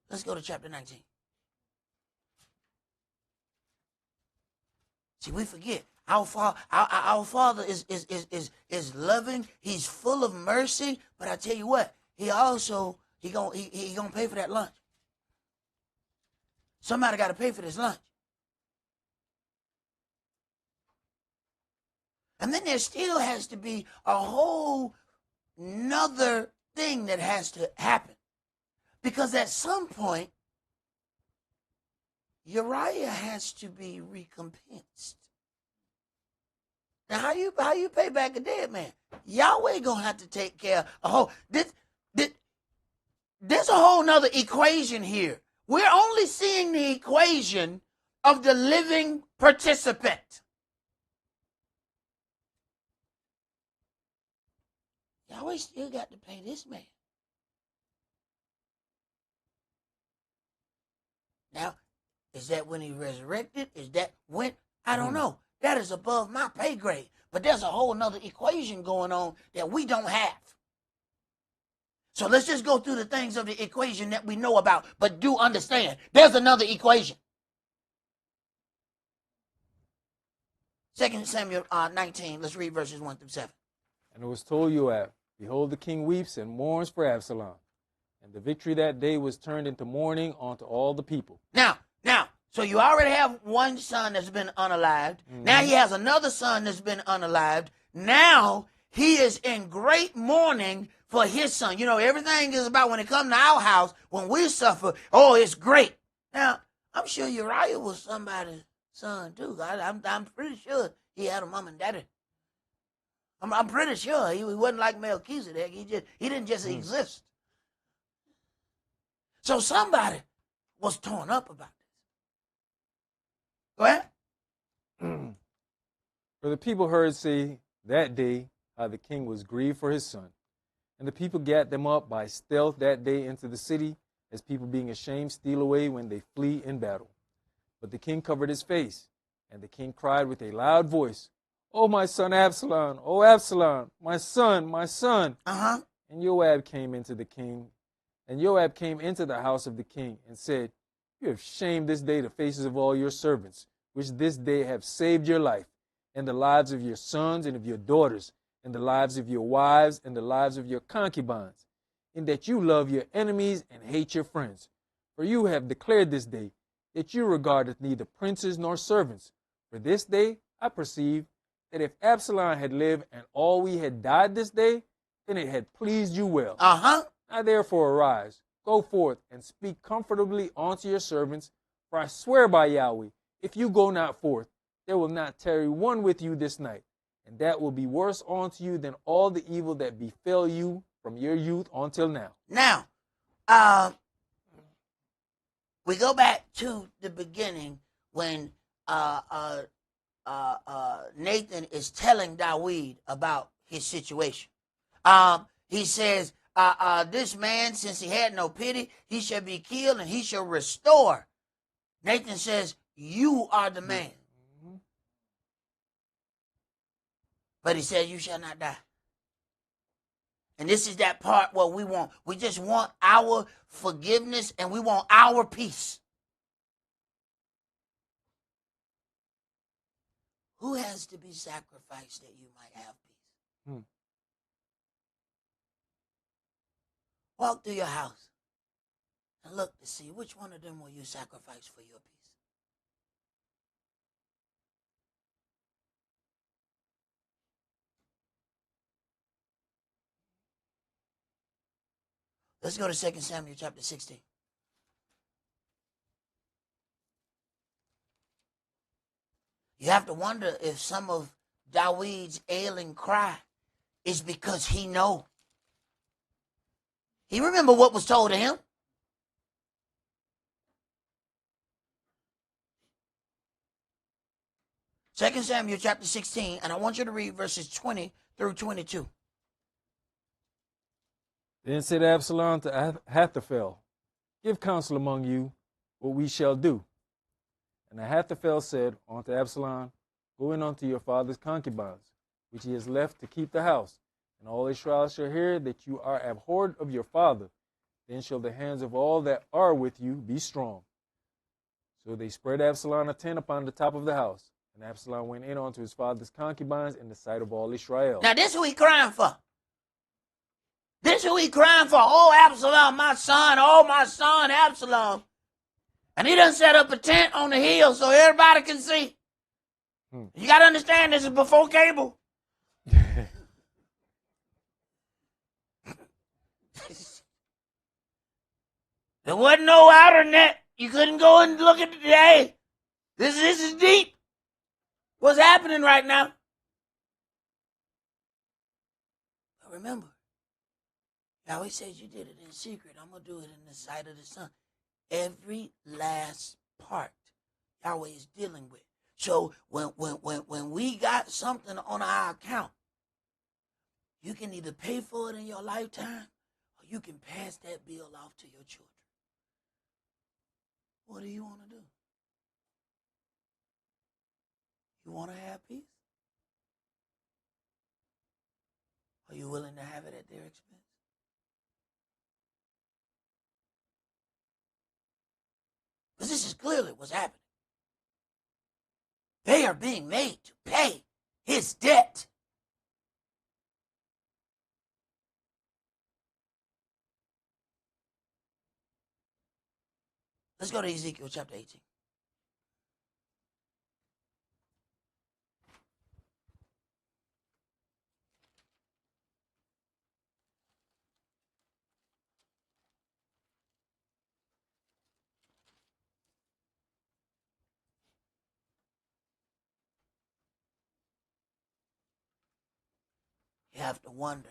Let's go to chapter 19. See, we forget. Our Father is loving. He's full of mercy. But I tell you what, he also gonna pay for that lunch. Somebody got to pay for this lunch. And then there still has to be a whole nother thing that has to happen. Because at some point, Uriah has to be recompensed. Now, how you pay back a dead man? Yahweh gonna have to take care of a whole. There's a whole nother equation here. We're only seeing the equation of the living participant. Yahweh still got to pay this man. Now, is that when he resurrected? Is that when? I don't know. That is above my pay grade. But there's a whole nother equation going on that we don't have. So let's just go through the things of the equation that we know about, but do understand there's another equation. 2 Samuel 19, let's read verses 1 through 7. And it was told Joab, behold, the king weeps and mourns for Absalom. And the victory that day was turned into mourning unto all the people. Now, so you already have one son that's been unalived. Now he has another son that's been unalived. Now he is in great mourning for his son. You know, everything is about when it comes to our house, when we suffer, oh, it's great. Now, I'm sure Uriah was somebody's son too. I'm pretty sure he had a mom and daddy. I'm pretty sure he wasn't like Melchizedek. He didn't just exist. So somebody was torn up about this. Go ahead. For the people heard say that day how the king was grieved for his son. And the people gathered them up by stealth that day into the city, as people being ashamed steal away when they flee in battle. But the king covered his face, and the king cried with a loud voice, "O my son Absalom, O Absalom, my son, my son." And Joab came into the house of the king and said, You have shamed this day the faces of all your servants, which this day have saved your life, and the lives of your sons and of your daughters, and the lives of your wives, and the lives of your concubines, in that you love your enemies and hate your friends. For you have declared this day that you regardeth neither princes nor servants. For this day I perceive that if Absalom had lived and all we had died this day, then it had pleased you well. Now therefore arise, go forth, and speak comfortably unto your servants. For I swear by Yahweh, if you go not forth, there will not tarry one with you this night, and that will be worse unto you than all the evil that befell you from your youth until now. Now, we go back to the beginning when Nathan is telling Dawid about his situation. He says, this man, since he had no pity, he shall be killed and he shall restore. Nathan says, you are the man. But he said, you shall not die. And this is that part what we want. We just want our forgiveness and we want our peace. Who has to be sacrificed that you might have peace? Walk through your house and look to see which one of them will you sacrifice for your peace. Let's go to 2 Samuel chapter 16. You have to wonder if some of David's ailing cry is because he know. He remember what was told to him. Second Samuel chapter 16, and I want you to read verses 20 through 22. Then said Absalom to Ahithophel, Give counsel among you what we shall do. And Ahithophel said unto Absalom, Go in unto your father's concubines, which he has left to keep the house, and all Israel shall hear that you are abhorred of your father. Then shall the hands of all that are with you be strong. So they spread Absalom a tent upon the top of the house, and Absalom went in unto his father's concubines in the sight of all Israel. Now this is who he crying for. This is who he crying for. Oh, Absalom, my son. Oh, my son, Absalom. And he done set up a tent on the hill so everybody can see. You got to understand, this is before cable. There wasn't no internet. You couldn't go and look at it today. This is deep. What's happening right now? But remember, Yahweh says you did it in secret. I'm going to do it in the sight of the sun. Every last part Yahweh is dealing with. So when we got something on our account, You can either pay for it in your lifetime or you can pass that bill off to your children. What do you want to do? You want to have peace? Are you willing to have it at their expense? Because this is clearly what's happening. They are being made to pay his debt. Let's go to Ezekiel chapter 18. You have to wonder,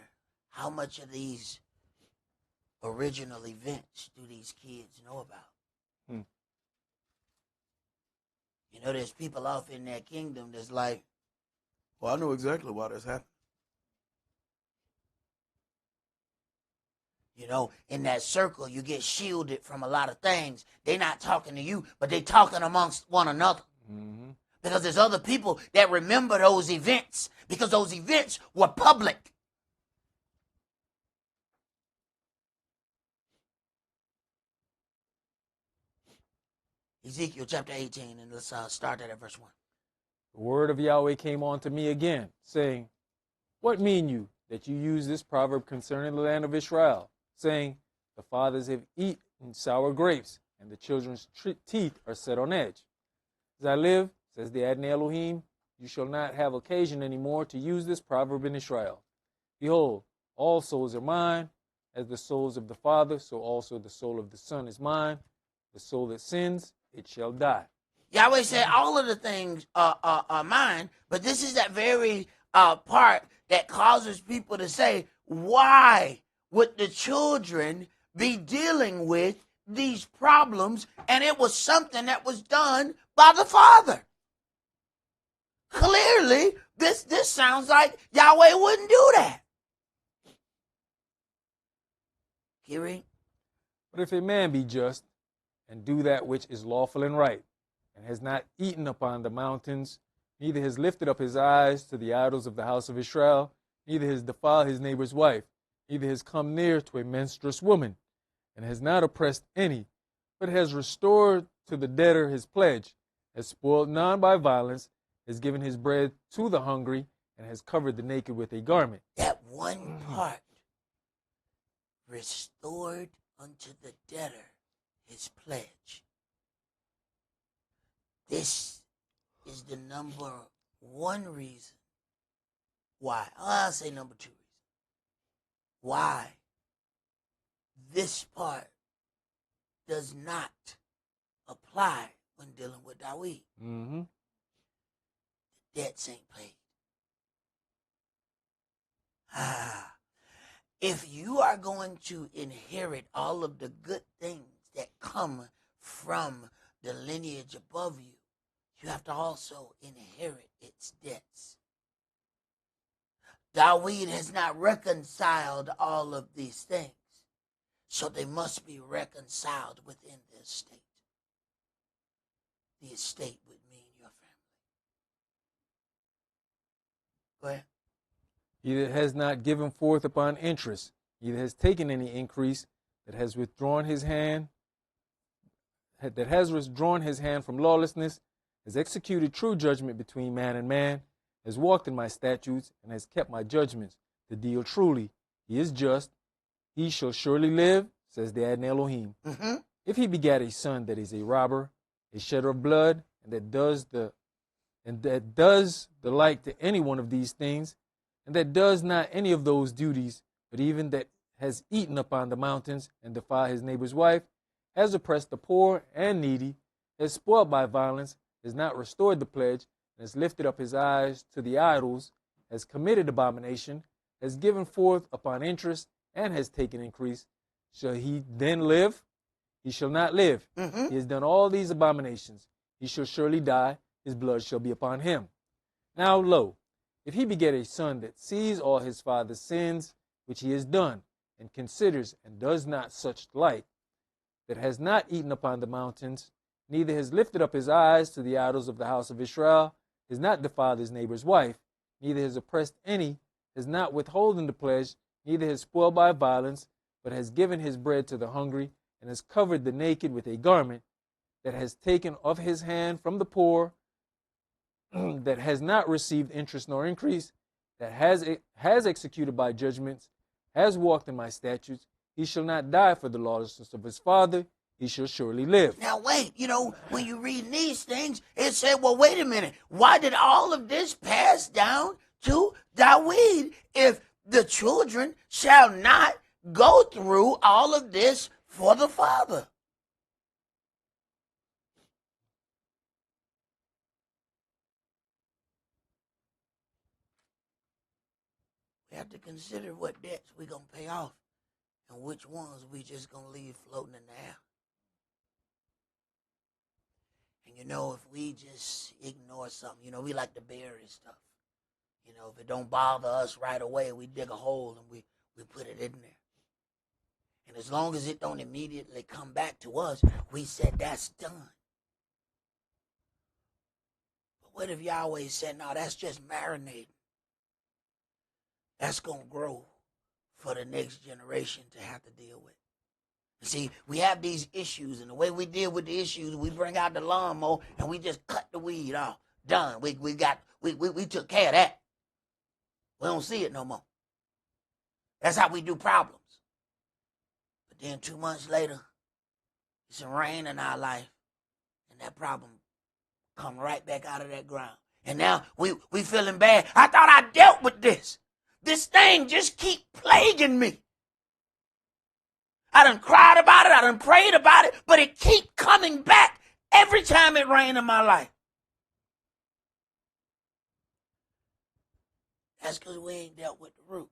how much of these original events do these kids know about? You know, there's people off in that kingdom that's like, Well, I know exactly why this happened. you know, in that circle, you get shielded from a lot of things. They're not talking to you, but they're talking amongst one another. Mm-hmm. Because there's other people that remember those events, because those events were public. Ezekiel chapter 18, and let's start at verse 1. The word of Yahweh came on to me again, saying, What mean you that you use this proverb concerning the land of Israel, saying, The fathers have eaten sour grapes, and the children's teeth are set on edge? As I live, says the Adonai Elohim, you shall not have occasion any more to use this proverb in Israel. Behold, all souls are mine, as the souls of the Father, so also the soul of the Son is mine. The soul that sins, it shall die. Yahweh said all of the things are mine, but this is that very part that causes people to say, why would the children be dealing with these problems? And it was something that was done by the Father. Clearly, this sounds like Yahweh wouldn't do that. Kiri? But if a man be just, and do that which is lawful and right, and has not eaten upon the mountains, neither has lifted up his eyes to the idols of the house of Israel, neither has defiled his neighbor's wife, neither has come near to a menstruous woman, and has not oppressed any, but has restored to the debtor his pledge, has spoiled none by violence, has given his bread to the hungry, and has covered the naked with a garment. That one part, restored unto the debtor his pledge. This is the number one reason why, I'll say number two reason, why this part does not apply when dealing with Dawid. Mm-hmm. The debts ain't paid. If you are going to inherit all of the good things that come from the lineage above you, you have to also inherit its debts. Dawid has not reconciled all of these things, so they must be reconciled within the estate. The estate would mean your family. Go ahead. He that has not given forth upon interest, neither has taken any increase, that has withdrawn his hand from lawlessness, has executed true judgment between man and man, has walked in my statutes, and has kept my judgments, to deal truly. He is just. He shall surely live, says the Adonai Elohim. Mm-hmm. If he begat a son that is a robber, a shedder of blood, and that does the like to any one of these things, and that does not any of those duties, but even that has eaten upon the mountains and defiled his neighbor's wife, has oppressed the poor and needy, has spoiled by violence, has not restored the pledge, and has lifted up his eyes to the idols, has committed abomination, has given forth upon interest, and has taken increase, shall he then live? He shall not live. Mm-hmm. He has done all these abominations. He shall surely die. His blood shall be upon him. Now, lo, If he beget a son that sees all his father's sins, which he has done, and considers and does not such like, that has not eaten upon the mountains, neither has lifted up his eyes to the idols of the house of Israel, has not defiled his neighbor's wife, neither has oppressed any, has not withholden the pledge, neither has spoiled by violence, but has given his bread to the hungry, and has covered the naked with a garment, that has taken of his hand from the poor, that has not received interest nor increase, that has executed by judgments, has walked in my statutes, he shall not die for the lawlessness of his father, he shall surely live. Now wait, when you read these things, it said, well, wait a minute. Why did all of this pass down to David if the children shall not go through all of this for the father? We have to consider what debts we're going to pay off and which ones we just going to leave floating in the air. And if we just ignore something, we like to bury stuff. If it don't bother us right away, we dig a hole and we put it in there. And as long as it don't immediately come back to us, we said that's done. But what if Yahweh said, no, that's just marinating? That's going to grow for the next generation to have to deal with. See, we have these issues, and the way we deal with the issues, we bring out the lawnmower and we just cut the weed off. Done. We took care of that. We don't see it no more. That's how we do problems. But then 2 months later, it's some rain in our life, and that problem come right back out of that ground. And now we feeling bad. I thought I dealt with this. This thing just keep plaguing me. I done cried about it. I done prayed about it. But it keep coming back every time it rains in my life. That's because we ain't dealt with the root.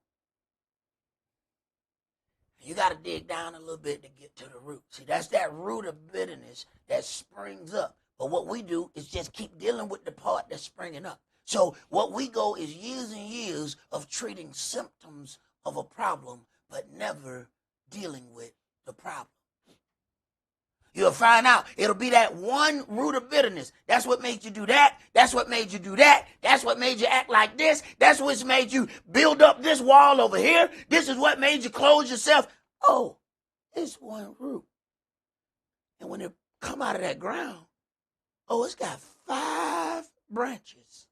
You got to dig down a little bit to get to the root. See, that's that root of bitterness that springs up. But what we do is just keep dealing with the part that's springing up. So what we go is years and years of treating symptoms of a problem, but never dealing with the problem. You'll find out it'll be that one root of bitterness. That's what made you do that. That's what made you do that. That's what made you act like this. That's what's made you build up this wall over here. This is what made you close yourself. Oh, it's one root. And when it come out of that ground, it's got 5 branches.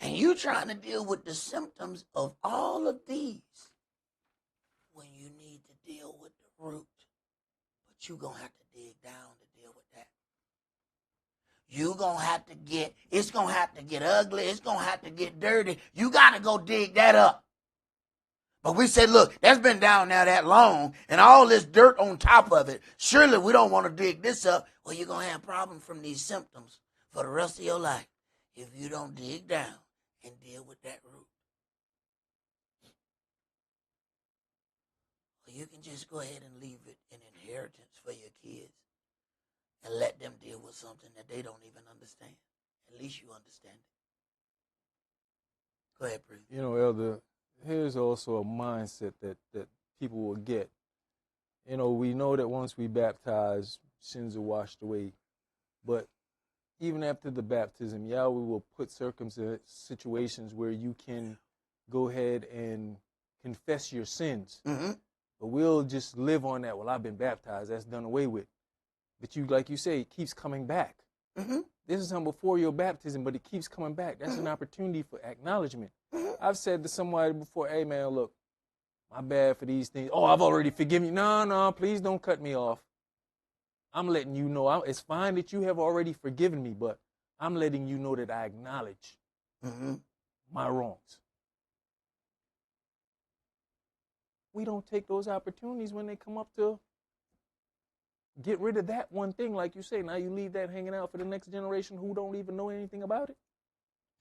And you trying to deal with the symptoms of all of these when you need to deal with the root. But you're going to have to dig down to deal with that. You're going to have to it's going to have to get ugly. It's going to have to get dirty. You got to go dig that up. But we said, look, that's been down there that long and all this dirt on top of it. Surely we don't want to dig this up. Well, you're going to have problems from these symptoms for the rest of your life if you don't dig down and deal with that root. Or you can just go ahead and leave it an inheritance for your kids and let them deal with something that they don't even understand. At least you understand it. Go ahead, Bruce. Elder, here's also a mindset that people will get. We know that once we baptize, sins are washed away. But even after the baptism, Yahweh will put situations where you can go ahead and confess your sins. Mm-hmm. But we'll just live on that. Well, I've been baptized. That's done away with. But like you say, it keeps coming back. Mm-hmm. This is something before your baptism, but it keeps coming back. That's an opportunity for acknowledgement. Mm-hmm. I've said to somebody before, hey, man, look, my bad for these things. Oh, I've already forgiven you. No, please don't cut me off. I'm letting you know. It's fine that you have already forgiven me, but I'm letting you know that I acknowledge my wrongs. We don't take those opportunities when they come up to get rid of that one thing, like you say. Now you leave that hanging out for the next generation who don't even know anything about it.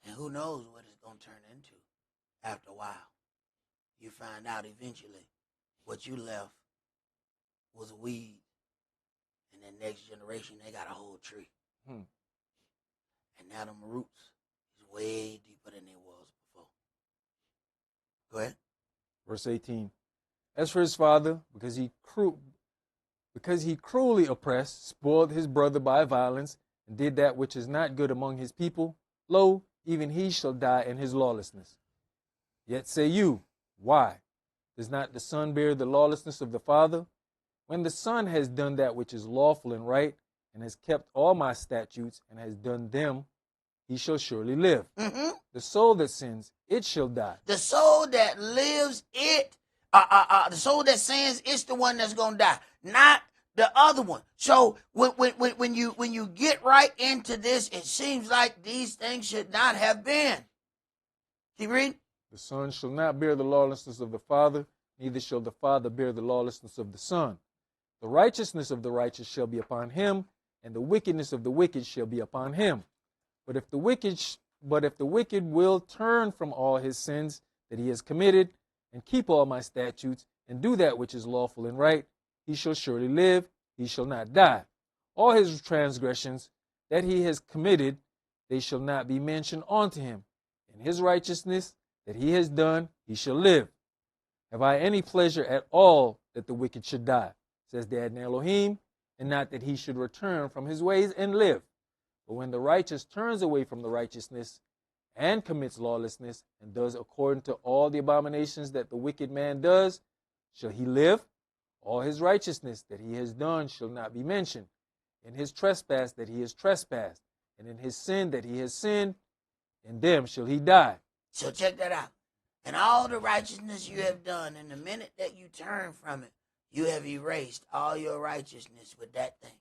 And who knows what it's going to turn into after a while. You find out eventually what you left was a weed. And the next generation, they got a whole tree. And now them roots is way deeper than they was before. Go ahead. Verse 18. As for his father, because he cruelly oppressed, spoiled his brother by violence, and did that which is not good among his people, lo, even he shall die in his lawlessness. Yet say you, why? Does not the son bear the lawlessness of the father? When the son has done that which is lawful and right, and has kept all my statutes, and has done them, he shall surely live. Mm-hmm. The soul that sins, it shall die. The soul that lives, the soul that sins, it's the one that's gonna die, not the other one. So when you get right into this, it seems like these things should not have been. Keep reading. The son shall not bear the lawlessness of the father, neither shall the father bear the lawlessness of the son. The righteousness of the righteous shall be upon him, and the wickedness of the wicked shall be upon him. But if the wicked will turn from all his sins that he has committed, and keep all my statutes, and do that which is lawful and right, he shall surely live, he shall not die. All his transgressions that he has committed, they shall not be mentioned unto him. In his righteousness that he has done, he shall live. Have I any pleasure at all that the wicked should die, says the Adonai Elohim, and not that he should return from his ways and live? But when the righteous turns away from the righteousness and commits lawlessness and does according to all the abominations that the wicked man does, shall he live? All his righteousness that he has done shall not be mentioned. In his trespass that he has trespassed, and in his sin that he has sinned, in them shall he die. So check that out. And all the righteousness you have done, in the minute that you turn from it, you have erased all your righteousness with that thing.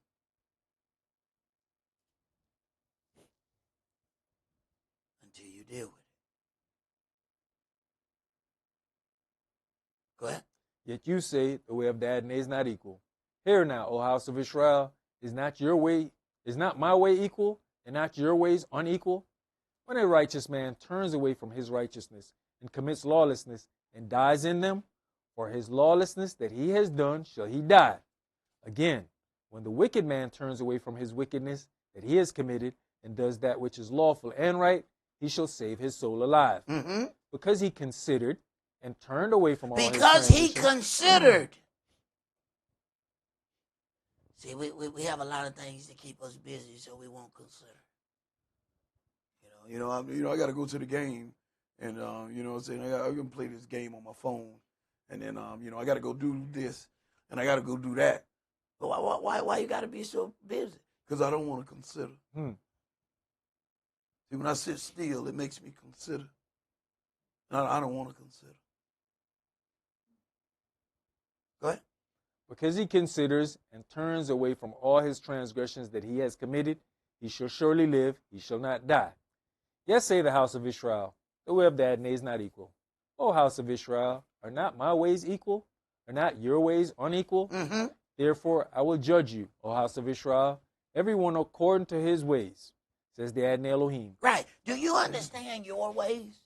Until you deal with it. Go ahead. Yet you say the way of the Adonai is not equal. Hear now, O house of Israel, is not my way equal, and not your ways unequal? When a righteous man turns away from his righteousness and commits lawlessness and dies in them, for his lawlessness that he has done shall he die. Again, when the wicked man turns away from his wickedness that he has committed and does that which is lawful and right, he shall save his soul alive. Mm-hmm. Because he considered and turned away from all his Because he transgressions. considered. See, we have a lot of things to keep us busy, so we won't consider. I got to go to the game, and you know what I'm saying, I can play this game on my phone, and then I got to go do this, and I got to go do that. But why you got to be so busy? Because I don't want to consider. See, when I sit still, it makes me consider. I don't want to consider. Go ahead. Because he considers and turns away from all his transgressions that he has committed, he shall surely live, he shall not die. Yes, say the house of Israel, the way of the Adonai is not equal. O house of Israel, are not my ways equal? Are not your ways unequal? Mm-hmm. Therefore, I will judge you, O house of Israel, everyone according to his ways, says the Adonai Elohim. Right. Do you understand your ways?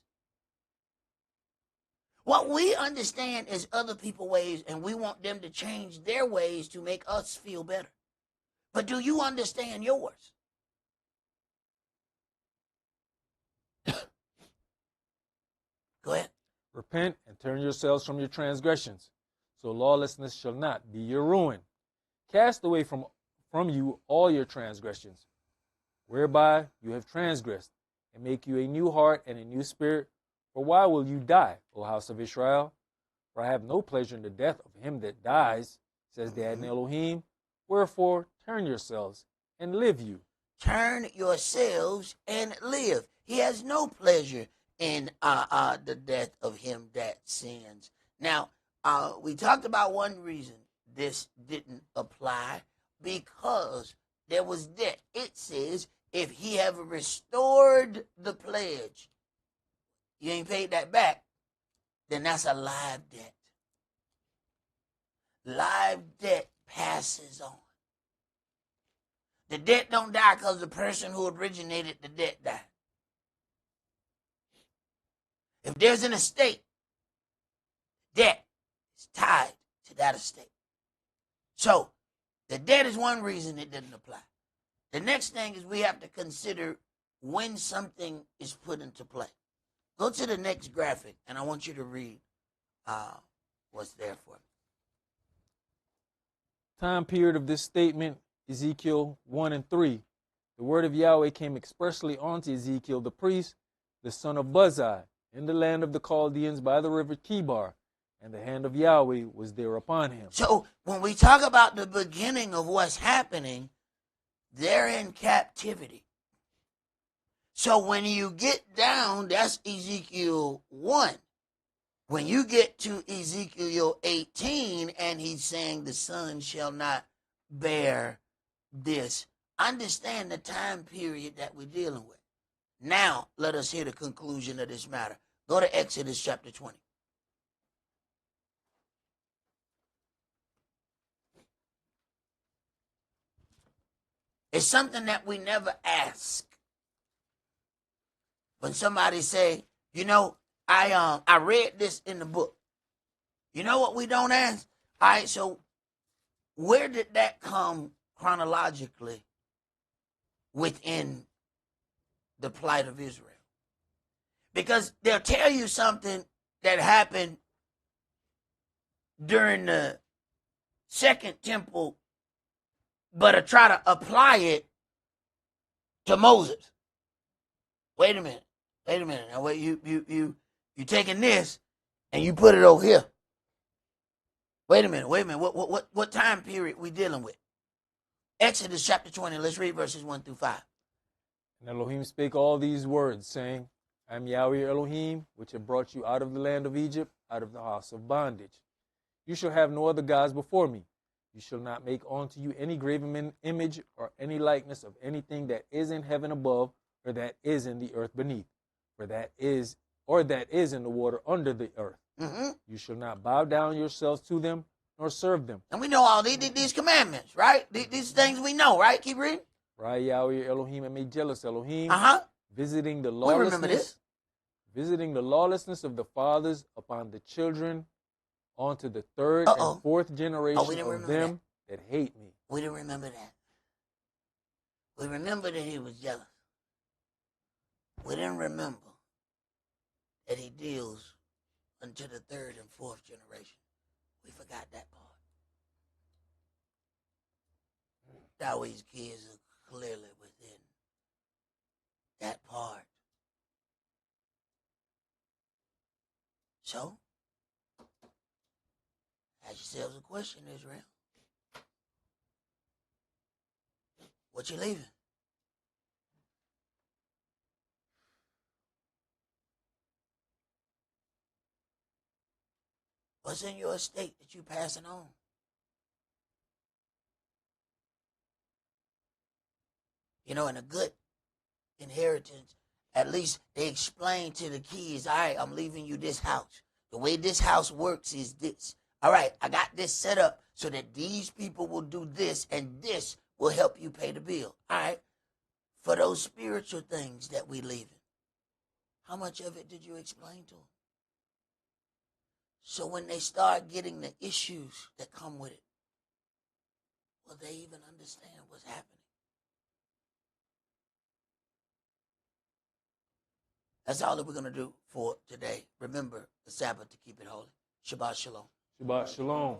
What we understand is other people's ways, and we want them to change their ways to make us feel better. But do you understand yours? Go ahead. Repent and turn yourselves from your transgressions, so lawlessness shall not be your ruin. Cast away from you all your transgressions, whereby you have transgressed, and make you a new heart and a new spirit. For why will you die, O house of Israel? For I have no pleasure in the death of him that dies, says the Adonai Elohim. Wherefore turn yourselves and live you. Turn yourselves and live. He has no pleasure in the death of him that sins. Now, we talked about one reason this didn't apply, because there was debt. It says, if he have restored the pledge, you ain't paid that back, then that's a live debt. Live debt passes on. The debt don't die because the person who originated the debt died. If there's an estate, debt is tied to that estate. So, the debt is one reason it didn't apply. The next thing is we have to consider when something is put into play. Go to the next graphic, and I want you to read what's there for me. Time period of this statement, Ezekiel 1 and 3. The word of Yahweh came expressly unto Ezekiel the priest, the son of Buzi, in the land of the Chaldeans by the river Kibar, and the hand of Yahweh was there upon him. So when we talk about the beginning of what's happening, they're in captivity. So when you get down, that's Ezekiel 1. When you get to Ezekiel 18, and he's saying the son shall not bear this, understand the time period that we're dealing with. Now, let us hear the conclusion of this matter. Go to Exodus chapter 20. It's something that we never ask. When somebody say, you know, I read this in the book. You know what we don't ask? All right, so where did that come chronologically within the plight of Israel? Because they'll tell you something that happened during the Second Temple, but try to apply it to Moses. Wait a minute. Now wait, you taking this and you put it over here. Wait a minute. What time period we dealing with? Exodus chapter 20. Let's read verses 1 through 5. And Elohim spake all these words, saying, I am Yahweh your Elohim, which have brought you out of the land of Egypt, out of the house of bondage. You shall have no other gods before me. You shall not make unto you any graven image or any likeness of anything that is in heaven above, or that is in the earth beneath, or that is in the water under the earth. Mm-hmm. You shall not bow down yourselves to them, nor serve them. And we know all these commandments, right? These things we know, right? Keep reading. For I, Yahweh your Elohim, am a jealous Elohim, visiting the We remember this. visiting the lawlessness of the fathers upon the children, onto the third and fourth generation of them that hate me. We didn't remember that. We remember that he was jealous. We didn't remember that he deals unto the third and fourth generation. We forgot that part. Yahweh's kids are clearly within that part. So, ask yourselves a question, Israel. What you leaving? What's in your estate that you passing on? You know, in a good inheritance, at least they explain to the kids, all right, I'm leaving you this house. The way this house works is this. All right, I got this set up so that these people will do this, and this will help you pay the bill. All right, for those spiritual things that we leaving, how much of it did you explain to them? So when they start getting the issues that come with it, will they even understand what's happening? That's all that we're going to do for today. Remember the Sabbath to keep it holy. Shabbat shalom. Shabbat shalom.